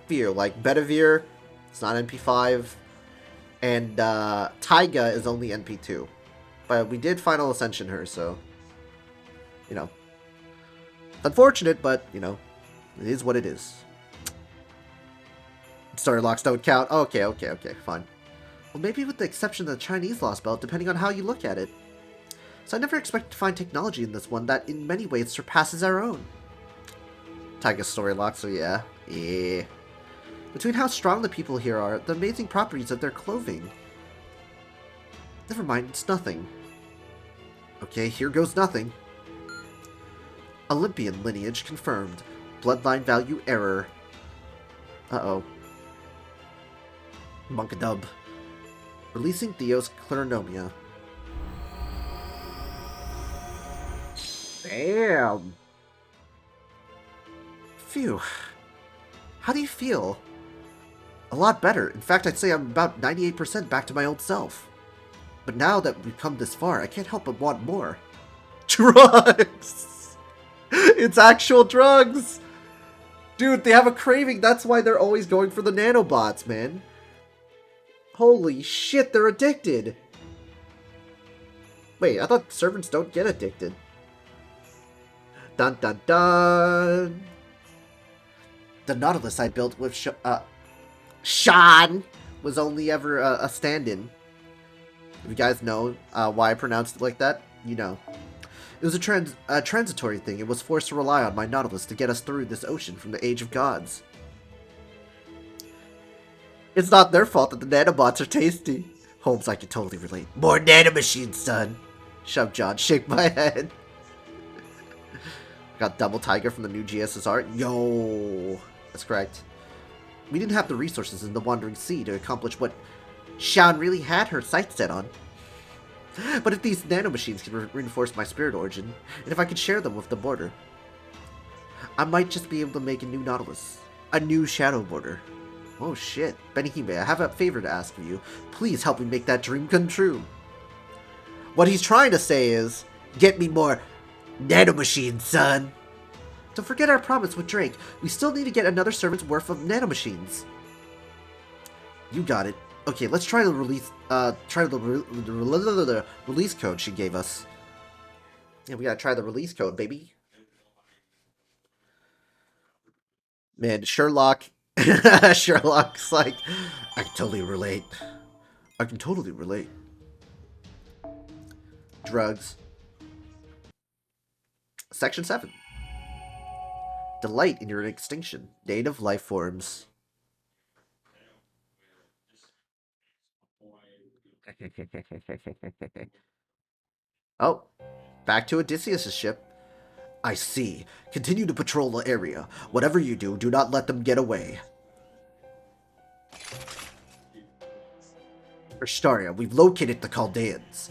feel like Bedivere, it's not NP5, and Taiga is only NP2. But we did Final Ascension her, so you know, it's unfortunate, but you know, it is what it is. Story locks don't count. Okay, fine. Well, maybe with the exception of the Chinese Lostbelt, depending on how you look at it. So I never expected to find technology in this one that in many ways surpasses our own. Taiga's story lock, so yeah. Between how strong the people here are, the amazing properties of their clothing. Never mind, it's nothing. Okay, here goes nothing. Olympian lineage confirmed. Bloodline value error. Uh-oh. Monkadub. Releasing Theo's Clarinomia. Damn. Phew. How do you feel? A lot better. In fact, I'd say I'm about 98% back to my old self. But now that we've come this far, I can't help but want more. Drugs! It's actual drugs! Dude, they have a craving. That's why they're always going for the nanobots, man. Holy shit, they're addicted. Wait, I thought servants don't get addicted. Dun dun dun. The Nautilus I built with Sean was only ever a stand-in. If you guys know why I pronounced it like that, you know. It was a transitory thing. It was forced to rely on my Nautilus to get us through this ocean from the Age of Gods. It's not their fault that the nanobots are tasty. Holmes, I can totally relate. More nanomachines, son. Shove John, shake my head. Got Double Tiger from the new GSSR. Yo, that's correct. We didn't have the resources in the Wandering Sea to accomplish what Shan really had her sights set on. But if these nanomachines can reinforce my spirit origin, and if I could share them with the border, I might just be able to make a new Nautilus. A new Shadow Border. Oh shit. Benihime, I have a favor to ask of you. Please help me make that dream come true. What he's trying to say is, get me more nanomachines, son. Don't forget our promise with Drake. We still need to get another servant's worth of nanomachines. You got it. Okay, let's try the release. The release code she gave us. Yeah, we gotta try the release code, baby. Man, Sherlock. Sherlock's like, I can totally relate. I can totally relate. Drugs. Section 7. Delight in your extinction. Native life forms. Oh, back to Odysseus' ship. I see. Continue to patrol the area. Whatever you do, do not let them get away. Ashtaria, we've located the Chaldeans.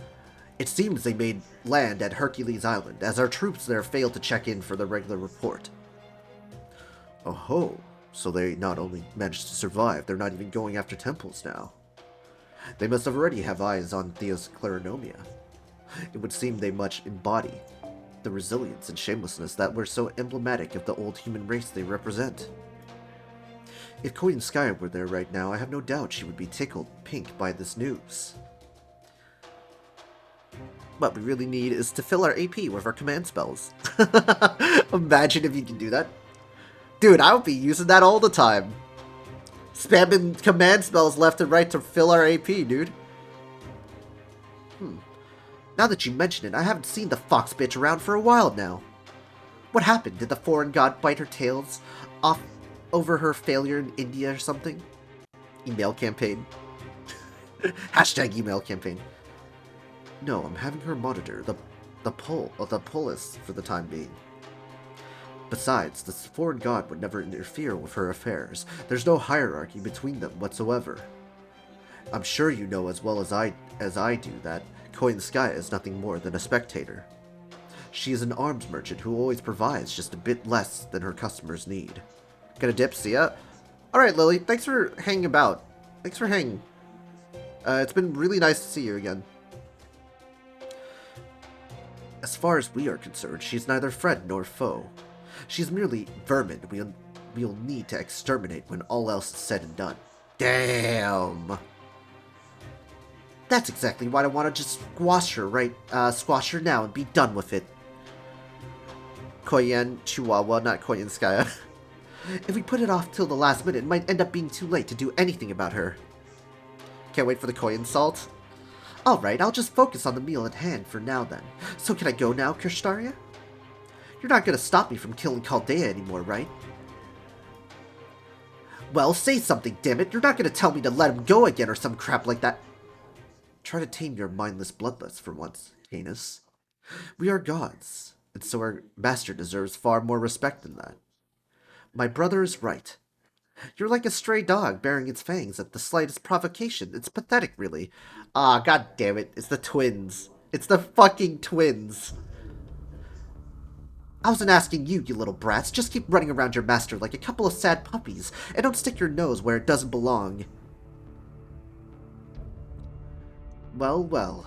It seems they made land at Hercules Island, as our troops there failed to check in for the regular report. Oh, so they not only managed to survive, they're not even going after temples now. They must already have eyes on Theo's Clarinomia. It would seem they much embody the resilience and shamelessness that were so emblematic of the old human race they represent. If Queen Sky were there right now, I have no doubt she would be tickled pink by this news. What we really need is to fill our AP with our command spells. Imagine if you can do that. Dude, I would be using that all the time. Spamming command spells left and right to fill our AP, dude. Now that you mention it, I haven't seen the fox bitch around for a while now. What happened? Did the foreign god bite her tails off over her failure in India or something? Email campaign. Hashtag email campaign. No, I'm having her monitor the pulse for the time being. Besides, the foreign god would never interfere with her affairs. There's no hierarchy between them whatsoever. I'm sure you know as well as I do that Queen Sky is nothing more than a spectator. She is an arms merchant who always provides just a bit less than her customers need. Gonna dip, see ya? Alright, Lily, thanks for hanging about. Thanks for hanging. It's been really nice to see you again. As far as we are concerned, she's neither friend nor foe. She's merely vermin we'll need to exterminate when all else is said and done. Damn! That's exactly why I want to just squash her now and be done with it. Koyen Chihuahua, not Koyen Skya. If we put it off till the last minute, it might end up being too late to do anything about her. Can't wait for the Koyen salt. Alright, I'll just focus on the meal at hand for now then. So can I go now, Kirshtaria? You're not gonna stop me from killing Chaldea anymore, right? Well, say something, damn it. You're not gonna tell me to let him go again or some crap like that. Try to tame your mindless bloodlust for once, Canis. We are gods, and so our master deserves far more respect than that. My brother is right. You're like a stray dog baring its fangs at the slightest provocation. It's pathetic, really. Ah, god damn it. It's the twins. It's the fucking twins. I wasn't asking you, you little brats. Just keep running around your master like a couple of sad puppies, and don't stick your nose where it doesn't belong. Well, well.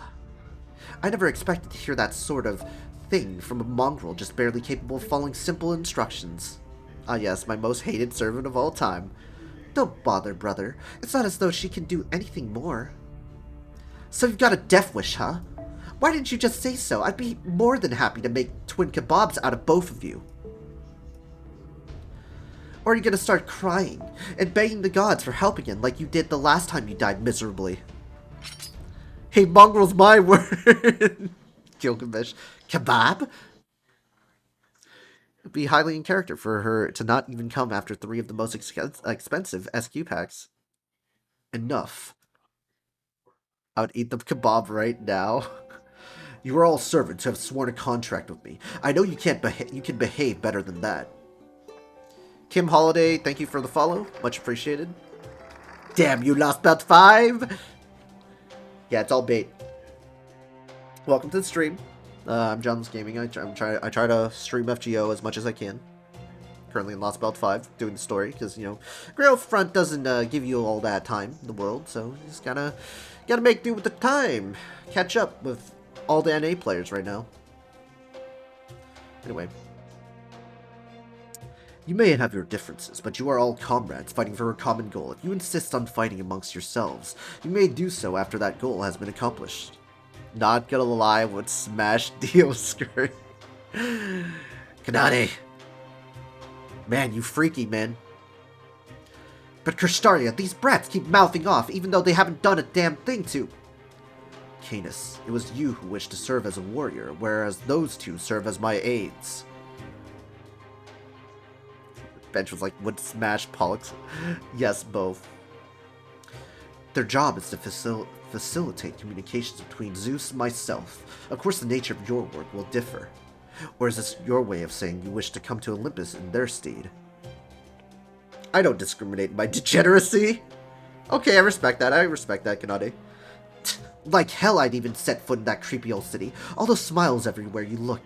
I never expected to hear that sort of thing from a mongrel just barely capable of following simple instructions. Ah yes, my most hated servant of all time. Don't bother, brother. It's not as though she can do anything more. So you've got a death wish, huh? Why didn't you just say so? I'd be more than happy to make twin kebabs out of both of you. Or are you gonna start crying and begging the gods for help again like you did the last time you died miserably? Hey, mongrel's my word! Gilgamesh. Kebab? It'd be highly in character for her to not even come after 3 of the most expensive SQ packs. Enough. I would eat the kebab right now. You are all servants who have sworn a contract with me. I know you can behave better than that. Kim Holiday, thank you for the follow. Much appreciated. Damn you, Lostbelt 5! Yeah, it's all bait. Welcome to the stream. I'm John's Gaming. I try to stream FGO as much as I can. Currently in Lostbelt 5, doing the story, because, you know, Grail Front doesn't give you all that time in the world, so you just gotta make do with the time. Catch up with all the NA players right now. Anyway. You may have your differences, but you are all comrades fighting for a common goal. If you insist on fighting amongst yourselves, you may do so after that goal has been accomplished. Not gonna lie, I would smash Dio skirt. Kanade. Man, you freaky, man. But Krishtaria, these brats keep mouthing off, even though they haven't done a damn thing to... Canis, it was you who wished to serve as a warrior, whereas those two serve as my aides. Bench was like, would smash Pollux? Yes, both. Their job is to facilitate communications between Zeus and myself. Of course, the nature of your work will differ. Or is this your way of saying you wish to come to Olympus in their stead? I don't discriminate in my degeneracy. Okay, I respect that, Kanade. Like hell I'd even set foot in that creepy old city. All those smiles everywhere you look,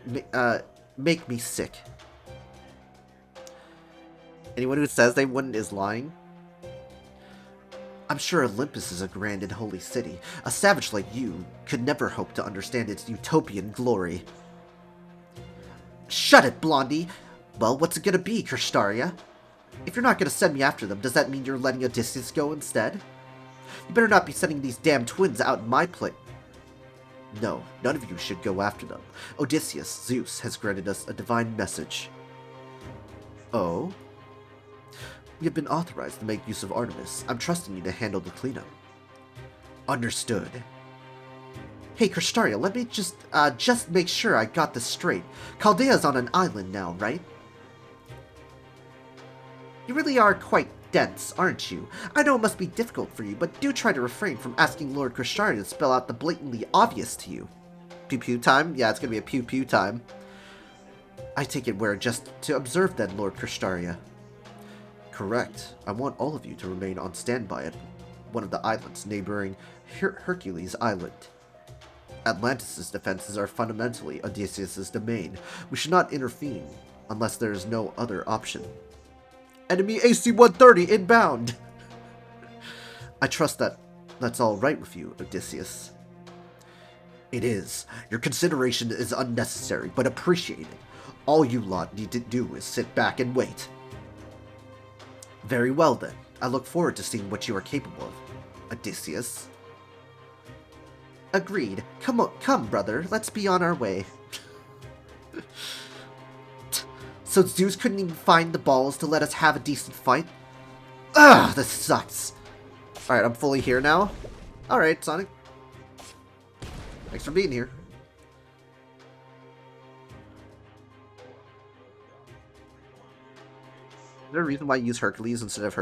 make me sick. Anyone who says they wouldn't is lying. I'm sure Olympus is a grand and holy city. A savage like you could never hope to understand its utopian glory. Shut it, Blondie! Well, what's it gonna be, Krishtaria? If you're not gonna send me after them, does that mean you're letting Odysseus go instead? You better not be sending these damn twins out in my place. No, none of you should go after them. Odysseus, Zeus, has granted us a divine message. Oh? We have been authorized to make use of Artemis. I'm trusting you to handle the cleanup. Understood. Hey, Krishtaria, let me just make sure I got this straight. Chaldea's on an island now, right? You really are quite dense, aren't you? I know it must be difficult for you, but do try to refrain from asking Lord Krishtaria to spell out the blatantly obvious to you. Pew-pew time? Yeah, it's gonna be a pew-pew time. I take it we're just to observe then, Lord Krishtaria. Correct. I want all of you to remain on standby at one of the islands neighboring Hercules Island. Atlantis' defenses are fundamentally Odysseus' domain. We should not intervene unless there is no other option. Enemy AC-130 inbound! I trust that's all right with you, Odysseus. It is. Your consideration is unnecessary, but appreciated. All you lot need to do is sit back and wait. Very well, then. I look forward to seeing what you are capable of, Odysseus. Agreed. Come, brother. Let's be on our way. So Zeus couldn't even find the balls to let us have a decent fight? Ugh, this sucks. Alright, I'm fully here now. Alright, Sonic. Thanks for being here. Is there a reason why I use Hercules instead of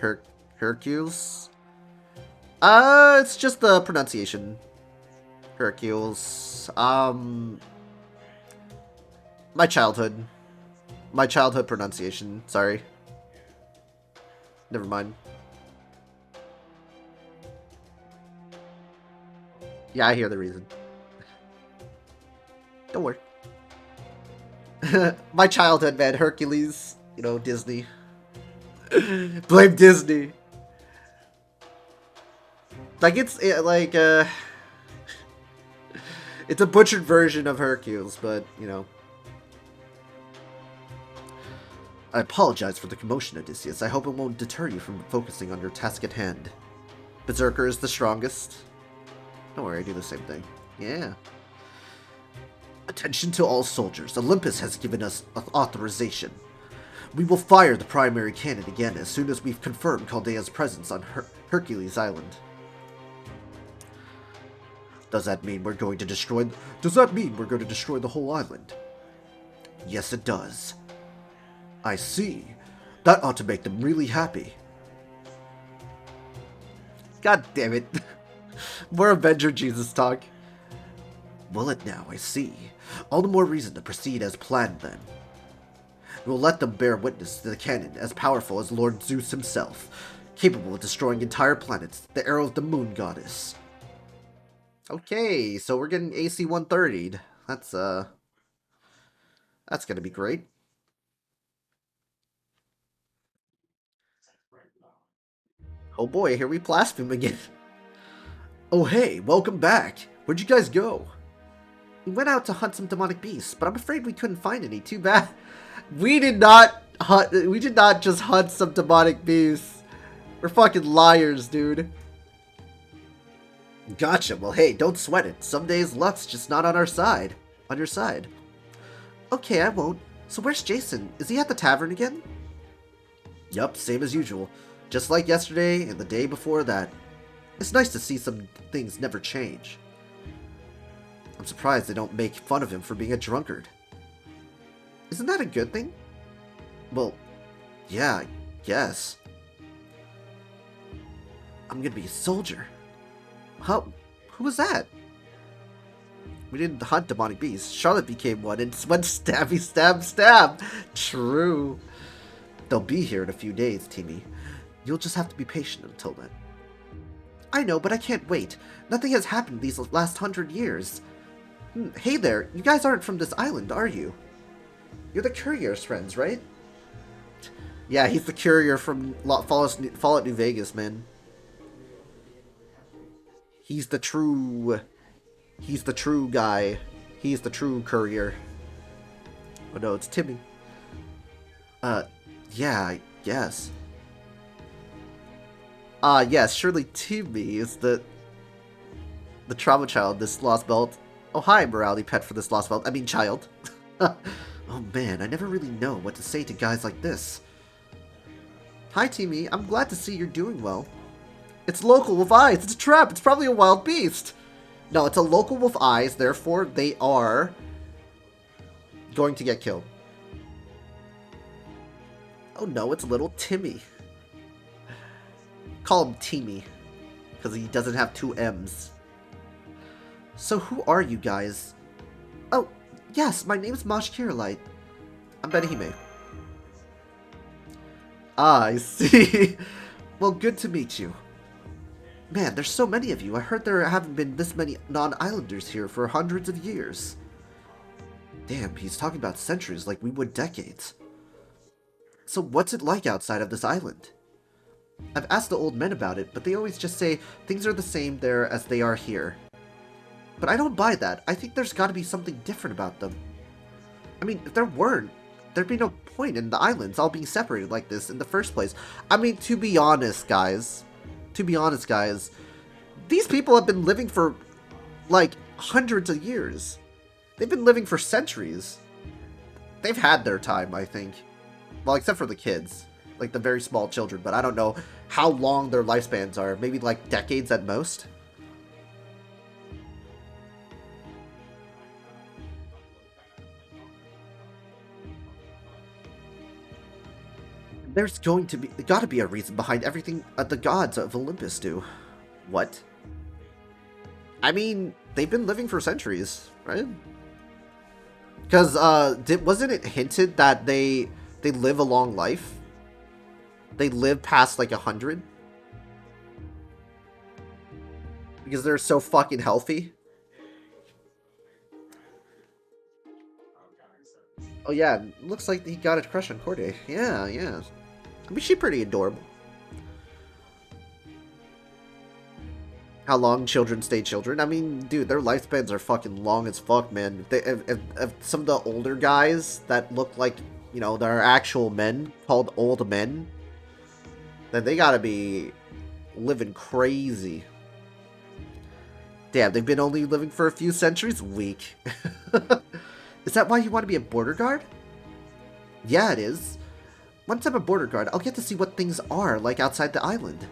Her Hercules? It's just the pronunciation. Hercules. My childhood. My childhood pronunciation. Sorry. Never mind. Yeah, I hear the reason. Don't worry. My childhood, man. Hercules. You know, Disney. Blame Disney. Like, it's it's a butchered version of Hercules, but, you know. I apologize for the commotion, Odysseus. I hope it won't deter you from focusing on your task at hand. Berserker is the strongest. Don't worry, I do the same thing. Yeah. Attention to all soldiers. Olympus has given us authorization. We will fire the primary cannon again as soon as we've confirmed Chaldea's presence on Hercules Island. Does that mean we're going to destroy the whole island? Yes, it does. I see. That ought to make them really happy. God damn it. More Avenger Jesus talk. Will it now, I see. All the more reason to proceed as planned then. We will let them bear witness to the cannon as powerful as Lord Zeus himself, capable of destroying entire planets, the arrow of the moon goddess. Okay, so we're getting AC 130'd. That's gonna be great. Oh boy, here we blaspheme again. Oh hey, welcome back. Where'd you guys go? We went out to hunt some demonic beasts, but I'm afraid we couldn't find any. Too bad. We did not just hunt some demonic beasts. We're fucking liars, dude. Gotcha. Well, hey, don't sweat it. Some days luck's just not on our side. On your side. Okay, I won't. So where's Jason? Is he at the tavern again? Yup, same as usual. Just like yesterday and the day before that. It's nice to see some things never change. I'm surprised they don't make fun of him for being a drunkard. Isn't that a good thing? Well, yeah, I guess. I'm gonna be a soldier. Huh? Who was that? We didn't hunt demonic beasts. Charlotte became one and went stabby stab stab. True. They'll be here in a few days, Timmy. You'll just have to be patient until then. I know, but I can't wait. Nothing has happened these last 100 years. Hey there, you guys aren't from this island, are you? You're the courier's friends, right? Yeah, he's the courier from Fallout New Vegas, man. He's the true guy. He's the true courier. Oh no, it's Timmy. Yeah, I guess. Yes, surely Timmy is the trauma child, this Lostbelt. Oh, hi, morality pet for this Lostbelt. I mean, child. Oh man, I never really know what to say to guys like this. Hi, Timmy. I'm glad to see you're doing well. It's local with eyes. It's a trap. It's probably a wild beast. No, it's a local with eyes. Therefore, they are going to get killed. Oh no, it's little Timmy. Call him Timmy, because he doesn't have two M's. So who are you guys? Oh, yes, my name's Mosh Kirillite. I'm Benihime. Ah, I see. Well, good to meet you. Man, there's so many of you. I heard there haven't been this many non-islanders here for hundreds of years. Damn, he's talking about centuries like we would decades. So what's it like outside of this island? I've asked the old men about it, but they always just say things are the same there as they are here. But I don't buy that. I think there's gotta be something different about them. I mean, if there weren't, there'd be no point in the islands all being separated like this in the first place. I mean, to be honest, guys, these people have been living for, like, hundreds of years. They've been living for centuries. They've had their time, I think. Well, except for the kids. Like, the very small children, but I don't know how long their lifespans are. Maybe, like, decades at most? There's gotta be a reason behind everything the gods of Olympus do. What? I mean, they've been living for centuries, right? Because wasn't it hinted that they live a long life? They live past like 100 because they're so fucking healthy. Oh yeah, looks like he got a crush on Corday. Yeah, yeah. I mean, she's pretty adorable. How long children stay children? I mean, dude, their lifespans are fucking long as fuck, man. If some of the older guys that look like, you know, they're actual men, called old men, then they gotta be living crazy. Damn, they've been only living for a few centuries? Weak. Is that why you want to be a border guard? Yeah, it is. Once I'm a border guard, I'll get to see what things are like outside the island.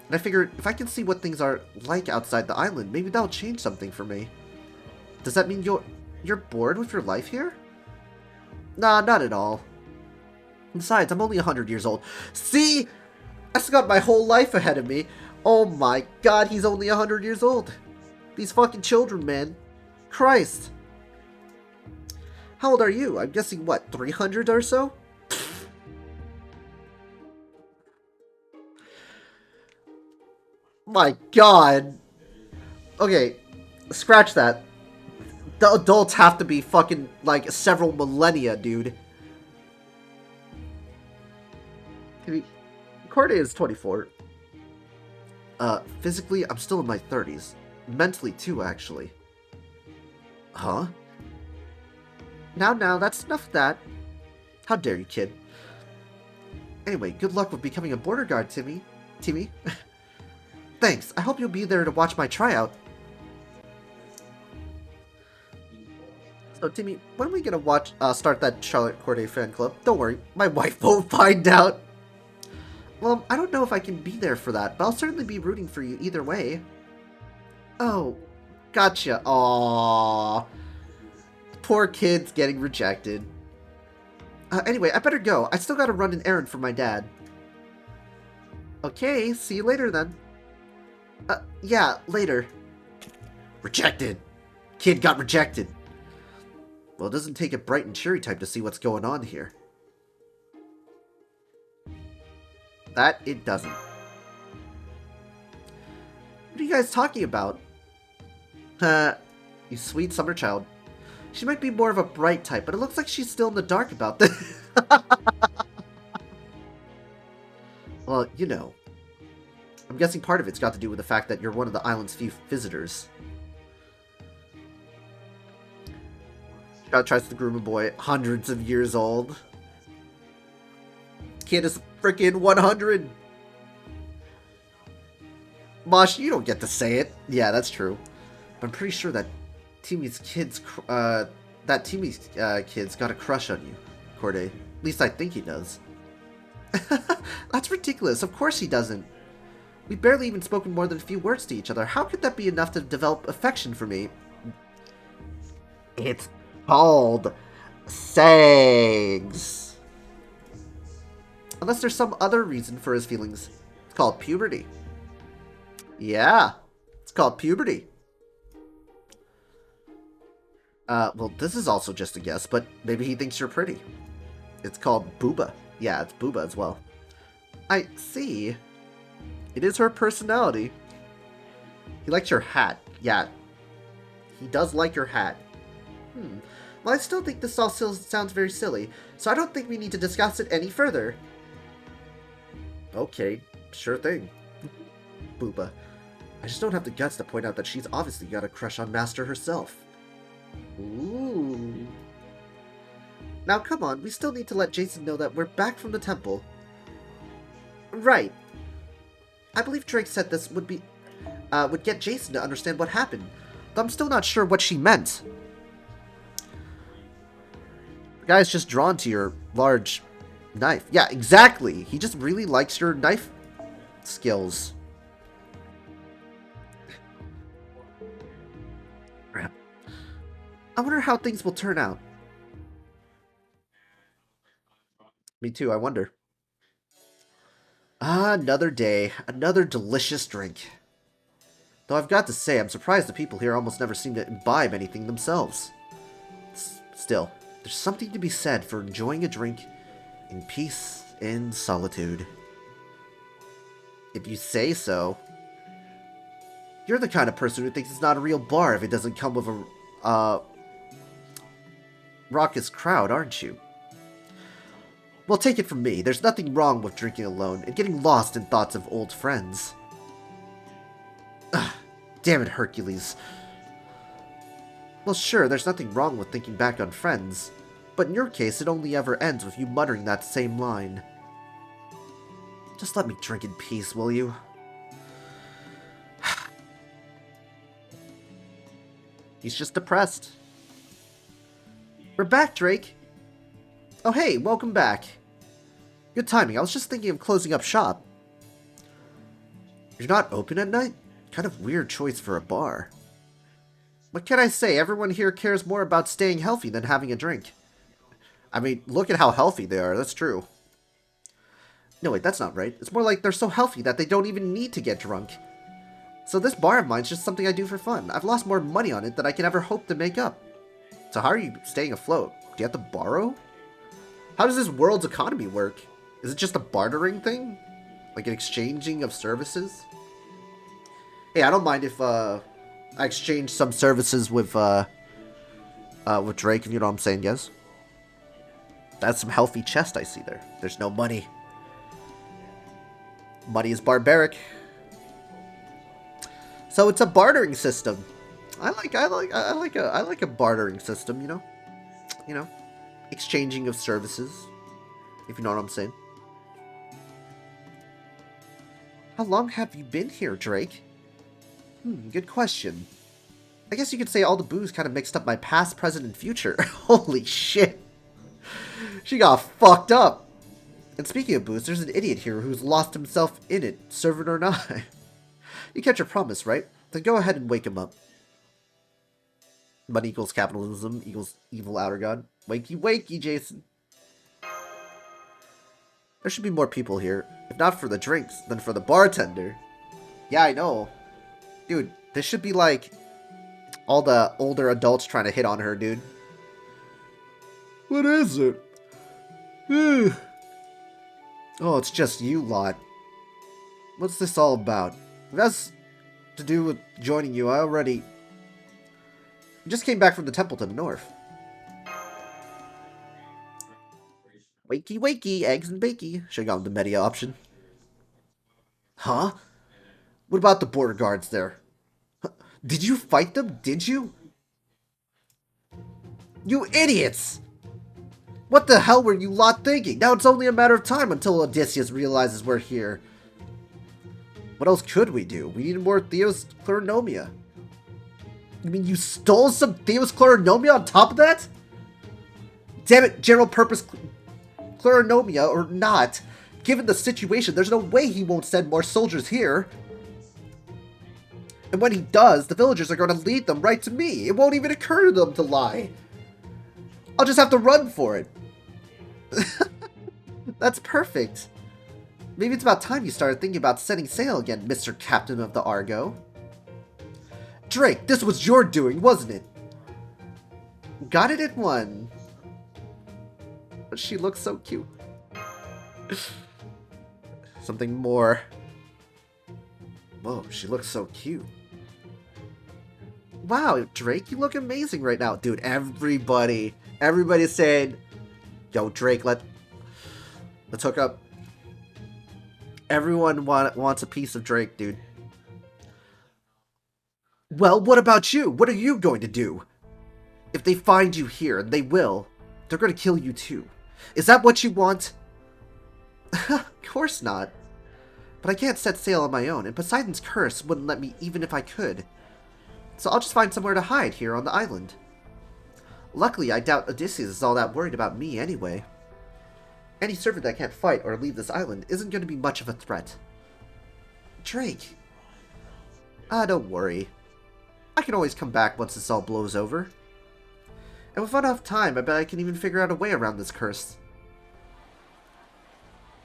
And I figured, if I can see what things are like outside the island, maybe that'll change something for me. Does that mean you're bored with your life here? Nah, not at all. Besides, I'm only 100 years old. See? I still got my whole life ahead of me. Oh my god, he's only 100 years old. These fucking children, man. Christ. How old are you? I'm guessing, what, 300 or so? My god. Okay, scratch that. The adults have to be fucking, like, several millennia, dude. Corday is 24. Physically, I'm still in my 30s. Mentally, too, actually. Huh? Now, that's enough of that. How dare you, kid. Anyway, good luck with becoming a border guard, Timmy. Thanks. I hope you'll be there to watch my tryout. So, Timmy, when are we gonna start that Charlotte Corday fan club? Don't worry, my wife won't find out. Well, I don't know if I can be there for that, but I'll certainly be rooting for you either way. Oh, gotcha. Aww. Poor kid's getting rejected. Anyway, I better go. I still gotta run an errand for my dad. Okay, see you later then. Yeah, later. Rejected. Kid got rejected. Well, it doesn't take a bright and cheery type to see what's going on here. That it doesn't. What are you guys talking about? You sweet summer child. She might be more of a bright type, but it looks like she's still in the dark about this. Well, you know. I'm guessing part of it's got to do with the fact that you're one of the island's few visitors. Tries to groom a boy, hundreds of years old. Kid is freaking 100. Mosh, you don't get to say it. Yeah, that's true. But I'm pretty sure that Timmy's kid's got a crush on you, Corday. At least I think he does. That's ridiculous. Of course he doesn't. We've barely even spoken more than a few words to each other. How could that be enough to develop affection for me? It's called sex. Unless there's some other reason for his feelings. It's called puberty. Yeah, it's called puberty. Well, this is also just a guess, but maybe he thinks you're pretty. It's called booba. Yeah, it's booba as well. I see. It is her personality. He likes your hat. Yeah, he does like your hat. Well, I still think this all still sounds very silly, so I don't think we need to discuss it any further. Okay, sure thing. Booba. I just don't have the guts to point out that she's obviously got a crush on Master herself. Ooh. Now come on, we still need to let Jason know that we're back from the temple. Right. I believe Drake said this would get Jason to understand what happened, though I'm still not sure what she meant. The guy's just drawn to your large knife. Yeah, exactly. He just really likes your knife skills. Crap. I wonder how things will turn out. Me too, I wonder. Ah, another day. Another delicious drink. Though I've got to say, I'm surprised the people here almost never seem to imbibe anything themselves. Still, there's something to be said for enjoying a drink in peace and solitude. If you say so. You're the kind of person who thinks it's not a real bar if it doesn't come with a, raucous crowd, aren't you? Well, take it from me, there's nothing wrong with drinking alone and getting lost in thoughts of old friends. Ugh, damn it, Hercules. Well, sure, there's nothing wrong with thinking back on friends, but in your case, it only ever ends with you muttering that same line. Just let me drink in peace, will you? He's just depressed. We're back, Drake. Oh, hey, welcome back. Good timing. I was just thinking of closing up shop. You're not open at night? Kind of weird choice for a bar. What can I say? Everyone here cares more about staying healthy than having a drink. I mean, look at how healthy they are. That's true. No, wait, that's not right. It's more like they're so healthy that they don't even need to get drunk. So this bar of mine's just something I do for fun. I've lost more money on it than I can ever hope to make up. So how are you staying afloat? Do you have to borrow? How does this world's economy work? Is it just a bartering thing? Like an exchanging of services? Hey, I don't mind if I exchange some services with Drake, if you know what I'm saying, yes? That's some healthy chest I see there. There's no money. Money is barbaric. So it's a bartering system. I like a bartering system, you know? You know, exchanging of services, if you know what I'm saying. How long have you been here, Drake? Good question. I guess you could say all the booze kind of mixed up my past, present, and future. Holy shit. She got fucked up. And speaking of booze, there's an idiot here who's lost himself in it, serve it or not. You kept your promise, right? Then go ahead and wake him up. Money equals capitalism equals evil outer god. Wakey wakey, Jason. There should be more people here. If not for the drinks, then for the bartender. Yeah, I know. Dude, this should be like all the older adults trying to hit on her, dude. What is it? Oh, it's just you lot. What's this all about? If that's to do with joining you, I just came back from the temple to the north. Wakey wakey, eggs and bakey. Should've gone with the media option. Huh? What about the border guards there? Did you fight them? Did you? You idiots! What the hell were you lot thinking? Now it's only a matter of time until Odysseus realizes we're here. What else could we do? We need more Theos Chloronomia. You mean you stole some Theos Chloronomia on top of that? Damn it, general purpose Chloronomia or not. Given the situation, there's no way he won't send more soldiers here. And when he does, the villagers are going to lead them right to me. It won't even occur to them to lie. I'll just have to run for it. That's perfect. Maybe it's about time you started thinking about setting sail again, Mr. Captain of the Argo. Drake, this was your doing, wasn't it? Got it in one. But she looks so cute. Something more. Whoa, she looks so cute. Wow, Drake, you look amazing right now. Dude, everybody's saying, yo, Drake, let's hook up. Everyone wants a piece of Drake, dude. Well, what about you? What are you going to do? If they find you here, and they will, they're going to kill you too. Is that what you want? Of course not. But I can't set sail on my own, and Poseidon's curse wouldn't let me even if I could. So I'll just find somewhere to hide here on the island. Luckily, I doubt Odysseus is all that worried about me anyway. Any servant that can't fight or leave this island isn't going to be much of a threat. Drake. Don't worry. I can always come back once this all blows over. And with enough time, I bet I can even figure out a way around this curse.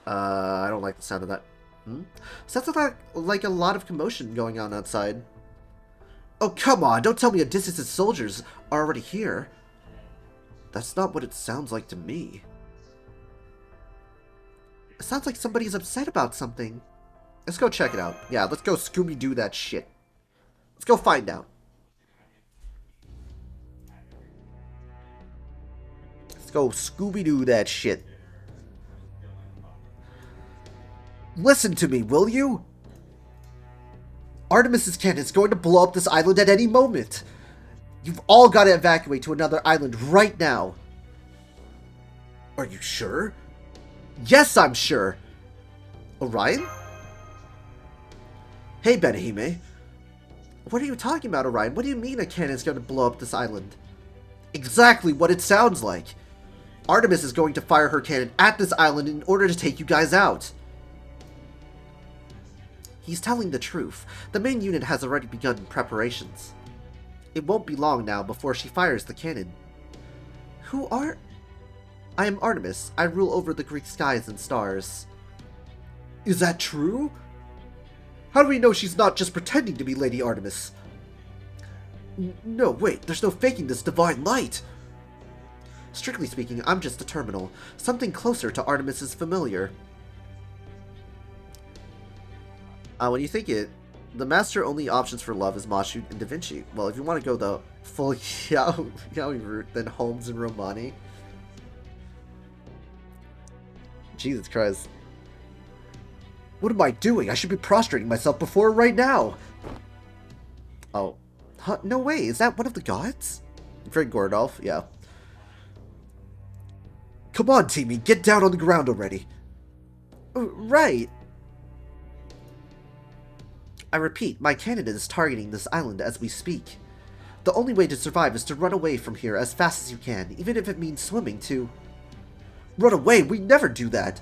I don't like the sound of that. Sounds like a lot of commotion going on outside. Oh, come on, don't tell me Odysseus' soldiers are already here. That's not what it sounds like to me. It sounds like somebody's upset about something. Let's go check it out. Yeah, let's go Scooby-Doo that shit. Let's go find out. Let's go Scooby-Doo that shit. Listen to me, will you? Artemis's cannon is going to blow up this island at any moment. You've all got to evacuate to another island right now. Are you sure? Yes, I'm sure. Orion? Hey, Benihime. What are you talking about, Orion? What do you mean a cannon is going to blow up this island? Exactly what it sounds like. Artemis is going to fire her cannon at this island in order to take you guys out. He's telling the truth. The main unit has already begun preparations. It won't be long now before she fires the cannon. Who are... I am Artemis. I rule over the Greek skies and stars. Is that true? How do we know she's not just pretending to be Lady Artemis? No, wait, there's no faking this divine light. Strictly speaking, I'm just a terminal. Something closer to Artemis's familiar. When you think it, the master only options for love is Mashu and Da Vinci. Well, if you want to go the full yaoi route, then Holmes and Romani. Jesus Christ. What am I doing? I should be prostrating myself before her right now. Oh. Huh? No way. Is that one of the gods? Very Gordolf, yeah. Come on, Timmy. Get down on the ground already. Right. I repeat, my cannon is targeting this island as we speak. The only way to survive is to run away from here as fast as you can, even if it means swimming too. Run away? We never do that.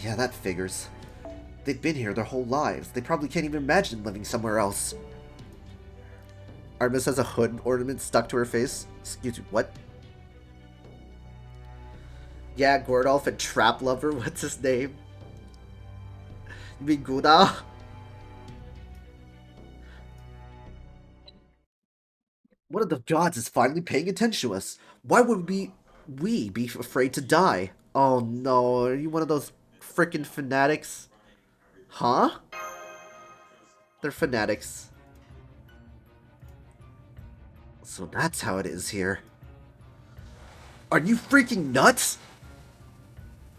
Yeah, that figures. They've been here their whole lives. They probably can't even imagine living somewhere else. Artemis has a hood ornament stuck to her face. Excuse me, what? Yeah, Gordolf and Trap Lover, what's his name? You mean Guna? One of the gods is finally paying attention to us. Why would we be afraid to die? Oh no, are you one of those frickin' fanatics? Huh? They're fanatics. So that's how it is here. Are you freaking nuts?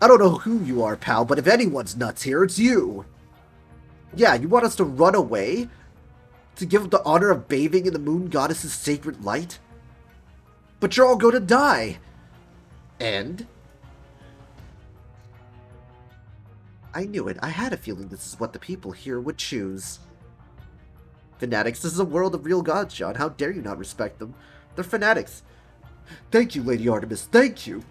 I don't know who you are, pal, but if anyone's nuts here, it's you. Yeah, you want us to run away? To give up the honor of bathing in the moon goddess's sacred light? But you're all going to die. And? I knew it. I had a feeling this is what the people here would choose. Fanatics, this is a world of real gods, John. How dare you not respect them? They're fanatics. Thank you, Lady Artemis. Thank you.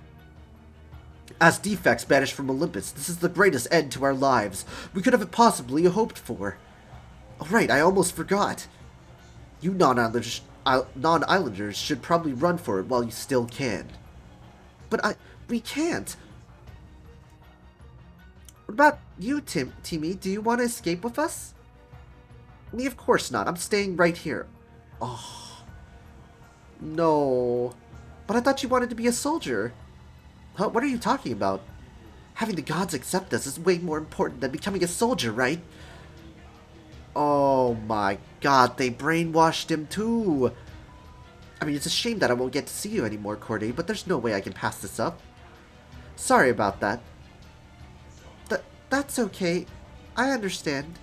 As defects banished from Olympus, this is the greatest end to our lives we could have possibly hoped for. Oh, right, I almost forgot. You non-islanders should probably run for it while you still can. But we can't. What about you, Timmy? Do you want to escape with us? Me, of course not. I'm staying right here. Oh. No. But I thought you wanted to be a soldier. Huh? What are you talking about? Having the gods accept us is way more important than becoming a soldier, right? Oh my god, they brainwashed him too. I mean, it's a shame that I won't get to see you anymore, Corday, but there's no way I can pass this up. Sorry about that. That's okay. I understand.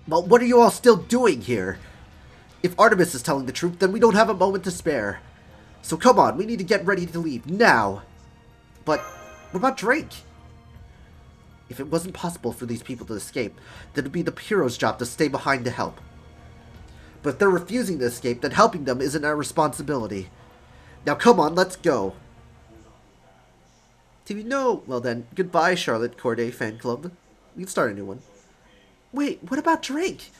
Well, what are you all still doing here? If Artemis is telling the truth, then we don't have a moment to spare. So come on, we need to get ready to leave, now. But, what about Drake? If it wasn't possible for these people to escape, then it would be the hero's job to stay behind to help. But if they're refusing to escape, then helping them isn't our responsibility. Now come on, let's go. TV, no. Well then, goodbye, Charlotte Corday fan club. We can start a new one. Wait, what about Drake?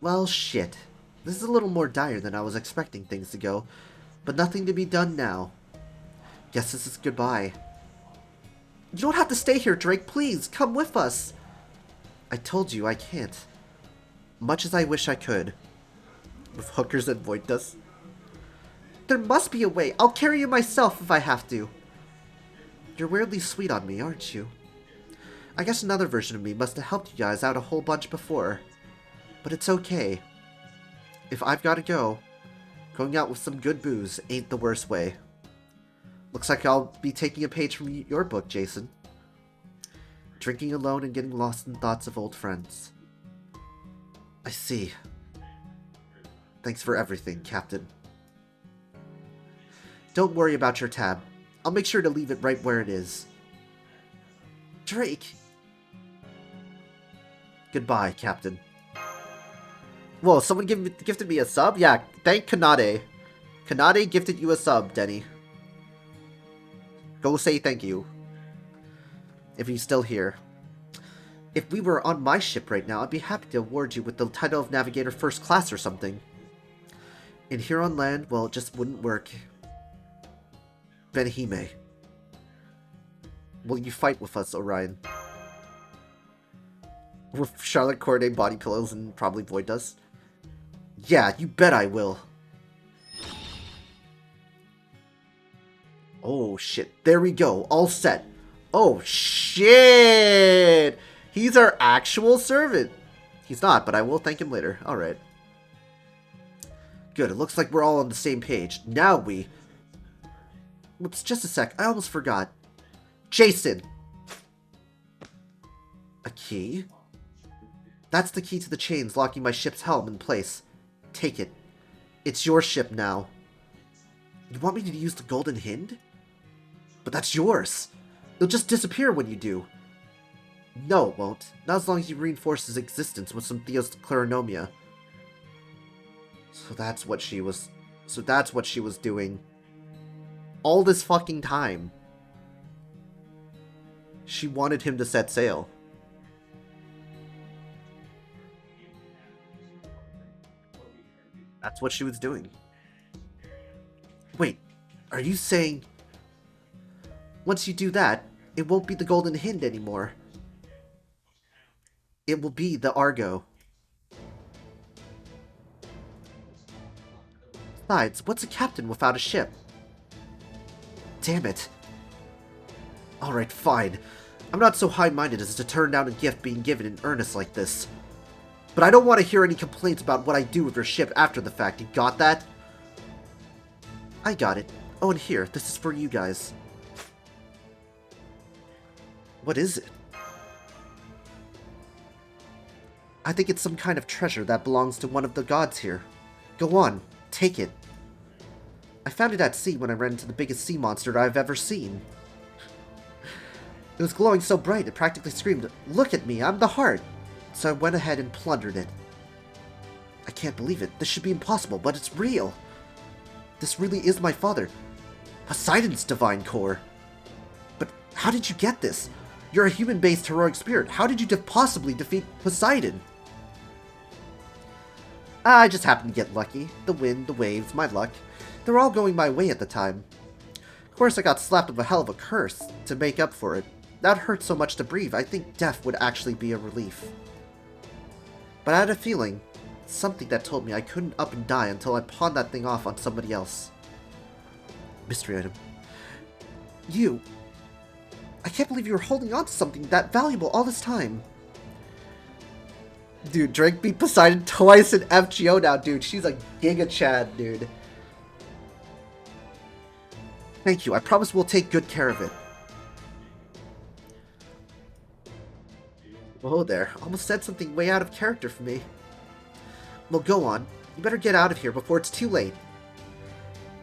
Well, shit. This is a little more dire than I was expecting things to go, but nothing to be done now. Guess this is goodbye. You don't have to stay here, Drake. Please, come with us. I told you I can't. Much as I wish I could. With hookers and void dust. There must be a way. I'll carry you myself if I have to. You're weirdly sweet on me, aren't you? I guess another version of me must have helped you guys out a whole bunch before. But it's okay. If I've got to go, going out with some good booze ain't the worst way. Looks like I'll be taking a page from your book, Jason. Drinking alone and getting lost in thoughts of old friends. I see. Thanks for everything, Captain. Don't worry about your tab. I'll make sure to leave it right where it is. Drake! Goodbye, Captain. Whoa, someone gifted me a sub? Yeah, thank Kanade. Kanade gifted you a sub, Denny. Go say thank you. If he's still here. If we were on my ship right now, I'd be happy to award you with the title of Navigator First Class or something. And here on land, well, it just wouldn't work. Benihime. Will you fight with us, Orion? With Charlotte Corday body pillows and probably void dust? Yeah, you bet I will. Oh shit, there we go, all set. Oh shit! He's our actual servant. He's not, but I will thank him later. Alright. Good, it looks like we're all on the same page. Now we... Whoops, just a sec, I almost forgot. Jason! A key? That's the key to the chains locking my ship's helm in place. Take it. It's your ship now. You want me to use the Golden Hind? But that's yours. It'll just disappear when you do. No, it won't. Not as long as you reinforce his existence with some Theoscleronomia. So that's what she was doing. All this fucking time. She wanted him to set sail. That's what she was doing. Wait, are you saying... Once you do that, it won't be the Golden Hind anymore. It will be the Argo. Besides, what's a captain without a ship? Damn it. Alright, fine. I'm not so high-minded as to turn down a gift being given in earnest like this. But I don't want to hear any complaints about what I do with your ship after the fact. You got that? I got it. Oh, and here, this is for you guys. What is it? I think it's some kind of treasure that belongs to one of the gods here. Go on, take it. I found it at sea when I ran into the biggest sea monster I've ever seen. It was glowing so bright it practically screamed, "Look at me, I'm the heart!" So I went ahead and plundered it. I can't believe it. This should be impossible, but it's real. This really is my father. Poseidon's divine core. But how did you get this? You're a human-based heroic spirit. How did you possibly defeat Poseidon? I just happened to get lucky. The wind, the waves, my luck. They were all going my way at the time. Of course, I got slapped with a hell of a curse to make up for it. That hurt so much to breathe, I think death would actually be a relief. But I had a feeling, something that told me I couldn't up and die until I pawned that thing off on somebody else. Mystery item. You... I can't believe you were holding on to something that valuable all this time. Dude, Drake beat Poseidon twice in FGO now, dude. She's a Giga Chad, dude. Thank you. I promise we'll take good care of it. Whoa there. Almost said something way out of character for me. Well, go on. You better get out of here before it's too late.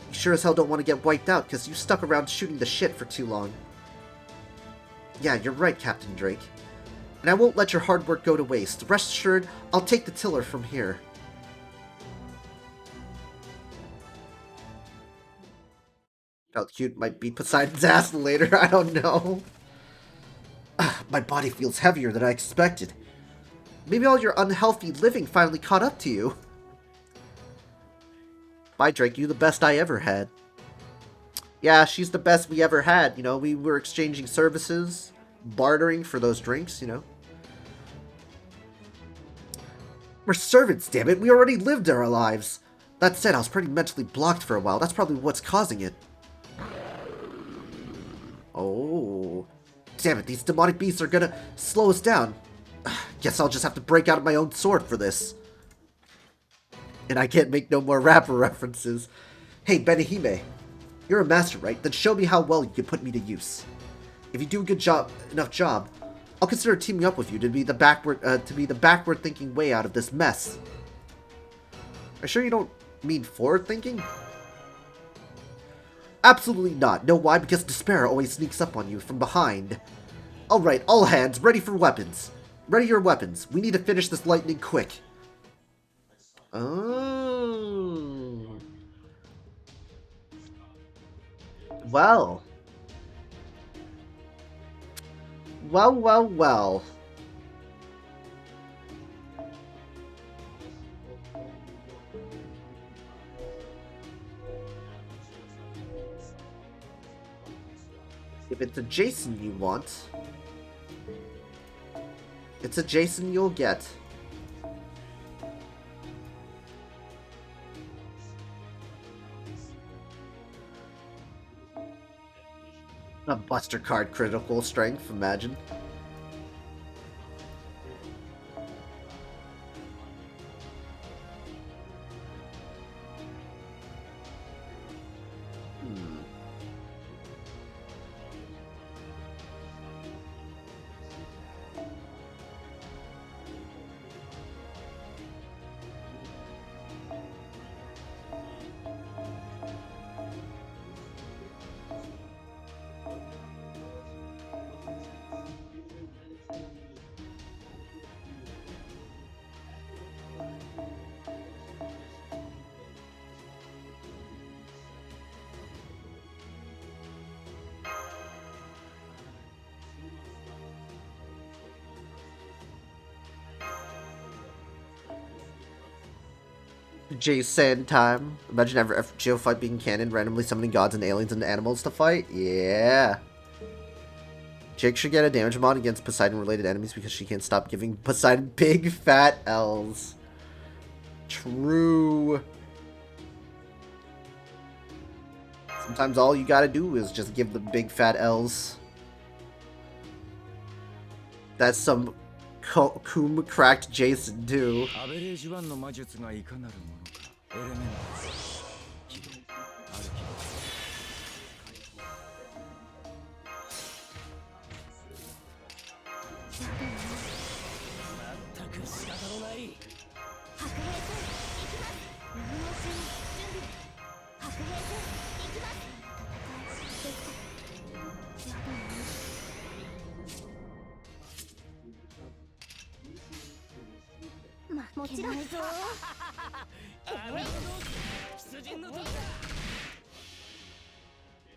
You sure as hell don't want to get wiped out because you stuck around shooting the shit for too long. Yeah, you're right, Captain Drake. And I won't let your hard work go to waste. Rest assured, I'll take the tiller from here. Felt cute, might beat Poseidon's ass later, I don't know. My body feels heavier than I expected. Maybe all your unhealthy living finally caught up to you. Bye, Drake, you the best I ever had. Yeah, she's the best we ever had, you know, we were exchanging services, bartering for those drinks, you know. We're servants, damn it, we already lived our lives. That said, I was pretty mentally blocked for a while, that's probably what's causing it. Oh. Damn it, these demonic beasts are gonna slow us down. Guess I'll just have to break out my own sword for this. And I can't make no more rapper references. Hey, Benihime. You're a master, right? Then show me how well you can put me to use. If you do a good job, I'll consider teaming up with you to be the backward thinking way out of this mess. Are you sure you don't mean forward thinking? Absolutely not. Know why? Because despair always sneaks up on you from behind. Alright, all hands, ready for weapons. Ready your weapons. We need to finish this lightning quick. Oh. Well. Well. If it's a Jason you want, it's a Jason you'll get. A Buster Card critical strength, imagine. Jason time. Imagine every Geo fight being canon, randomly summoning gods and aliens and animals to fight. Yeah. Jake should get a damage mod against Poseidon-related enemies because she can't stop giving Poseidon big fat L's. True. Sometimes all you gotta do is just give the big fat L's. That's some Coom cracked Jason too.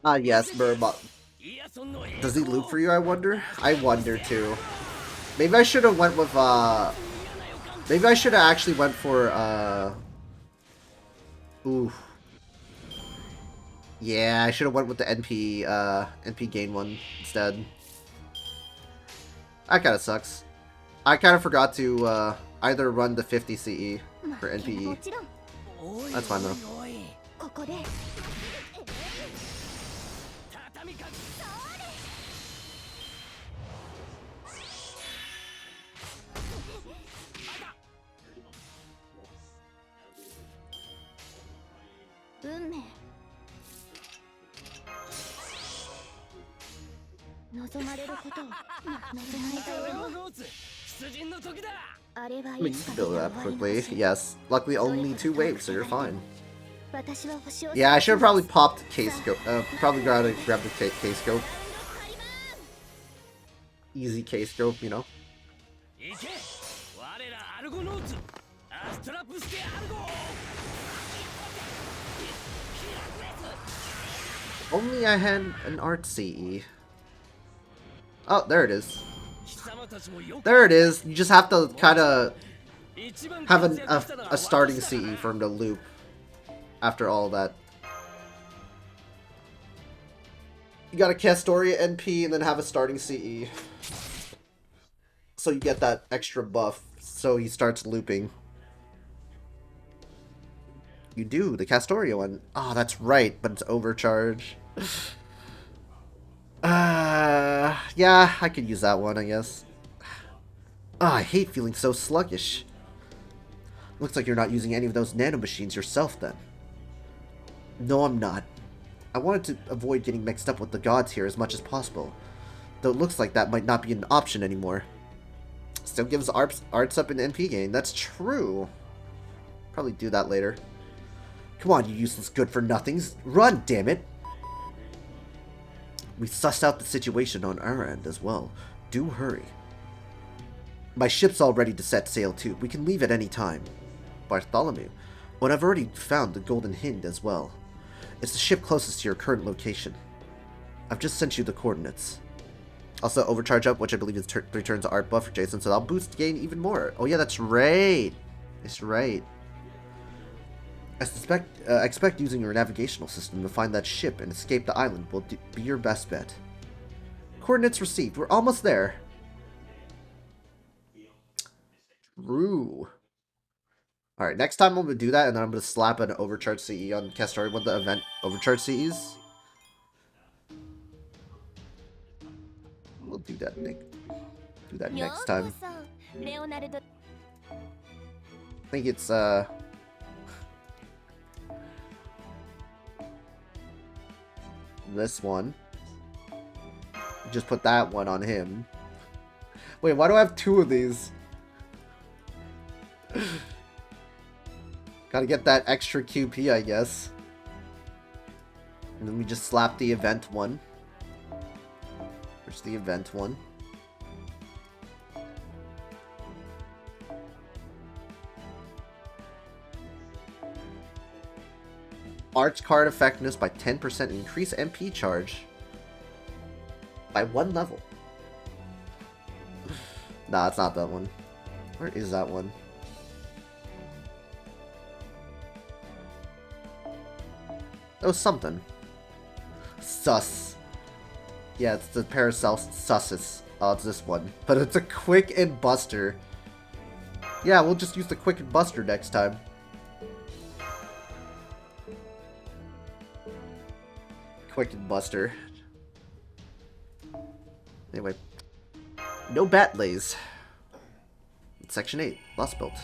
Ah, yes, Burbot. Does he loop for you, I wonder? I wonder, too. Maybe I should have went with, maybe I should have actually went for, ooh. Yeah, I should have went with the NP gain one instead. That kinda sucks. I kinda forgot to, either run the 50 CE for NPE. That's fine, though. I mean, you can build it up quickly. Yes. Luckily, only 2 waves, so you're fine. Yeah, I should have probably popped K-Scope. Probably grabbed the K-Scope. Easy K-Scope, you know? Only I had an art CE. Oh, there it is. There it is. You just have to kind of have a starting CE for him to loop after all that. You got a Castoria NP and then have a starting CE. So you get that extra buff, so he starts looping. You do, the Castoria one. Oh, that's right, but it's overcharge. Yeah, I could use that one, I guess. Ah, I hate feeling so sluggish. Looks like you're not using any of those nanomachines yourself, then. No, I'm not. I wanted to avoid getting mixed up with the gods here as much as possible, though it looks like that might not be an option anymore. Still gives arts up in NP gain. That's true. Probably do that later. Come on, you useless good-for-nothings. Run, damn it! We sussed out the situation on our end as well. Do hurry. My ship's all ready to set sail too. We can leave at any time. Bartholomew. Well, I've already found the Golden Hind as well. It's the ship closest to your current location. I've just sent you the coordinates. Also, overcharge up, which I believe is 3 turns of art buff for Jason, so I'll boost gain even more. Oh yeah, that's right. That's right. I expect using your navigational system to find that ship and escape the island will be your best bet. Coordinates received. We're almost there. True. Alright, next time I'm going to do that, and then I'm going to slap an overcharge CE on Castoria with the event overcharge CEs. We'll do that next time. I think it's, this one. Just put that one on him. Wait, why do I have 2 of these? Gotta get that extra QP, I guess. And then we just slap the event one. Where's the event one? Arts card effectiveness by 10%. Increase MP charge by 1 level. Nah, it's not that one. Where is that one? That was something. Sus. Yeah, it's the Paracel Sussus. Oh, it's this one. But it's a Quick and Buster. Yeah, we'll just use the Quick and Buster next time. Quick and Buster. Anyway. No bat lays. Section 8. Lostbelt.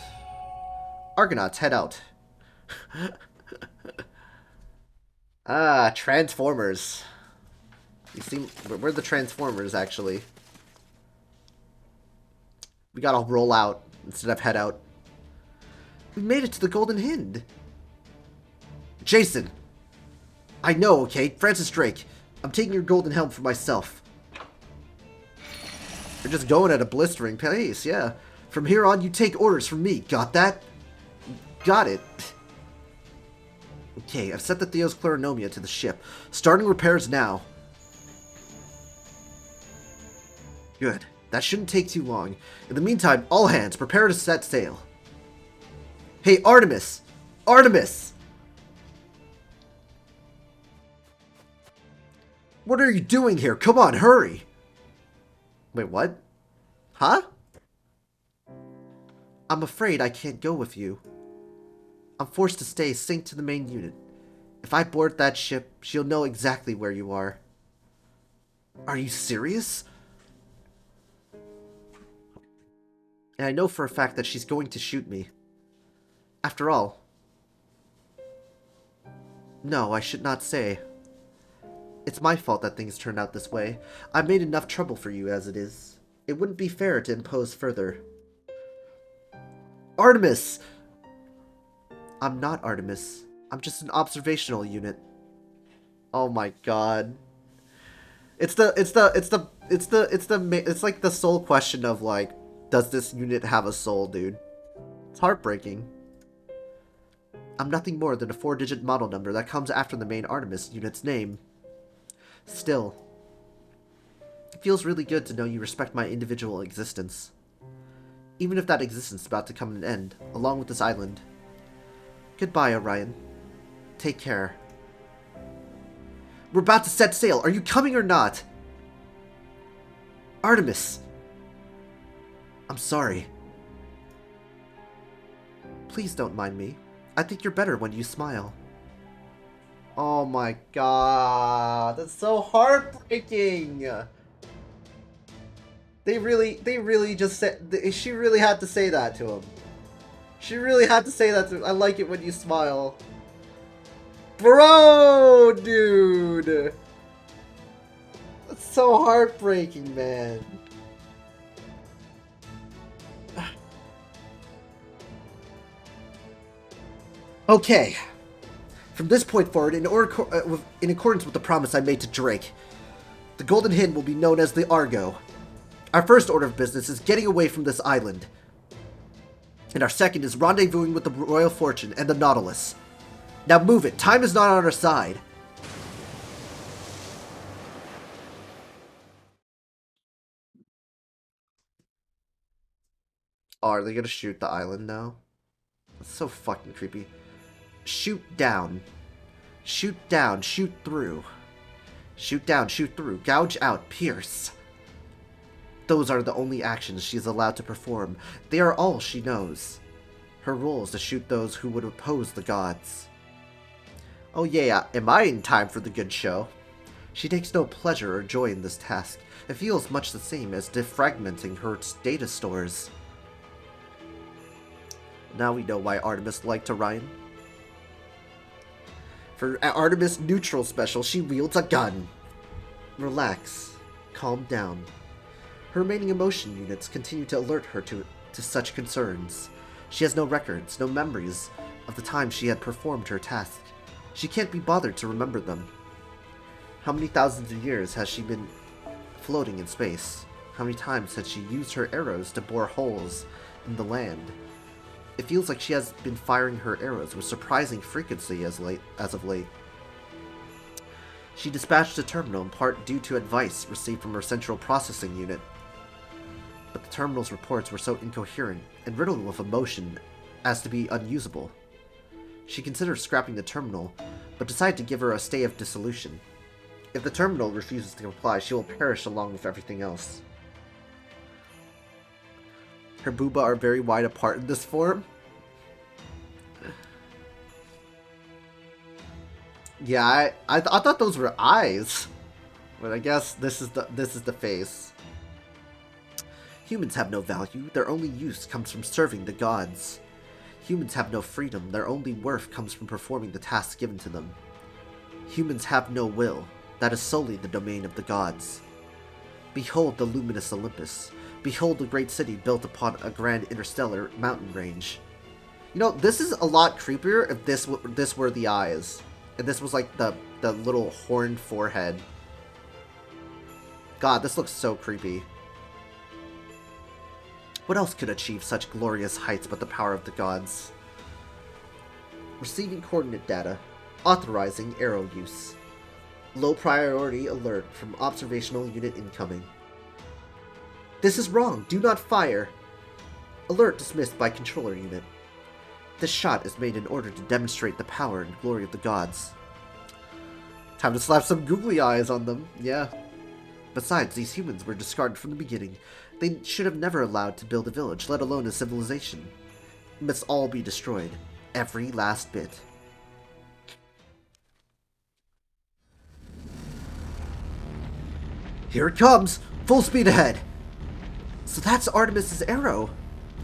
Argonauts, head out. Ah, Transformers. You see, we're the Transformers, actually. We gotta roll out instead of head out. We made it to the Golden Hind. Jason! I know, okay? Francis Drake. I'm taking your golden helm for myself. You're just going at a blistering pace, yeah. From here on, you take orders from me. Got that? Got it. Okay, I've set the Theos Clarinomia to the ship. Starting repairs now. Good. That shouldn't take too long. In the meantime, all hands, prepare to set sail. Hey, Artemis! Artemis! What are you doing here? Come on, hurry! Wait, what? Huh? I'm afraid I can't go with you. I'm forced to stay synced to the main unit. If I board that ship, she'll know exactly where you are. Are you serious? And I know for a fact that she's going to shoot me. After all... No, I should not say. It's my fault that things turned out this way. I've made enough trouble for you as it is. It wouldn't be fair to impose further. Artemis! I'm not Artemis. I'm just an observational unit. Oh my god. It's like the soul question of like, does this unit have a soul, dude? It's heartbreaking. I'm nothing more than a 4-digit model number that comes after the main Artemis unit's name. Still, it feels really good to know you respect my individual existence. Even if that existence is about to come to an end, along with this island. Goodbye, Orion. Take care. We're about to set sail. Are you coming or not? Artemis. I'm sorry. Please don't mind me. I think you're better when you smile. Oh my god. That's so heartbreaking. They really just said... She really had to say that to him. She really had to say that to him. I like it when you smile. Bro, dude. That's so heartbreaking, man. Okay. From this point forward, in accordance with the promise I made to Drake, the Golden Hin will be known as the Argo. Our first order of business is getting away from this island. And our second is rendezvousing with the Royal Fortune and the Nautilus. Now move it. Time is not on our side. Oh, are they gonna shoot the island now? That's so fucking creepy. Shoot down. Shoot down. Shoot through. Shoot down. Shoot through. Gouge out. Pierce. Those are the only actions she is allowed to perform. They are all she knows. Her role is to shoot those who would oppose the gods. Oh yeah, am I in time for the good show? She takes no pleasure or joy in this task. It feels much the same as defragmenting her data stores. Now we know why Artemis liked Orion. For Artemis Neutral Special, she wields a gun. Relax. Calm down. Her remaining emotion units continue to alert her to such concerns. She has no records, no memories of the time she had performed her task. She can't be bothered to remember them. How many thousands of years has she been floating in space? How many times has she used her arrows to bore holes in the land? It feels like she has been firing her arrows with surprising frequency as of late. She dispatched a terminal in part due to advice received from her central processing unit. But the terminal's reports were so incoherent and riddled with emotion as to be unusable. She considered scrapping the terminal, but decided to give her a stay of dissolution. If the terminal refuses to comply, she will perish along with everything else. Her booba are very wide apart in this form. Yeah, I thought those were eyes, but I guess this is the face. Humans have no value. Their only use comes from serving the gods. Humans have no freedom. Their only worth comes from performing the tasks given to them. Humans have no will. That is solely the domain of the gods. Behold the luminous Olympus. Behold the great city built upon a grand interstellar mountain range. You know, this is a lot creepier if this were the eyes. And this was like the little horned forehead. God, this looks so creepy. What else could achieve such glorious heights but the power of the gods? Receiving coordinate data. Authorizing arrow use. Low priority alert from observational unit incoming. This is wrong. Do not fire. Alert dismissed by controller unit. This shot is made in order to demonstrate the power and glory of the gods. Time to slap some googly eyes on them. Yeah. Besides, these humans were discarded from the beginning. They should have never allowed to build a village, let alone a civilization. It must all be destroyed. Every last bit. Here it comes! Full speed ahead! So that's Artemis's arrow.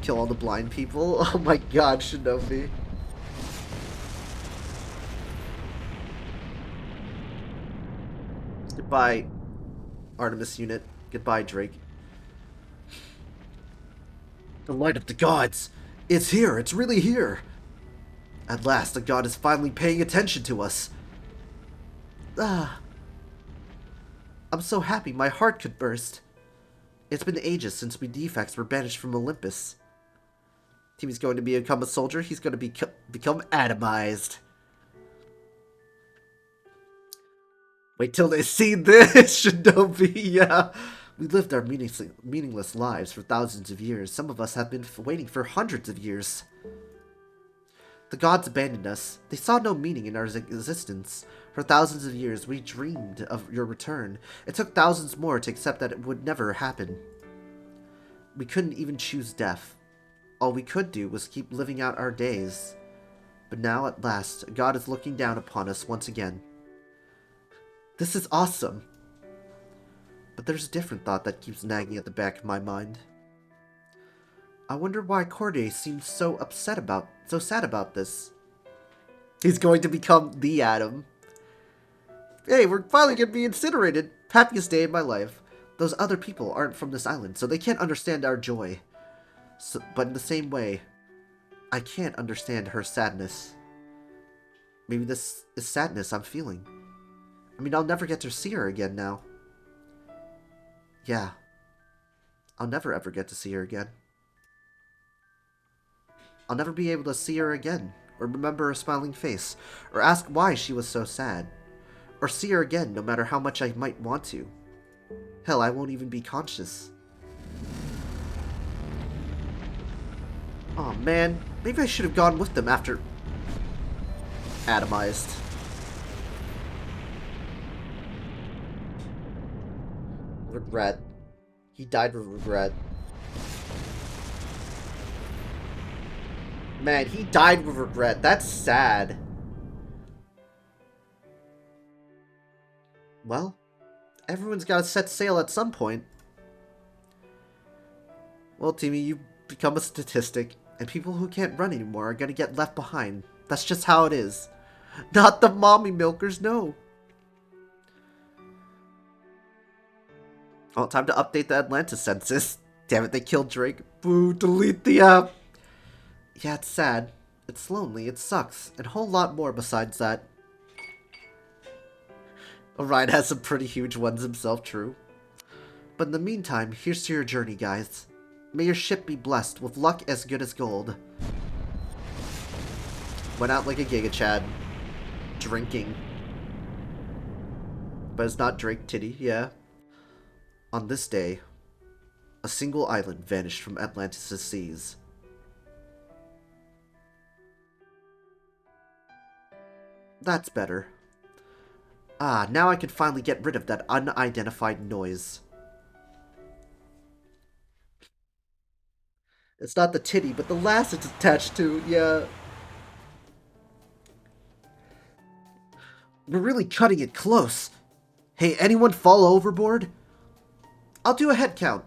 Kill all the blind people? Oh my god, Shinobi. Goodbye, Artemis unit. Goodbye, Drake. The light of the gods! It's here! It's really here! At last, a god is finally paying attention to us. Ah. I'm so happy my heart could burst. It's been ages since we defects were banished from Olympus. Timmy's going to become a soldier. He's going to become atomized. Wait till they see this, Shinobi. Yeah. We lived our meaningless lives for thousands of years. Some of us have been waiting for hundreds of years. The gods abandoned us. They saw no meaning in our existence. For thousands of years, we dreamed of your return. It took thousands more to accept that it would never happen. We couldn't even choose death. All we could do was keep living out our days. But now, at last, God is looking down upon us once again. This is awesome. But there's a different thought that keeps nagging at the back of my mind. I wonder why Corday seems so sad about this. He's going to become the Atom. Hey, we're finally going to be incinerated. Happiest day of my life. Those other people aren't from this island, so they can't understand our joy. But in the same way, I can't understand her sadness. Maybe this is sadness I'm feeling. I mean, I'll never get to see her again now. Yeah. I'll never ever get to see her again. I'll never be able to see her again, or remember her smiling face, or ask why she was so sad, or see her again no matter how much I might want to. Hell, I won't even be conscious. Aw, man. Maybe I should have gone with them after... Atomized. Regret. He died with regret. Man, he died with regret. That's sad. Well, everyone's got to set sail at some point. Well, Timmy, you've become a statistic, and people who can't run anymore are going to get left behind. That's just how it is. Not the mommy milkers, no. Oh, time to update the Atlantis census. Damn it, they killed Drake. Boo, delete the app. Yeah, it's sad. It's lonely, it sucks, and a whole lot more besides that. Orion has some pretty huge ones himself, true. But in the meantime, here's to your journey, guys. May your ship be blessed with luck as good as gold. Went out like a Giga Chad. Drinking. But it's not Drake Titty, yeah. On this day, a single island vanished from Atlantis' seas. That's better. Ah, now I can finally get rid of that unidentified noise. It's not the titty, but the lass it's attached to, yeah. We're really cutting it close. Hey, anyone fall overboard? I'll do a head count.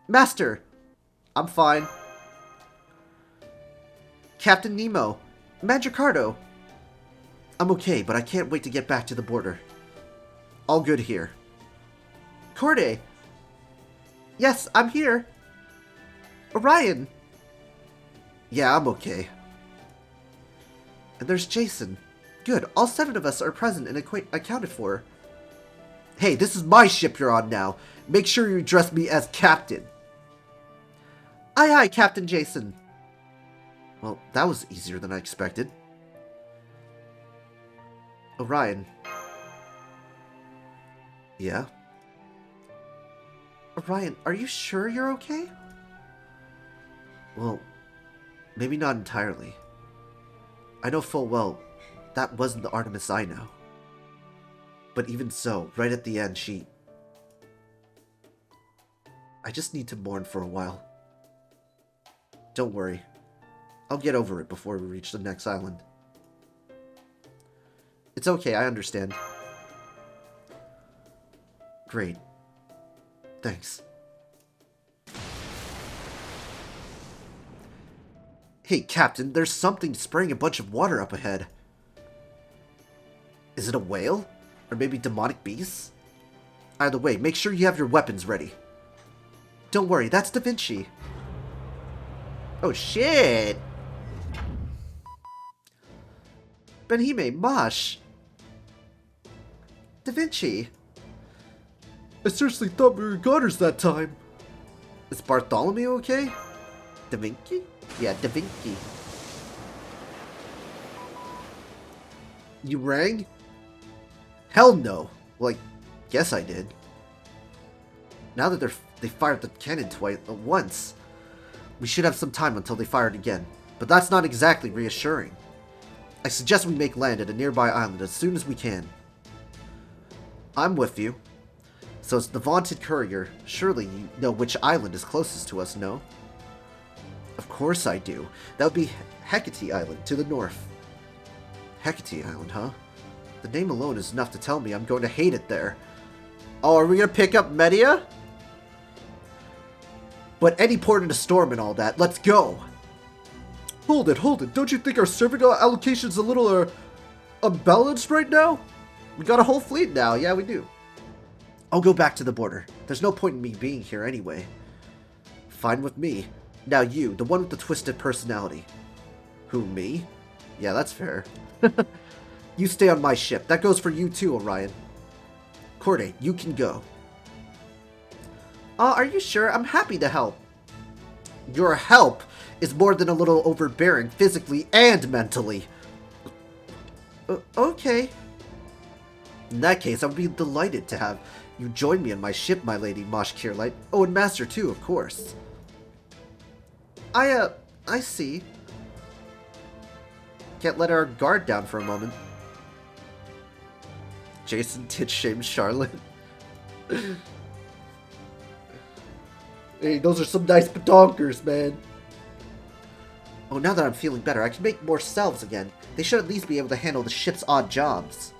Master. I'm fine. Captain Nemo. Magicardo. I'm okay, but I can't wait to get back to the border. All good here. Corday. Yes, I'm here. Orion. Yeah, I'm okay. And there's Jason. Good, all 7 of us are present and accounted for. Hey, this is my ship you're on now. Make sure you address me as Captain. Aye aye, Captain Jason. Well, that was easier than I expected. Orion. Yeah? Orion, are you sure you're okay? Well, maybe not entirely. I know full well that wasn't the Artemis I know. But even so, right at the end, I just need to mourn for a while. Don't worry. I'll get over it before we reach the next island. It's okay, I understand. Great. Thanks. Hey, Captain, there's something spraying a bunch of water up ahead. Is it a whale? Or maybe demonic beasts? Either way, make sure you have your weapons ready. Don't worry, that's Da Vinci. Oh, shit! Benhime, Mosh! Da Vinci! I seriously thought we were goners that time. Is Bartholomew okay? Da Vinci? Yeah, Da Vinci. You rang? Hell no. Well, I guess I did. Now that they fired the cannon twice at once, we should have some time until they fire it again. But that's not exactly reassuring. I suggest we make land at a nearby island as soon as we can. I'm with you. So it's the vaunted courier. Surely you know which island is closest to us, no? Of course I do. That would be Hecate Island to the north. Hecate Island, huh? The name alone is enough to tell me I'm going to hate it there. Oh, are we going to pick up Media? But any port in a storm and all that. Let's go! Hold it. Don't you think our serving allocation's a little, unbalanced right now? We got a whole fleet now. Yeah, we do. I'll go back to the border. There's no point in me being here anyway. Fine with me. Now you, the one with the twisted personality. Who, me? Yeah, that's fair. You stay on my ship. That goes for you too, Orion. Corday, you can go. Are you sure? I'm happy to help. Your help is more than a little overbearing, physically and mentally. Okay. In that case, I would be delighted to have you join me on my ship, my lady Mosh Kierlight. Oh, and Master too, of course. I see. Can't let our guard down for a moment. Jason did shame Charlotte. Hey, those are some nice badonkers, man. Oh, now that I'm feeling better, I can make more selves again. They should at least be able to handle the ship's odd jobs.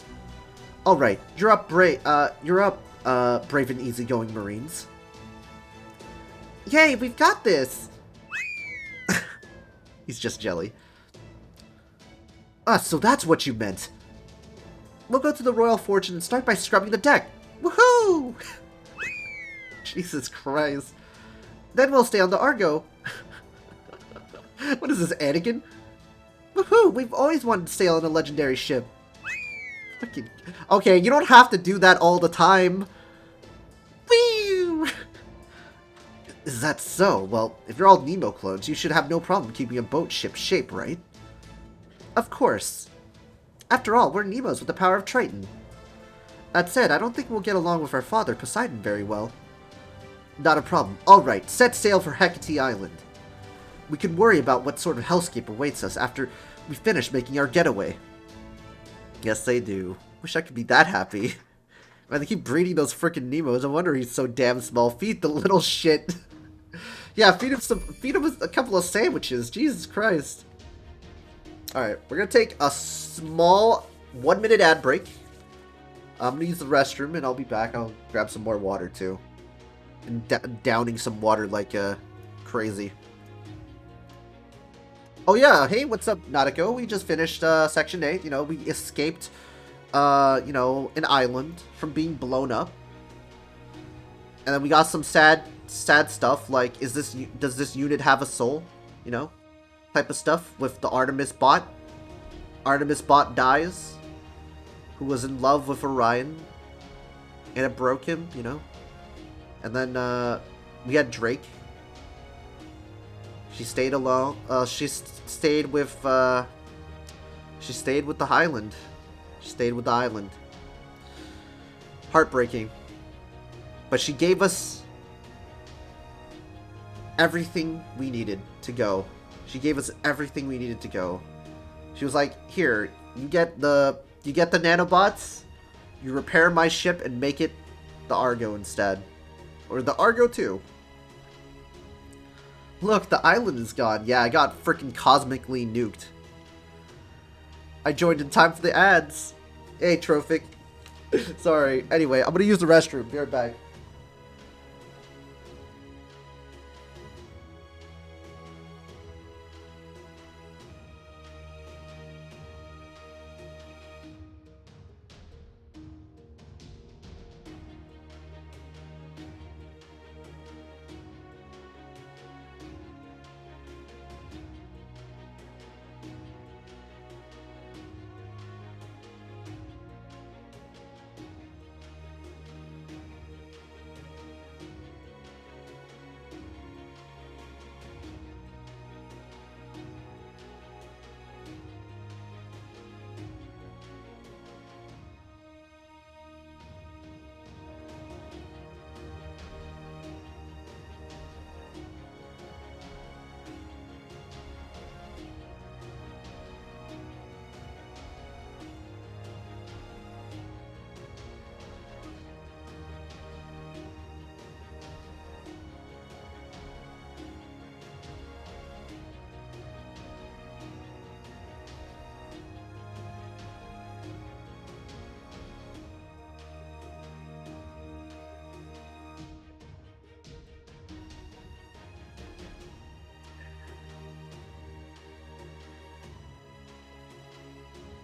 Alright, you're up, brave and easygoing Marines. Yay, we've got this! He's just jelly. Ah, so that's what you meant. We'll go to the Royal Fortune and start by scrubbing the deck. Woohoo! Jesus Christ. Then we'll stay on the Argo. What is this, Anakin? Woohoo! We've always wanted to sail on a legendary ship. Fucking... Okay, you don't have to do that all the time. Whee! Is that so? Well, if you're all Nemo clones, you should have no problem keeping a boat ship shape, right? Of course. After all, we're Nemos with the power of Triton. That said, I don't think we'll get along with our father, Poseidon, very well. Not a problem. Alright, set sail for Hecate Island. We can worry about what sort of hellscape awaits us after we finish making our getaway. Yes, they do. Wish I could be that happy. Man, they keep breeding those frickin' Nemos. No wonder he's so damn small. Feed the little shit. Yeah, feed him a couple of sandwiches. Jesus Christ. Alright, we're gonna take a small 1-minute ad break. I'm gonna use the restroom and I'll be back. I'll grab some more water too. And downing some water like crazy. Oh yeah, hey, what's up, Nautico? We just finished Section 8. You know, we escaped, you know, an island from being blown up. And then we got some sad stuff like, does this unit have a soul? You know, type of stuff with the Artemis bot. Artemis bot dies, who was in love with Orion, and it broke him, you know. And then we had Drake. She stayed alone. She stayed with the Highland. She stayed with the island. Heartbreaking. But she gave us everything we needed to go. She gave us everything we needed to go. She was like, "Here, you get the nanobots. You repair my ship and make it the Argo instead, or the Argo 2." Look, the island is gone. Yeah, I got freaking cosmically nuked. I joined in time for the ads. Hey, Trophic. Sorry. Anyway, I'm gonna use the restroom. Be right back.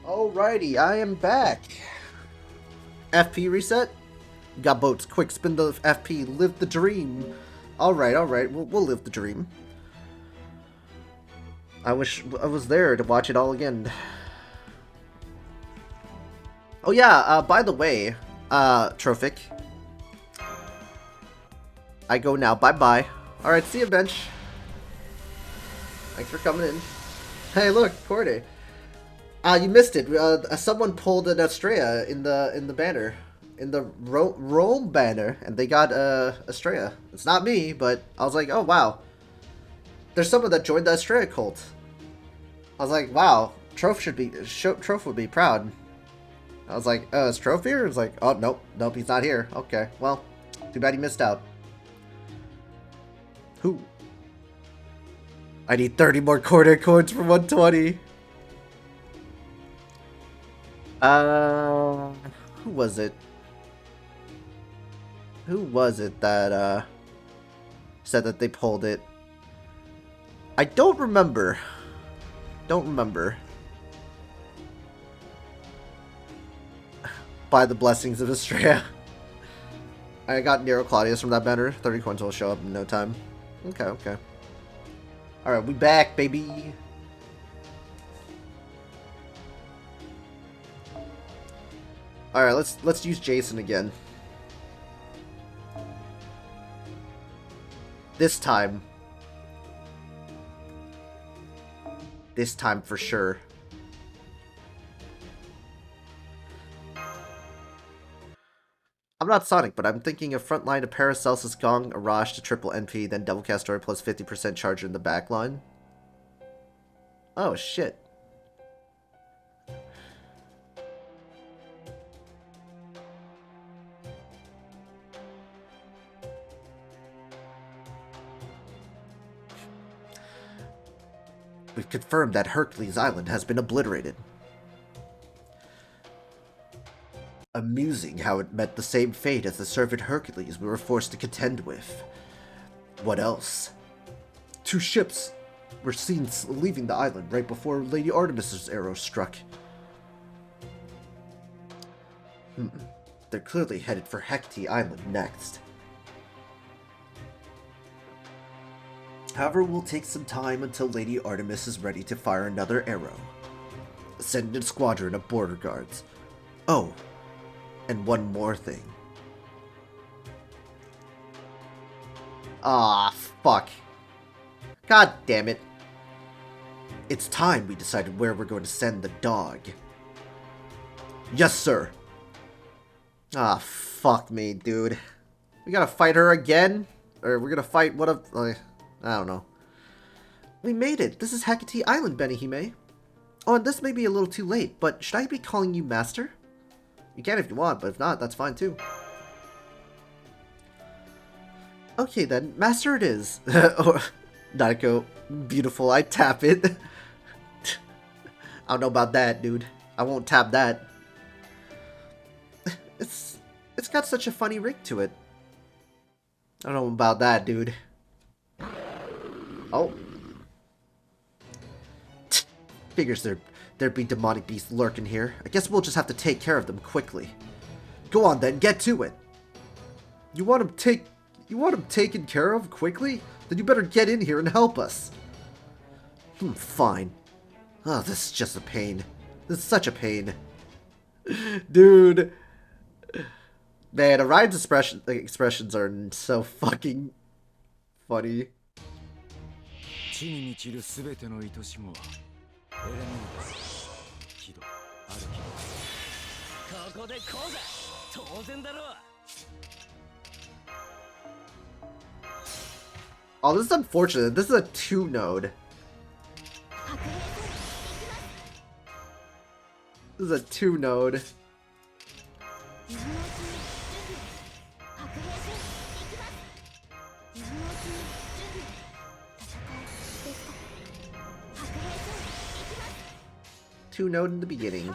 Alrighty, I am back. FP reset? Got boats. Quick, spin the FP. Live the dream. Alright. We'll live the dream. I wish I was there to watch it all again. Oh yeah, by the way, Trophic. I go now. Bye-bye. Alright, see you, Bench. Thanks for coming in. Hey, look, Corday. You missed it. Someone pulled an Estrella in the banner. In the Rome banner, and they got Estrella. It's not me, but I was like, oh wow. There's someone that joined the Estrella cult. I was like, wow, Troph would be proud. I was like, is Troph here? It's like, oh nope, he's not here. Okay, well, too bad he missed out. Who? I need 30 more quarter coins for 120. Who was it? Who was it that, said that they pulled it? I don't remember. By the blessings of Estrella. I got Nero Claudius from that banner. 30 coins will show up in no time. Okay. Alright, we back, baby. Alright, let's use Jason again. This time for sure. I'm not Sonic, but I'm thinking of frontline to Paracelsus Gong, Arash to triple NP, then Double Cast Story plus 50% charger in the backline. Oh shit. We've confirmed that Hercules Island has been obliterated. Amusing how it met the same fate as the servant Hercules we were forced to contend with. What else? 2 ships were seen leaving the island right before Lady Artemis's arrow struck. They're clearly headed for Hecate Island next. However, we'll take some time until Lady Artemis is ready to fire another arrow. Send in a squadron of border guards. Oh, and one more thing. Ah, fuck. God damn it. It's time we decided where we're going to send the dog. Yes, sir. Ah, fuck me, dude. We gotta fight her again? Or we're gonna fight what a... I don't know. We made it. This is Hecate Island, Benihime. Oh, and this may be a little too late, but should I be calling you Master? You can if you want, but if not, that's fine too. Okay then, Master it is. Or, Naiko, beautiful, I tap it. I don't know about that, dude. I won't tap that. It's got such a funny ring to it. I don't know about that, dude. Oh. Figures there'd be demonic beasts lurking here. I guess we'll just have to take care of them quickly. Go on then, get to it. You want him taken care of quickly? Then you better get in here and help us. Fine. Oh, this is just a pain. This is such a pain. Dude. Man, Orion's expressions are so fucking funny. Oh, this is unfortunate. This is a 2 node. This is a 2 node. Two node in the beginning.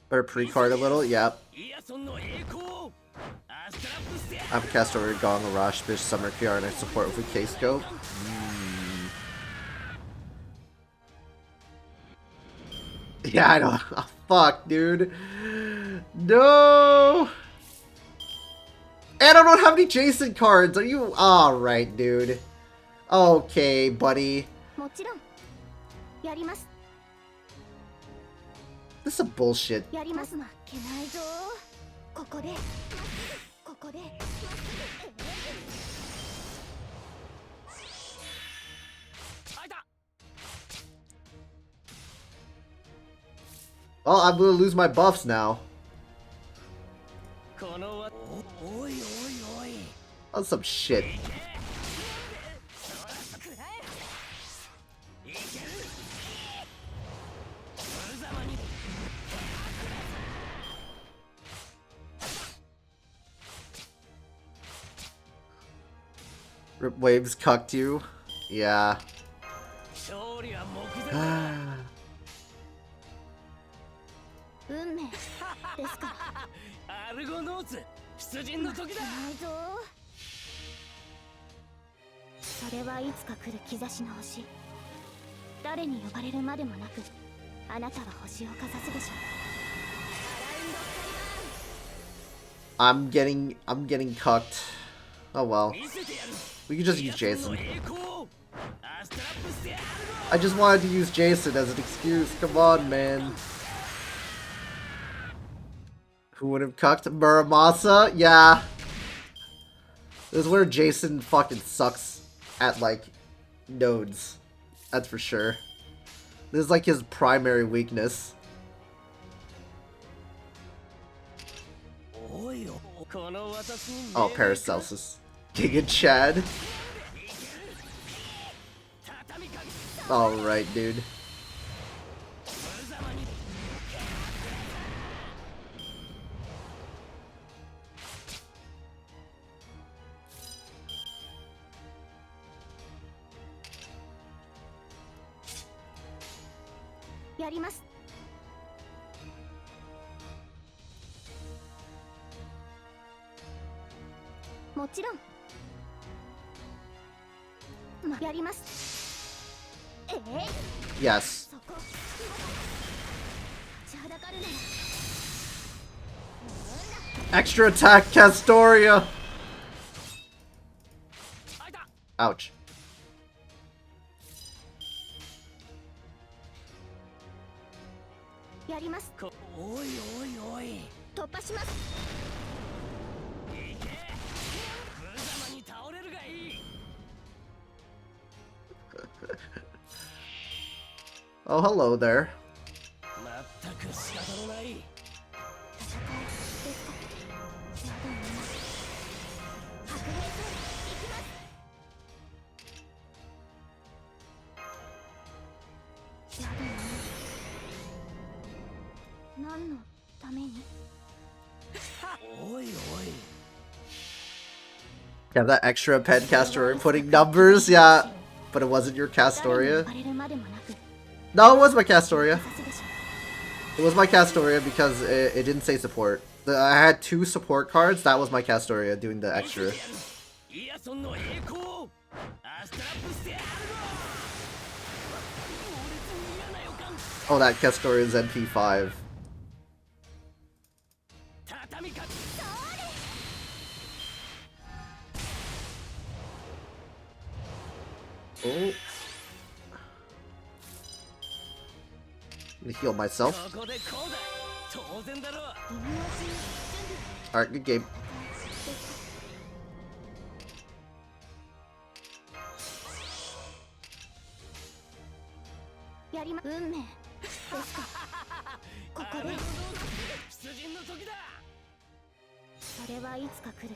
Better pre-card a little, yep. I'm a Castoria, Gong, Arash, Bish, Summer, PR, and I support with Case Scope. Yeah, I know. Oh, fuck, dude. No! And I don't have any Jason cards. Are you alright, dude? Okay, buddy. This is some bullshit. Oh, I'm gonna lose my buffs now. That's some shit. Rip Waves cucked you? Yeah. I'm getting cucked. Oh well. We can just use Jason. I just wanted to use Jason as an excuse. Come on, man. Who would have cucked? Muramasa? Yeah. This is where Jason fucking sucks at, like, nodes. That's for sure. This is, like, his primary weakness. Oh, Paracelsus. Giga Chad. Alright, dude. Yes. Extra attack, Castoria! Ouch. Oh, hello there. Yeah, that extra pet Castoria putting numbers, yeah. But it wasn't your Castoria. No, it was my Castoria. It was my Castoria because it didn't say support. I had 2 support cards, that was my Castoria doing the extra. Oh, that Castoria is NP5. Oh. I'm gonna heal myself. Alright, good game.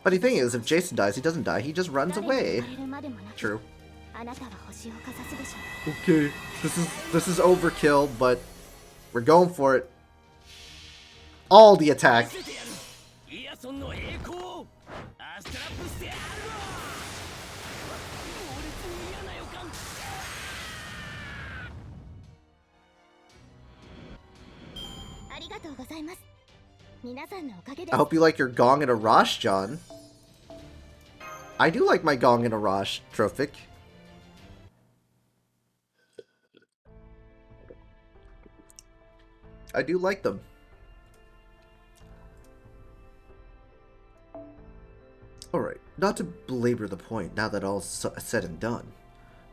Funny thing is, if Jason dies, he doesn't die, he just runs away. True. Okay, this is overkill, but we're going for it. All the attack. I hope you like your gong and a Rosh, John. I do like my gong and a Rosh, Trophic. I do like them. Alright, not to belabor the point now that all's said and done,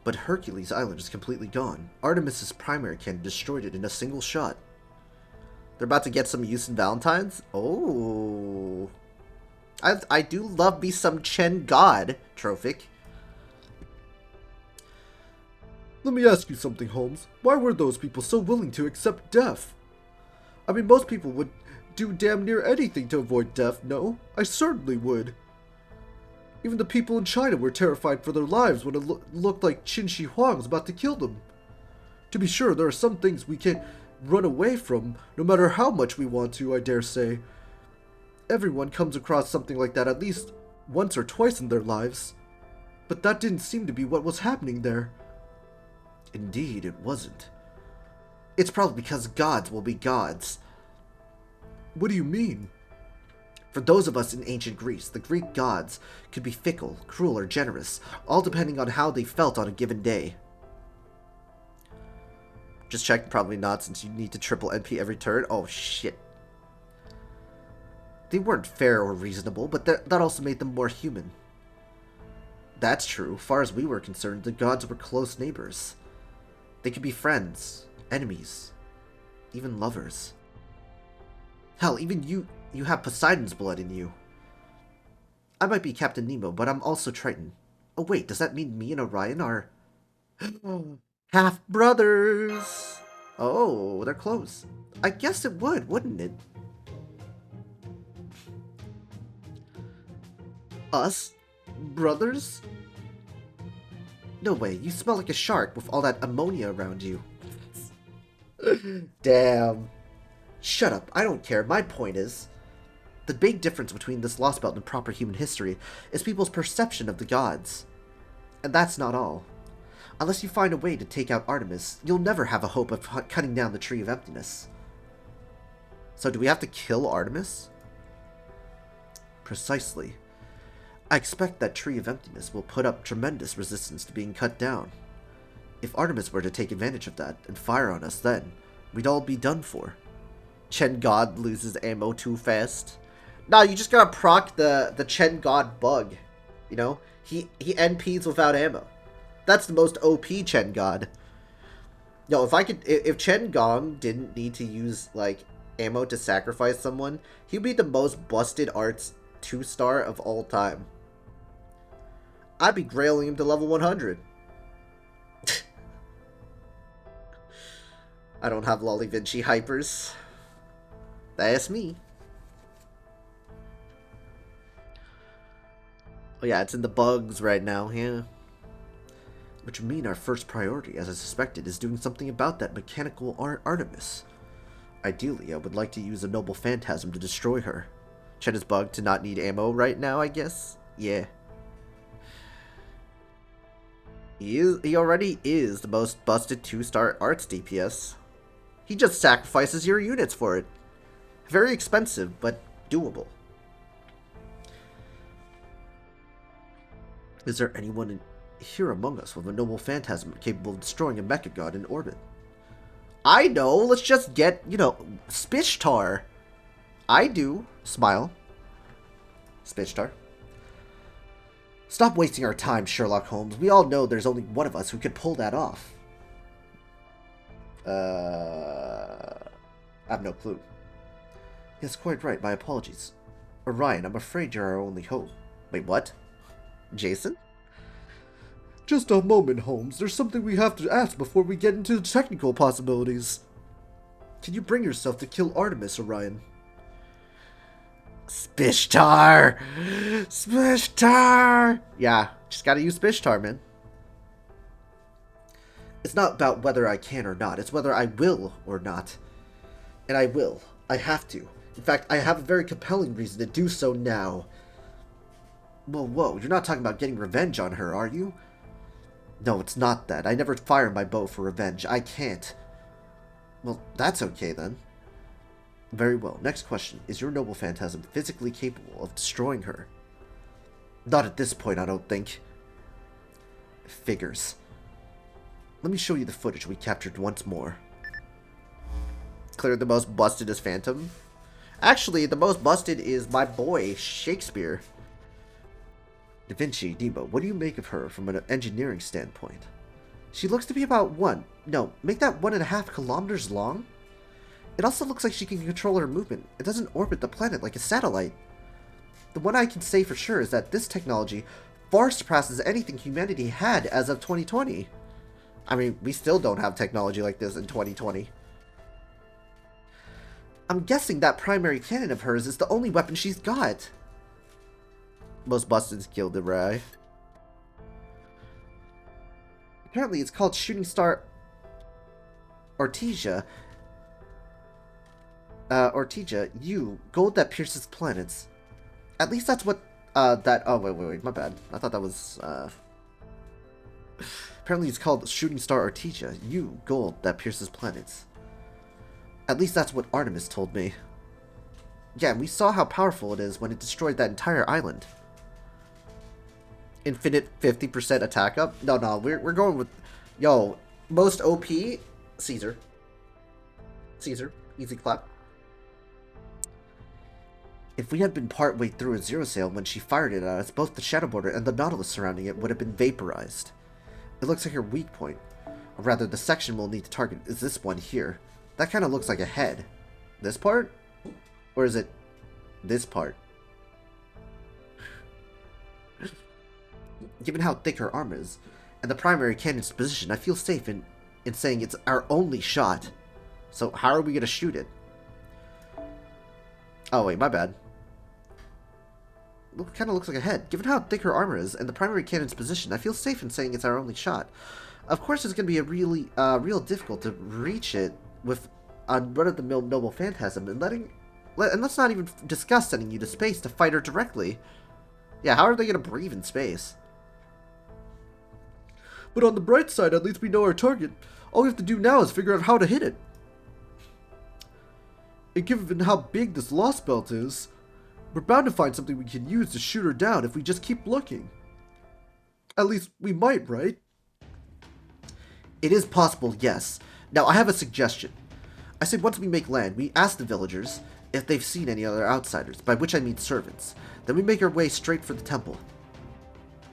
but Hercules Island is completely gone. Artemis's primary cannon destroyed it in a single shot. They're about to get some use in Valentine's? Oh. I do love me some Chen God, Trophic. Let me ask you something, Holmes. Why were those people so willing to accept death? I mean, most people would do damn near anything to avoid death, no? I certainly would. Even the people in China were terrified for their lives when it looked like Qin Shi Huang was about to kill them. To be sure, there are some things we can't run away from, no matter how much we want to, I dare say. Everyone comes across something like that at least once or twice in their lives. But that didn't seem to be what was happening there. Indeed, it wasn't. It's probably because gods will be gods. What do you mean? For those of us in ancient Greece, the Greek gods could be fickle, cruel, or generous, all depending on how they felt on a given day. Just check, probably not, since you need to triple NP every turn. Oh, shit. They weren't fair or reasonable, but that also made them more human. That's true. Far as we were concerned, the gods were close neighbors. They could be friends, enemies, even lovers. Hell, even you have Poseidon's blood in you. I might be Captain Nemo, but I'm also Triton. Oh wait, does that mean me and Orion are half-brothers? Oh, they're close. I guess it would, wouldn't it? Us? Brothers? No way, you smell like a shark with all that ammonia around you. Damn. Shut up, I don't care. My point is, the big difference between this Lostbelt and proper human history is people's perception of the gods. And that's not all. Unless you find a way to take out Artemis, you'll never have a hope of cutting down the Tree of Emptiness. So do we have to kill Artemis? Precisely. I expect that Tree of Emptiness will put up tremendous resistance to being cut down. If Artemis were to take advantage of that and fire on us then, we'd all be done for. Chen God loses ammo too fast. Nah, you just gotta proc the Chen God bug. You know? He NPs without ammo. That's the most OP Chen God. No, if Chen Gong didn't need to use, like, ammo to sacrifice someone, he'd be the most busted arts 2-star of all time. I'd be grailing him to level 100. I don't have Lolly Vinci hypers. That's me. Oh yeah, it's in the bugs right now, yeah. Which would mean our first priority, as I suspected, is doing something about that mechanical Artemis. Ideally, I would like to use a noble phantasm to destroy her. Chen is bugged to not need ammo right now, I guess? Yeah. He already is the most busted 2-star arts DPS. He just sacrifices your units for it. Very expensive, but doable. Is there anyone here among us with a noble phantasm capable of destroying a mecha god in orbit? I know, let's just get, you know, Spishtar. I do. Smile. Spishtar. Stop wasting our time, Sherlock Holmes. We all know there's only one of us who could pull that off. I have no clue. Yes, quite right. My apologies. Orion, I'm afraid you're our only hope. Wait, what? Jason? Just a moment, Holmes. There's something we have to ask before we get into the technical possibilities. Can you bring yourself to kill Artemis, Orion? Spishtar! Spishtar! Yeah, just gotta use Spishtar, man. It's not about whether I can or not. It's whether I will or not. And I will. I have to. In fact, I have a very compelling reason to do so now. Whoa, you're not talking about getting revenge on her, are you? No, it's not that. I never fire my bow for revenge. I can't. Well, that's okay then. Very well. Next question. Is your noble phantasm physically capable of destroying her? Not at this point, I don't think. Figures. Let me show you the footage we captured once more. Clearly the most busted is Phantom. Actually, the most busted is my boy, Shakespeare. Da Vinci, Nemo, what do you make of her from an engineering standpoint? She looks to be about make that 1.5 kilometers long? It also looks like she can control her movement. It doesn't orbit the planet like a satellite. The one I can say for sure is that this technology far surpasses anything humanity had as of 2020. I mean, we still don't have technology like this in 2020. I'm guessing that primary cannon of hers is the only weapon she's got. Most busteds killed the Rai. Apparently it's called Shooting Star Ortesia. Ortesia, gold that pierces planets. At least that's what, oh, wait, my bad. I thought that was, apparently it's called Shooting Star Ortesia, gold that pierces planets. At least that's what Artemis told me. Yeah, we saw how powerful it is when it destroyed that entire island. Infinite 50% attack up? No, we're going with... Yo, most OP? Caesar. Easy clap. If we had been partway through a zero sail when she fired it at us, both the Shadow Border and the Nautilus surrounding it would have been vaporized. It looks like her weak point. Or rather, the section we'll need to target is this one here. That kind of looks like a head. This part? Or is it this part? Given how thick her arm is, and the primary cannon's position, I feel safe in saying it's our only shot. So how are we going to shoot it? Oh wait, my bad. Kind of looks like a head. Given how thick her armor is, and the primary cannon's position, I feel safe in saying it's our only shot. Of course, it's going to be a really, real difficult to reach it with a run-of-the-mill noble phantasm, and let's not even discuss sending you to space to fight her directly. Yeah, how are they going to breathe in space? But on the bright side, at least we know our target. All we have to do now is figure out how to hit it. And given how big this Lostbelt is, we're bound to find something we can use to shoot her down if we just keep looking. At least we might, right? It is possible, yes. Now, I have a suggestion. I say once we make land, we ask the villagers if they've seen any other outsiders, by which I mean servants. Then we make our way straight for the temple.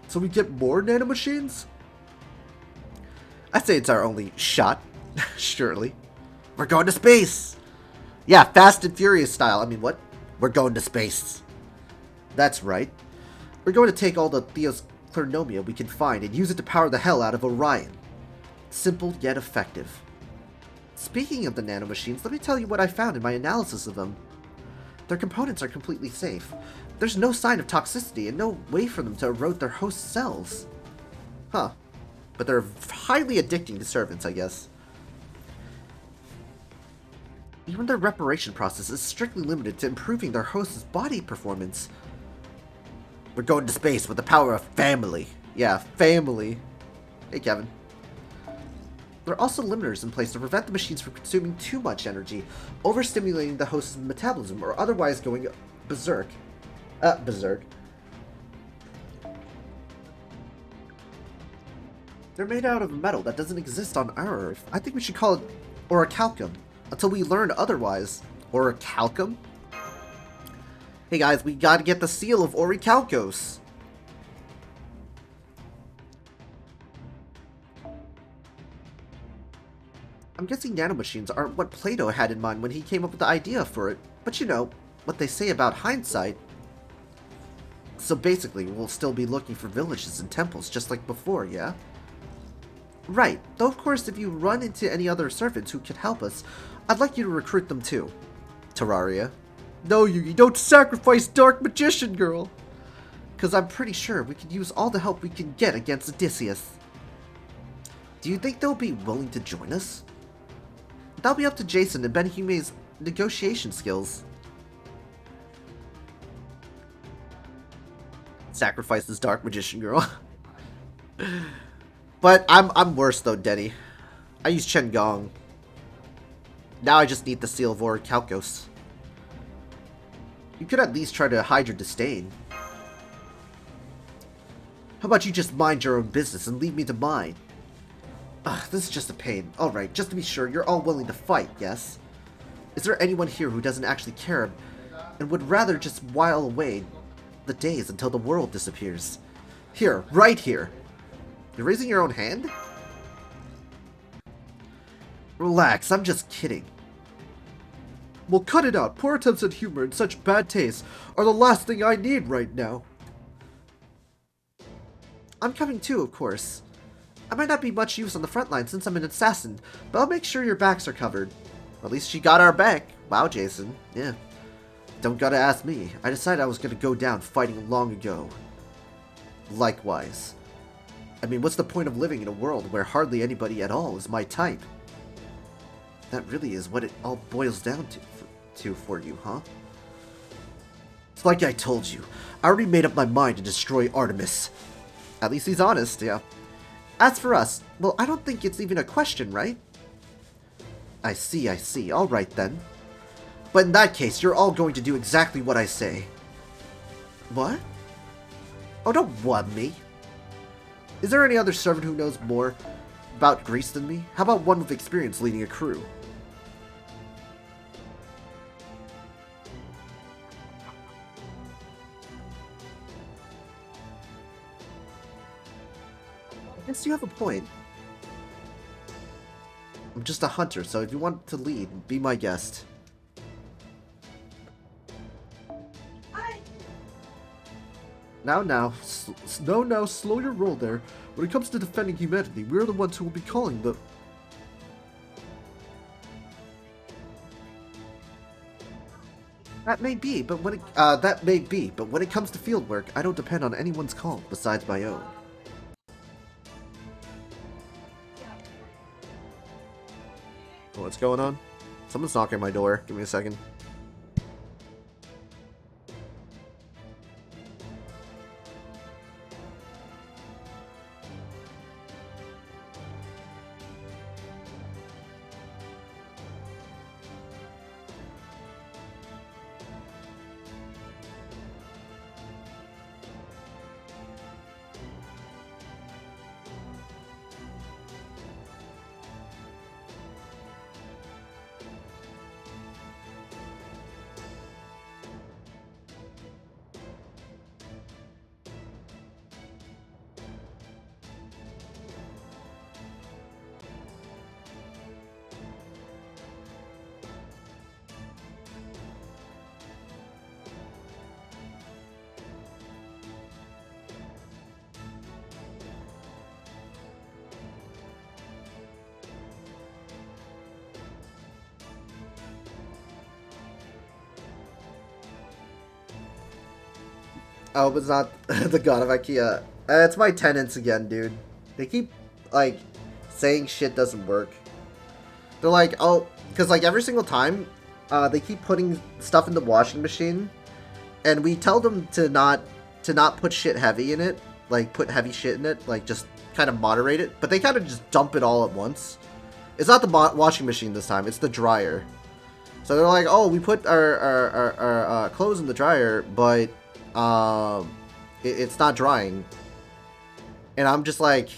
So we get more nanomachines? I'd say it's our only shot, surely. We're going to space! Yeah, Fast and Furious style. I mean, what? We're going to space. That's right. We're going to take all the Theos Clernomia we can find and use it to power the hell out of Orion. Simple yet effective. Speaking of the nanomachines, let me tell you what I found in my analysis of them. Their components are completely safe. There's no sign of toxicity and no way for them to erode their host cells. Huh. But they're highly addicting to servants, I guess. Even their reparation process is strictly limited to improving their host's body performance. We're going to space with the power of family. Yeah, family. Hey, Kevin. There are also limiters in place to prevent the machines from consuming too much energy, overstimulating the host's metabolism, or otherwise going berserk. They're made out of a metal that doesn't exist on our Earth. I think we should call it orichalcum, until we learn otherwise. Orichalcum? Hey guys, we gotta get the seal of Orichalcos. I'm guessing nanomachines aren't what Plato had in mind when he came up with the idea for it, but you know, what they say about hindsight. So basically, we'll still be looking for villages and temples just like before, yeah? Right, though of course if you run into any other servants who could help us, I'd like you to recruit them too. Terraria. No, Yugi, don't sacrifice Dark Magician Girl! Because I'm pretty sure we could use all the help we can get against Odysseus. Do you think they'll be willing to join us? That'll be up to Jason and Ben Hume's negotiation skills. Sacrifice this Dark Magician Girl. But I'm worse though, Denny. I use Chen Gong. Now I just need the seal of Orichalcos. You could at least try to hide your disdain. How about you just mind your own business and leave me to mine? Ugh, this is just a pain. Alright, just to be sure, you're all willing to fight, yes? Is there anyone here who doesn't actually care and would rather just while away the days until the world disappears? Here, right here. You're raising your own hand? Relax, I'm just kidding. Well, cut it out. Poor attempts at humor and such bad taste are the last thing I need right now. I'm coming too, of course. I might not be much use on the front line since I'm an assassin, but I'll make sure your backs are covered. At least she got our back. Wow, Jason. Yeah. Don't gotta ask me. I decided I was gonna go down fighting long ago. Likewise. I mean, what's the point of living in a world where hardly anybody at all is my type? That really is what it all boils down to for you, huh? It's like I told you. I already made up my mind to destroy Artemis. At least he's honest, yeah. As for us, well, I don't think it's even a question, right? I see, I see. Alright then. But in that case, you're all going to do exactly what I say. What? Oh, don't what me. Is there any other servant who knows more about Greece than me? How about one with experience leading a crew? I guess you have a point. I'm just a hunter, so if you want to lead, be my guest. Now, slow your roll there. When it comes to defending humanity, we're the ones who will be calling the... That may be, but when it comes to field work, I don't depend on anyone's call besides my own. What's going on? Someone's knocking at my door. Give me a second. I hope it's not the god of IKEA. It's my tenants again, dude. They keep, like, saying shit doesn't work. They're like, oh, because, like, every single time, they keep putting stuff in the washing machine, and we tell them to not put shit heavy in it, like, put heavy shit in it, like, just kind of moderate it, but they kind of just dump it all at once. It's not the washing machine this time, it's the dryer. So they're like, oh, we put our clothes in the dryer, but it's not drying. And I'm just like,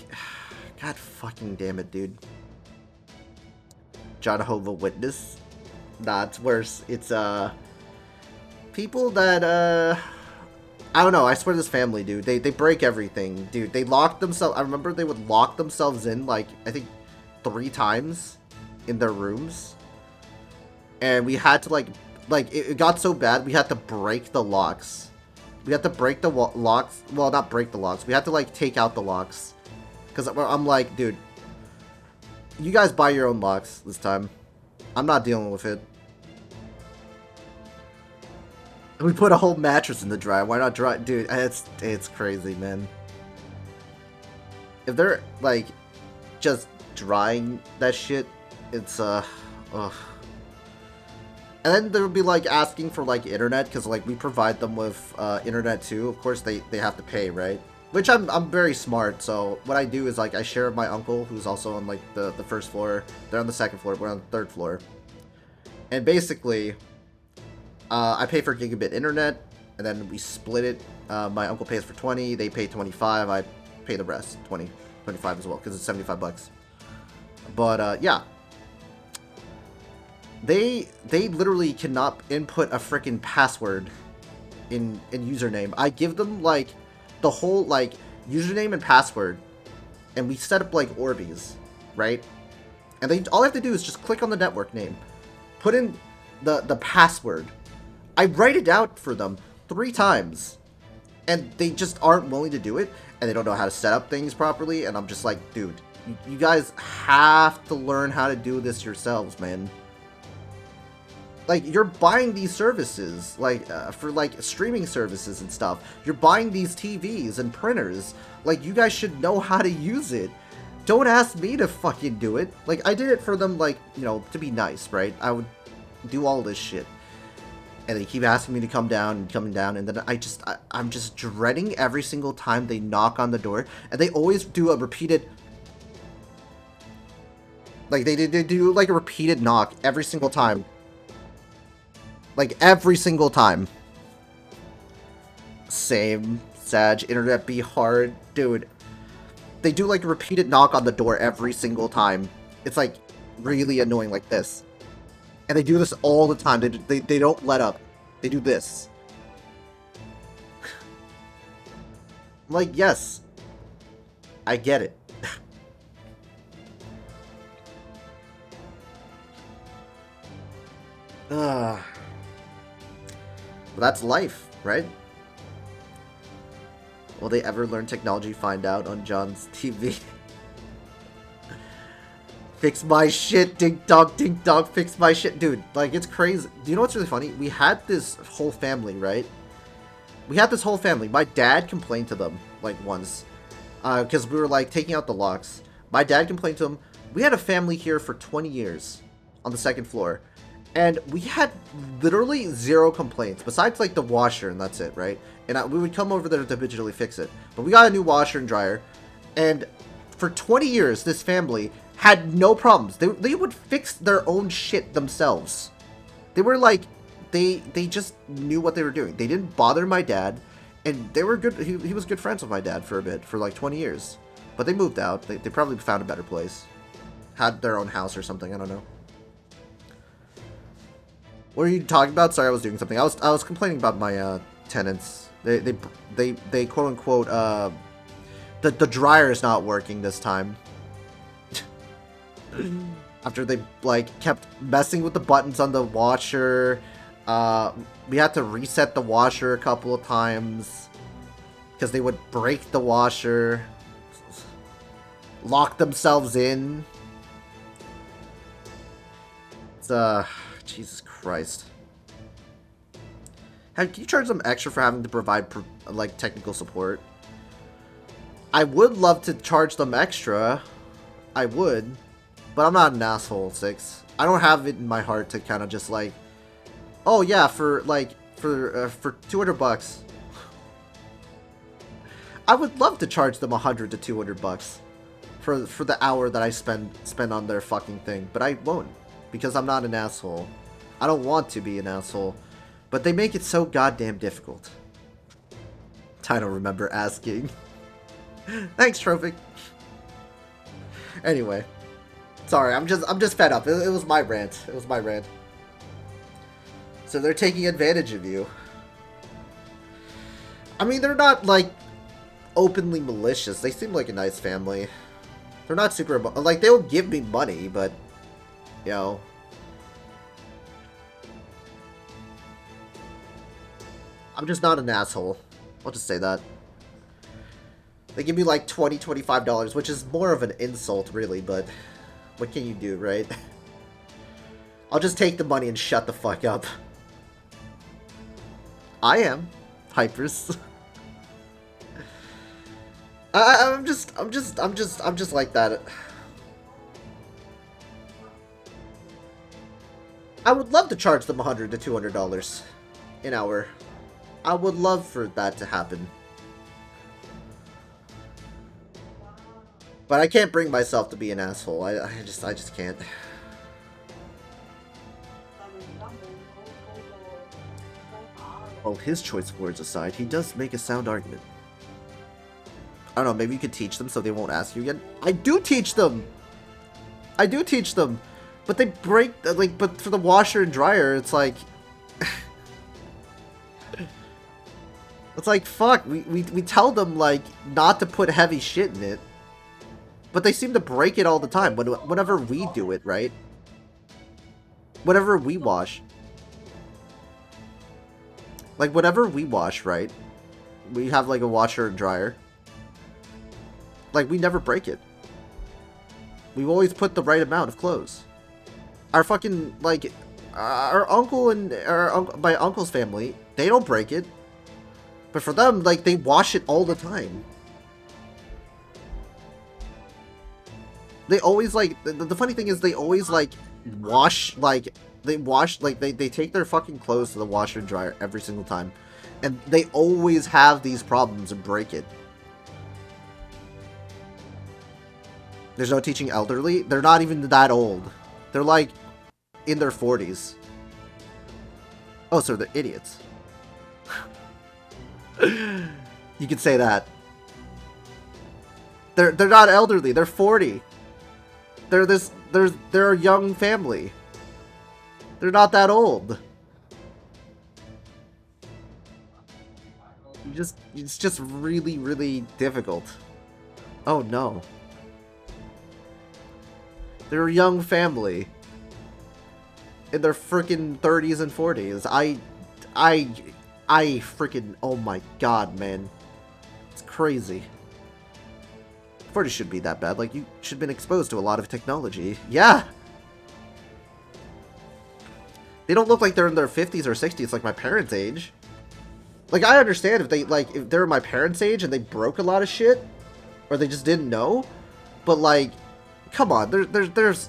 God fucking damn it, dude. Jehovah Witness. Nah, it's worse. It's, people that, I don't know, I swear this family, dude, they break everything, dude. They lock themselves, I remember they would lock themselves in, like, I think 3 times in their rooms. And we had to, like, it got so bad, we had to break the locks. We had to break the locks. Well, not break the locks. We had to, like, take out the locks. Because I'm like, dude, you guys buy your own locks this time. I'm not dealing with it. We put a whole mattress in the dryer. Why not dry? Dude, it's crazy, man. If they're, like, just drying that shit, it's, ugh. And then they'll be, like, asking for, like, internet, because, like, we provide them with, internet, too. Of course, they have to pay, right? Which I'm very smart, so what I do is, like, I share with my uncle, who's also on, like, the first floor. They're on the second floor, we're on the third floor. And basically, I pay for gigabit internet, and then we split it. My uncle pays for 20, they pay 25, I pay the rest, 20, 25 as well, because it's 75 bucks. But, yeah. They literally cannot input a freaking password in username. I give them, like, the whole, like, username and password, and we set up, like, Orbeez, right? And all they have to do is just click on the network name, put in the password. I write it out for them 3 times, and they just aren't willing to do it, and they don't know how to set up things properly, and I'm just like, dude, you guys have to learn how to do this yourselves, man. Like, you're buying these services, like, for, like, streaming services and stuff. You're buying these TVs and printers. Like, you guys should know how to use it. Don't ask me to fucking do it. Like, I did it for them, like, you know, to be nice, right? I would do all this shit. And they keep asking me to come down and coming down, and then I'm just dreading every single time they knock on the door. And they always do a repeated... Like, they do, like, a repeated knock every single time. Like, every single time. Same. Sag. Internet be hard. Dude. They do, like, a repeated knock on the door every single time. It's, like, really annoying like this. And they do this all the time. They don't let up. They do this. I'm like, yes. I get it. But that's life, right? Will they ever learn technology? Find out on John's TV. Fix my shit, ding dong, fix my shit. Dude, like, it's crazy. Do you know what's really funny? We had this whole family, right? We had this whole family. My dad complained to them, like, once. Because we were, like, taking out the locks. My dad complained to them. We had a family here for 20 years on the 2nd floor. And we had literally 0 complaints, besides, like, the washer, and that's it, right? And we would come over there to digitally fix it. But we got a new washer and dryer. And for 20 years, this family had no problems. They would fix their own shit themselves. They were like, they just knew what they were doing. They didn't bother my dad, and they were good. He was good friends with my dad for a bit, for like 20 years. But they moved out. They probably found a better place. Had their own house or something, I don't know. What are you talking about? Sorry, I was doing something. I was complaining about my tenants. They quote unquote the dryer is not working this time. After they, like, kept messing with the buttons on the washer. We had to reset the washer a couple of times. Because they would break the washer. Lock themselves in. It's, Jesus Christ. Can you charge them extra for having to provide, like, technical support? I would love to charge them extra. I would. But I'm not an asshole, 6. I don't have it in my heart to kind of just like, oh yeah, for 200 bucks. I would love to charge them 100 to 200 bucks for the hour that I spend on their fucking thing, but I won't because I'm not an asshole. I don't want to be an asshole, but they make it so goddamn difficult. I don't remember asking. Thanks, Trophic. Anyway. Sorry, I'm just fed up. It was my rant. It was my rant. So they're taking advantage of you. I mean, they're not, like, openly malicious. They seem like a nice family. They're not super... Like, they'll give me money, but... You know... I'm just not an asshole. I'll just say that. They give me, like, $20, $25, which is more of an insult, really, but... What can you do, right? I'll just take the money and shut the fuck up. I am. Hypers. I'm just like that. I would love to charge them $100 to $200 an hour. I would love for that to happen. But I can't bring myself to be an asshole. I just can't. Well, his choice of words aside, he does make a sound argument. I don't know, maybe you could teach them so they won't ask you again. I do teach them! I do teach them! But they break, like, but for the washer and dryer, it's like... it's like, fuck, we tell them, like, not to put heavy shit in it. But they seem to break it all the time, whenever we do it, right? Whenever we wash. Like, whenever we wash, right? We have, like, a washer and dryer. Like, we never break it. We always put the right amount of clothes. Our fucking, like, our uncle and my uncle's family, they don't break it. But for them, like, they wash it all the time. They always, like, the funny thing is they always, like, wash, like, they take their fucking clothes to the washer and dryer every single time. And they always have these problems and break it. There's no teaching elderly. They're not even that old. They're, like, in their 40s. Oh, so they're idiots. You could say that. They're not elderly. They're 40. They're a young family. They're not that old. It's just really, really difficult. Oh no. They're a young family. In their freaking 30s and 40s. I freaking, oh my god, man. It's crazy. 40 shouldn't be that bad. Like, you should have been exposed to a lot of technology. Yeah! They don't look like they're in their 50s or 60s like my parents' age. Like, I understand if they, like, if they're my parents' age and they broke a lot of shit, or they just didn't know, but, like, come on, there's,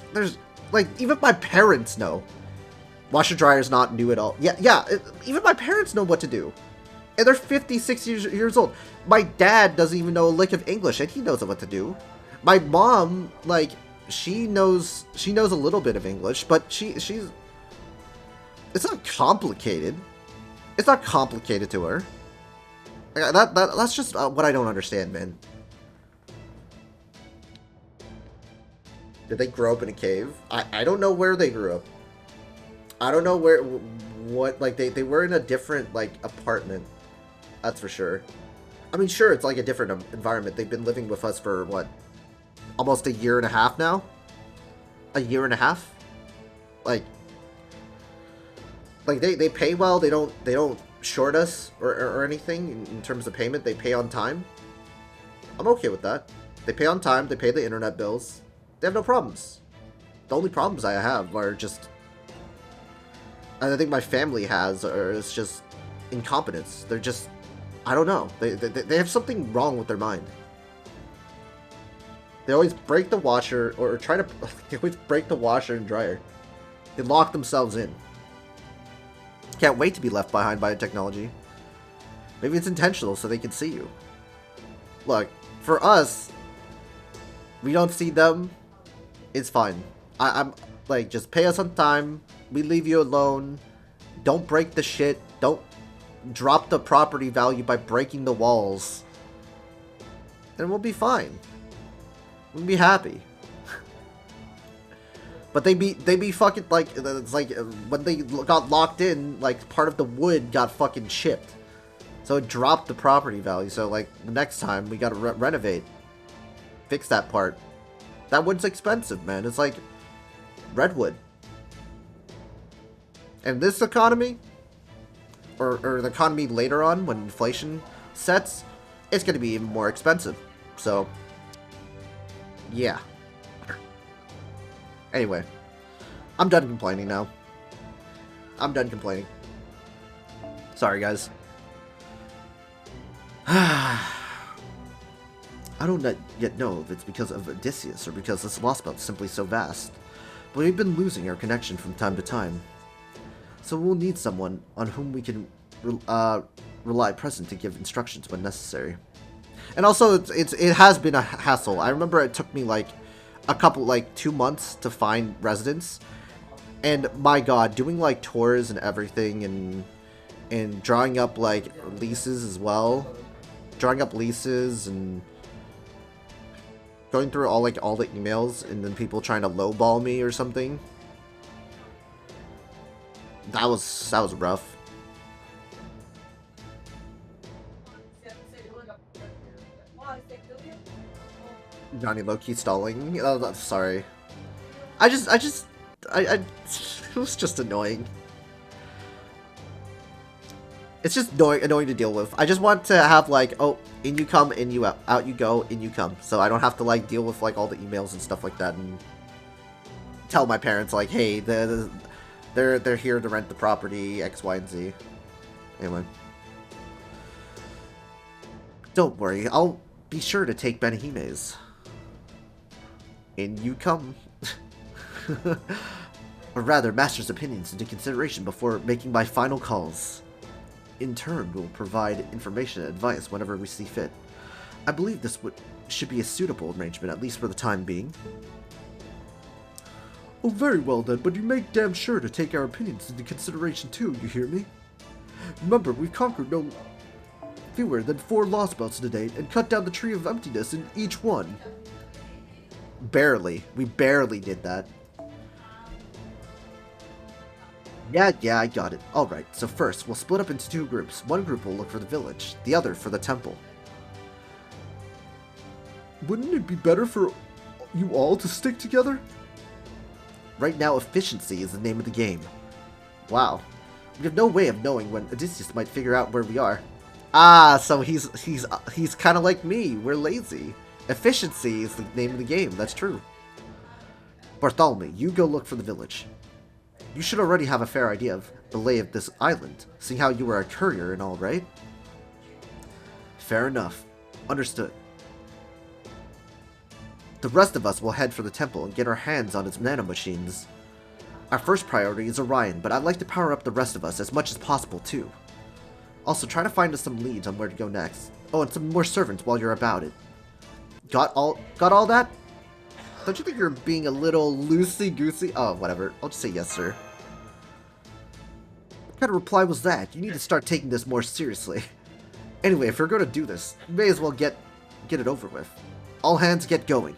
like, even my parents know. Washer dryer's not new at all. Yeah, even my parents know what to do. And they're 50, 60 years old. My dad doesn't even know a lick of English, and he knows what to do. My mom, like, she knows a little bit of English, but she's... It's not complicated. It's not complicated to her. That's just what I don't understand, man. Did they grow up in a cave? I don't know where they grew up. I don't know what, like, they were in a different, like, apartment. That's for sure. I mean, sure, it's like a different environment. They've been living with us for, what, almost a year and a half now? A year and a half? Like they pay well. They don't short us or anything in terms of payment. They pay on time. I'm okay with that. They pay on time. They pay the internet bills. They have no problems. The only problems I have are just, and I think my family has, or it's just incompetence. They're just, I don't know. They have something wrong with their mind. They always break the washer, or try to, they always break the washer and dryer. They lock themselves in. Can't wait to be left behind by technology. Maybe it's intentional so they can see you. Look, for us, we don't see them. It's fine. I'm like, just pay us on time. We leave you alone. Don't break the shit. Don't drop the property value by breaking the walls. Then we'll be fine. We'll be happy. But they be fucking, like, it's like, when they got locked in, like, part of the wood got fucking chipped. So it dropped the property value. So, like, next time, we gotta renovate. Fix that part. That wood's expensive, man. It's like redwood. And this economy, or the economy later on, when inflation sets, it's gonna be even more expensive. So, yeah. Anyway, I'm done complaining now. I'm done complaining. Sorry, guys. I don't yet know if it's because of Odysseus or because this Lostbelt is simply so vast, but we've been losing our connection from time to time. So we'll need someone on whom we can rely present to give instructions when necessary. And also, it has been a hassle. I remember it took me like a couple, like 2 months to find residents, and my god, doing like tours and everything, and and drawing up like leases as well. Drawing up leases and going through all the emails and then people trying to lowball me or something. That was rough. Johnny low-key stalling. Oh, sorry. I it was just annoying. It's just annoying to deal with. I just want to have like, oh, in you come, in you out you go, in you come. So I don't have to like deal with like all the emails and stuff like that and tell my parents like, hey, they're here to rent the property, X, Y, and Z. Anyway. Don't worry, I'll be sure to take Benahime's. In you come. Or rather, Master's opinions into consideration before making my final calls. In turn, we'll provide information and advice whenever we see fit. I believe this should be a suitable arrangement, at least for the time being. Oh, very well then, but you make damn sure to take our opinions into consideration too, you hear me? Remember, we've conquered no fewer than 4 Lostbelts to date, and cut down the tree of emptiness in each one. Barely. We barely did that. Yeah, I got it. Alright, so first, we'll split up into 2 groups. One group will look for the village, the other for the temple. Wouldn't it be better for you all to stick together? Right now, efficiency is the name of the game. Wow. We have no way of knowing when Odysseus might figure out where we are. Ah, so he's kind of like me. We're lazy. Efficiency is the name of the game. That's true. Bartholomew, you go look for the village. You should already have a fair idea of the lay of this island, seeing how you were a courier and all, right? Fair enough. Understood. The rest of us will head for the temple and get our hands on its nanomachines. Our first priority is Orion, but I'd like to power up the rest of us as much as possible too. Also, try to find us some leads on where to go next. Oh, and some more servants while you're about it. Got all that? Don't you think you're being a little loosey-goosey? Oh, whatever. I'll just say yes, sir. What kind of reply was that? You need to start taking this more seriously. Anyway, if you're going to do this, you may as well get it over with. All hands get going.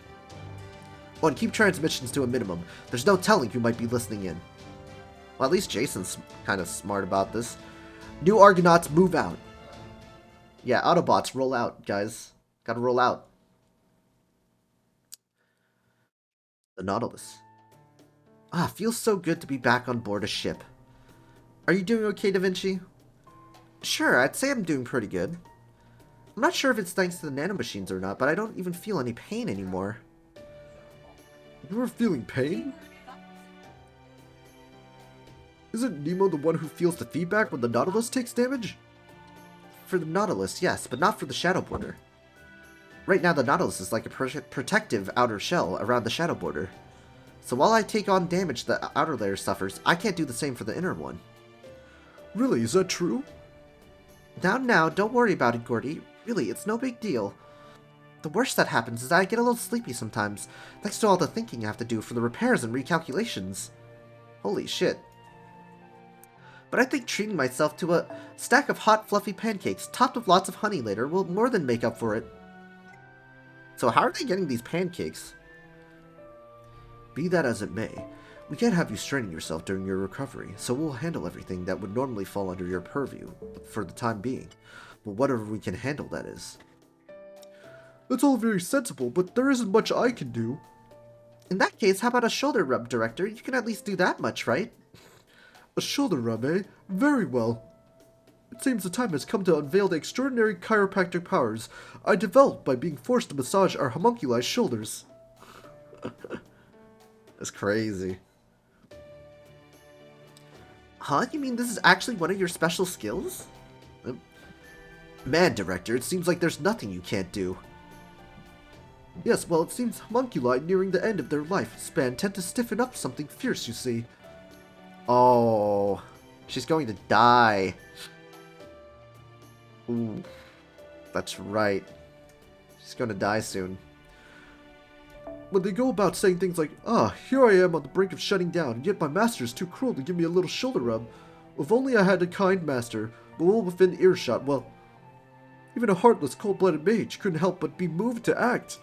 Oh, and keep transmissions to a minimum. There's no telling who might be listening in. Well, at least Jason's kind of smart about this. New Argonauts move out. Yeah, Autobots, roll out, guys. Gotta roll out. The Nautilus. Ah, feels so good to be back on board a ship. Are you doing okay, Da Vinci? Sure, I'd say I'm doing pretty good. I'm not sure if it's thanks to the nanomachines or not, but I don't even feel any pain anymore. You were feeling pain? Isn't Nemo the one who feels the feedback when the Nautilus takes damage? For the Nautilus, yes, but not for the Shadow Border. Right now, the Nautilus is like a protective outer shell around the Shadow Border. So while I take on damage the outer layer suffers, I can't do the same for the inner one. Really, is that true? Now, don't worry about it, Gordy. Really, it's no big deal. The worst that happens is I get a little sleepy sometimes, thanks to all the thinking I have to do for the repairs and recalculations. Holy shit. But I think treating myself to a stack of hot, fluffy pancakes topped with lots of honey later will more than make up for it. So how are they getting these pancakes? Be that as it may, we can't have you straining yourself during your recovery, so we'll handle everything that would normally fall under your purview for the time being. But whatever we can handle, that is. That's all very sensible, but there isn't much I can do. In that case, how about a shoulder rub, Director? You can at least do that much, right? A shoulder rub, eh? Very well. It seems the time has come to unveil the extraordinary chiropractic powers I developed by being forced to massage our homunculi's shoulders. That's crazy. Huh? You mean this is actually one of your special skills? Man, Director, it seems like there's nothing you can't do. Yes, well, it seems homunculi nearing the end of their lifespan tend to stiffen up something fierce, you see. Oh, she's going to die. Ooh, that's right. She's going to die soon. When they go about saying things like, ah, here I am on the brink of shutting down, and yet my master is too cruel to give me a little shoulder rub. If only I had a kind master, but while within earshot, well, even a heartless, cold-blooded mage couldn't help but be moved to act.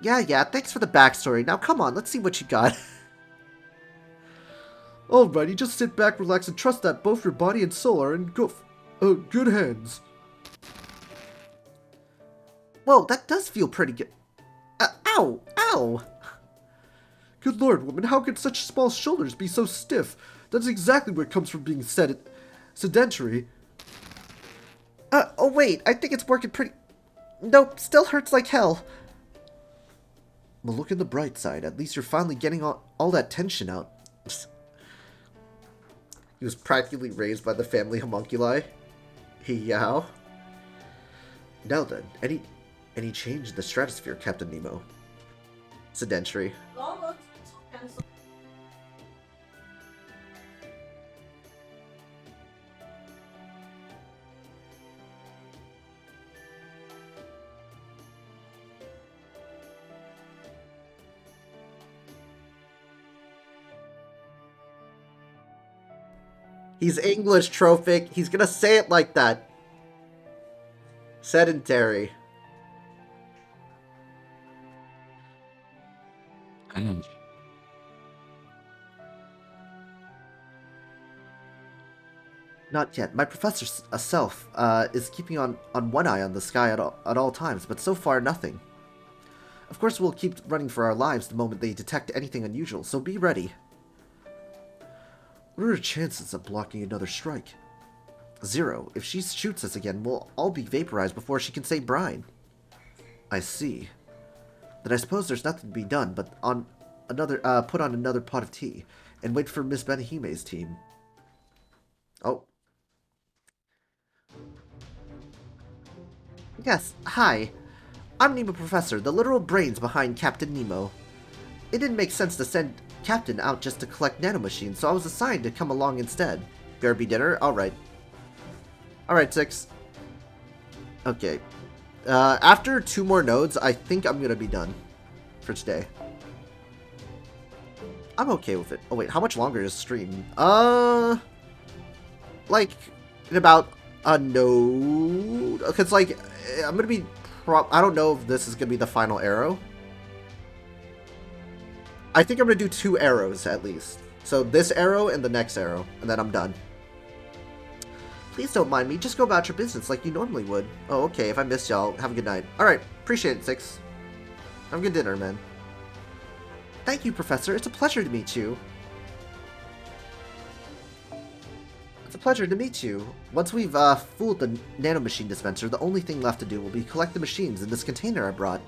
Yeah, thanks for the backstory. Now come on, let's see what you got. Alrighty, just sit back, relax, and trust that both your body and soul are in good hands. Whoa, that does feel pretty good. Ow! Good lord, woman, how could such small shoulders be so stiff? That's exactly what comes from being sedentary. Oh wait, I think it's working pretty... Nope, still hurts like hell. Well, look at the bright side. At least you're finally getting all that tension out. He was practically raised by the family homunculi. Yow. Now then, any change in the stratosphere, Captain Nemo? Sedentary. He's English, Trophic. He's gonna say it like that. Sedentary. Not yet. My professor self is keeping on one eye on the sky at all times, but so far nothing. Of course, we'll keep running for our lives the moment they detect anything unusual, so be ready. What are her chances of blocking another strike? 0. If she shoots us again, we'll all be vaporized before she can say brine. I see. Then I suppose there's nothing to be done but put on another pot of tea and wait for Miss Benahime's team. Oh. Yes, hi. I'm Nemo Professor, the literal brains behind Captain Nemo. It didn't make sense to send Captain out just to collect nanomachines, so I was assigned to come along instead. BRB dinner? Alright. Alright, 6. Okay. After 2 more nodes, I think I'm gonna be done for today. I'm okay with it. Oh wait, how much longer is stream? Like, in about a node? Because, like, I'm gonna be... I don't know if this is gonna be the final arrow. I think I'm gonna do 2 arrows, at least. So, this arrow and the next arrow, and then I'm done. Please don't mind me, just go about your business like you normally would. Oh, okay, if I missed y'all, have a good night. Alright, appreciate it, 6. Have a good dinner, man. Thank you, Professor, it's a pleasure to meet you. It's a pleasure to meet you. Once we've fooled the nanomachine dispenser, the only thing left to do will be collect the machines in this container I brought.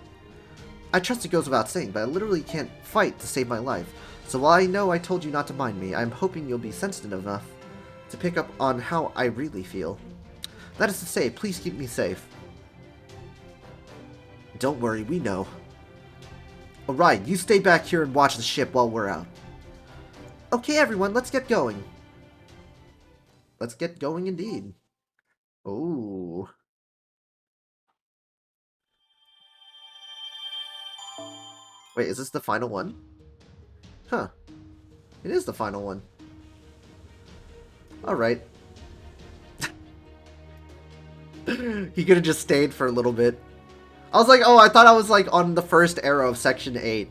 I trust it goes without saying, but I literally can't fight to save my life. So while I know I told you not to mind me, I'm hoping you'll be sensitive enough to pick up on how I really feel. That is to say, please keep me safe. Don't worry, we know. Alright, you stay back here and watch the ship while we're out. Okay, everyone, let's get going. Let's get going indeed. Ooh. Wait, is this the final one? Huh. It is the final one. Alright. He could have just stayed for a little bit. I was like, oh, I thought I was like on the first arrow of Section 8.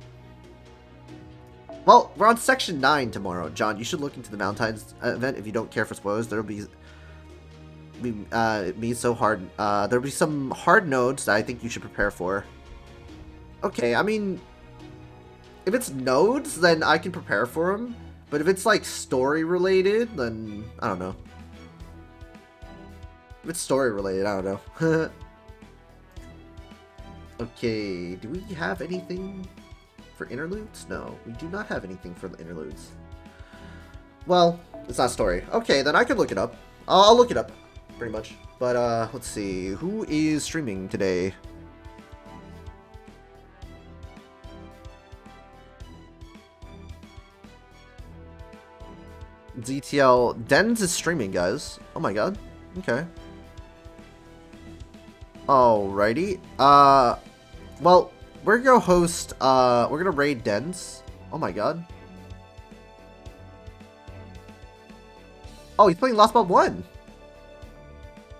Well, we're on Section 9 tomorrow. John, you should look into the Mountains event if you don't care for spoilers. There'll be so hard. There'll be some hard nodes that I think you should prepare for. Okay, I mean, if it's nodes, then I can prepare for them. But if it's like story related, then I don't know. If it's story related, I don't know. Okay, do we have anything for interludes? No, we do not have anything for the interludes. Well, it's not story. Okay, then I can look it up. I'll look it up, pretty much. But, let's see. Who is streaming today? ZTL. Dens is streaming, guys. Oh my god. Okay. Alrighty. Well, we're gonna host, we're gonna raid Dens. Oh my god. Oh, he's playing Lostbelt 1.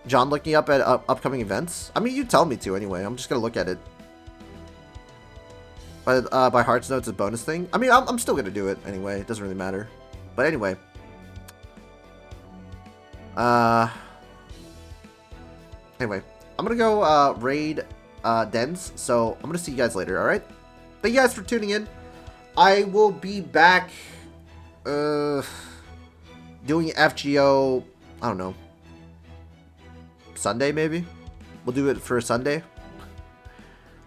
John looking up at upcoming events? I mean, you tell me to anyway. I'm just gonna look at it. By Hearts Notes, a bonus thing. I mean, I'm still gonna do it anyway. It doesn't really matter. But anyway. Anyway, I'm gonna go raid Dens. So I'm gonna see you guys later. All right. Thank you guys for tuning in. I will be back. Doing FGO. I don't know. Sunday maybe. We'll do it for a Sunday.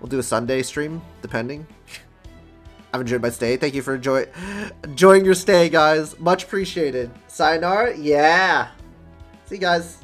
We'll do a Sunday stream, depending. I've enjoyed my stay. Thank you for enjoying your stay, guys. Much appreciated. Sayonara? Yeah. See you guys.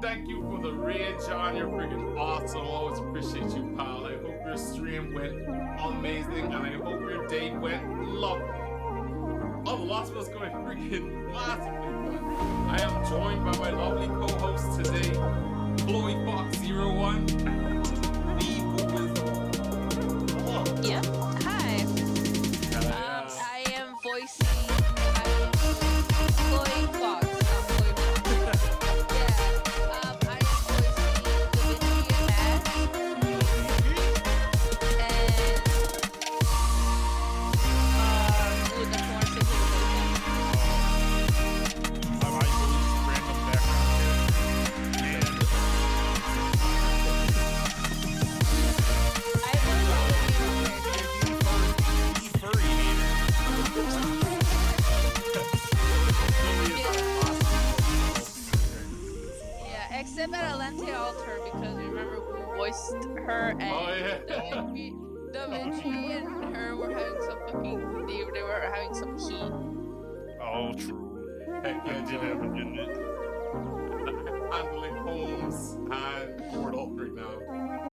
Thank you for the raid, John. You're freaking awesome. Always appreciate you, pal. I hope your stream went amazing, and I hope your day went lovely. Oh, the Lostbelt's going freaking massively fun. I am joined by my lovely co-host today, Chloe Fox01. Hello. Yep. Hi. I am voicing Chloe Fox. Not Chloe Fox. Yeah. I am voicing Da Vinci and Matt. And Lucas, you want to say who I use random background characters. Yeah, except at Atlantis Alter, because remember who voiced her and Oh, yeah. Da Vinci and her were having some fucking they were having some heat. Oh, true. Heck yeah, That did John. happen, didn't it? Handling Holmes and Portal right now.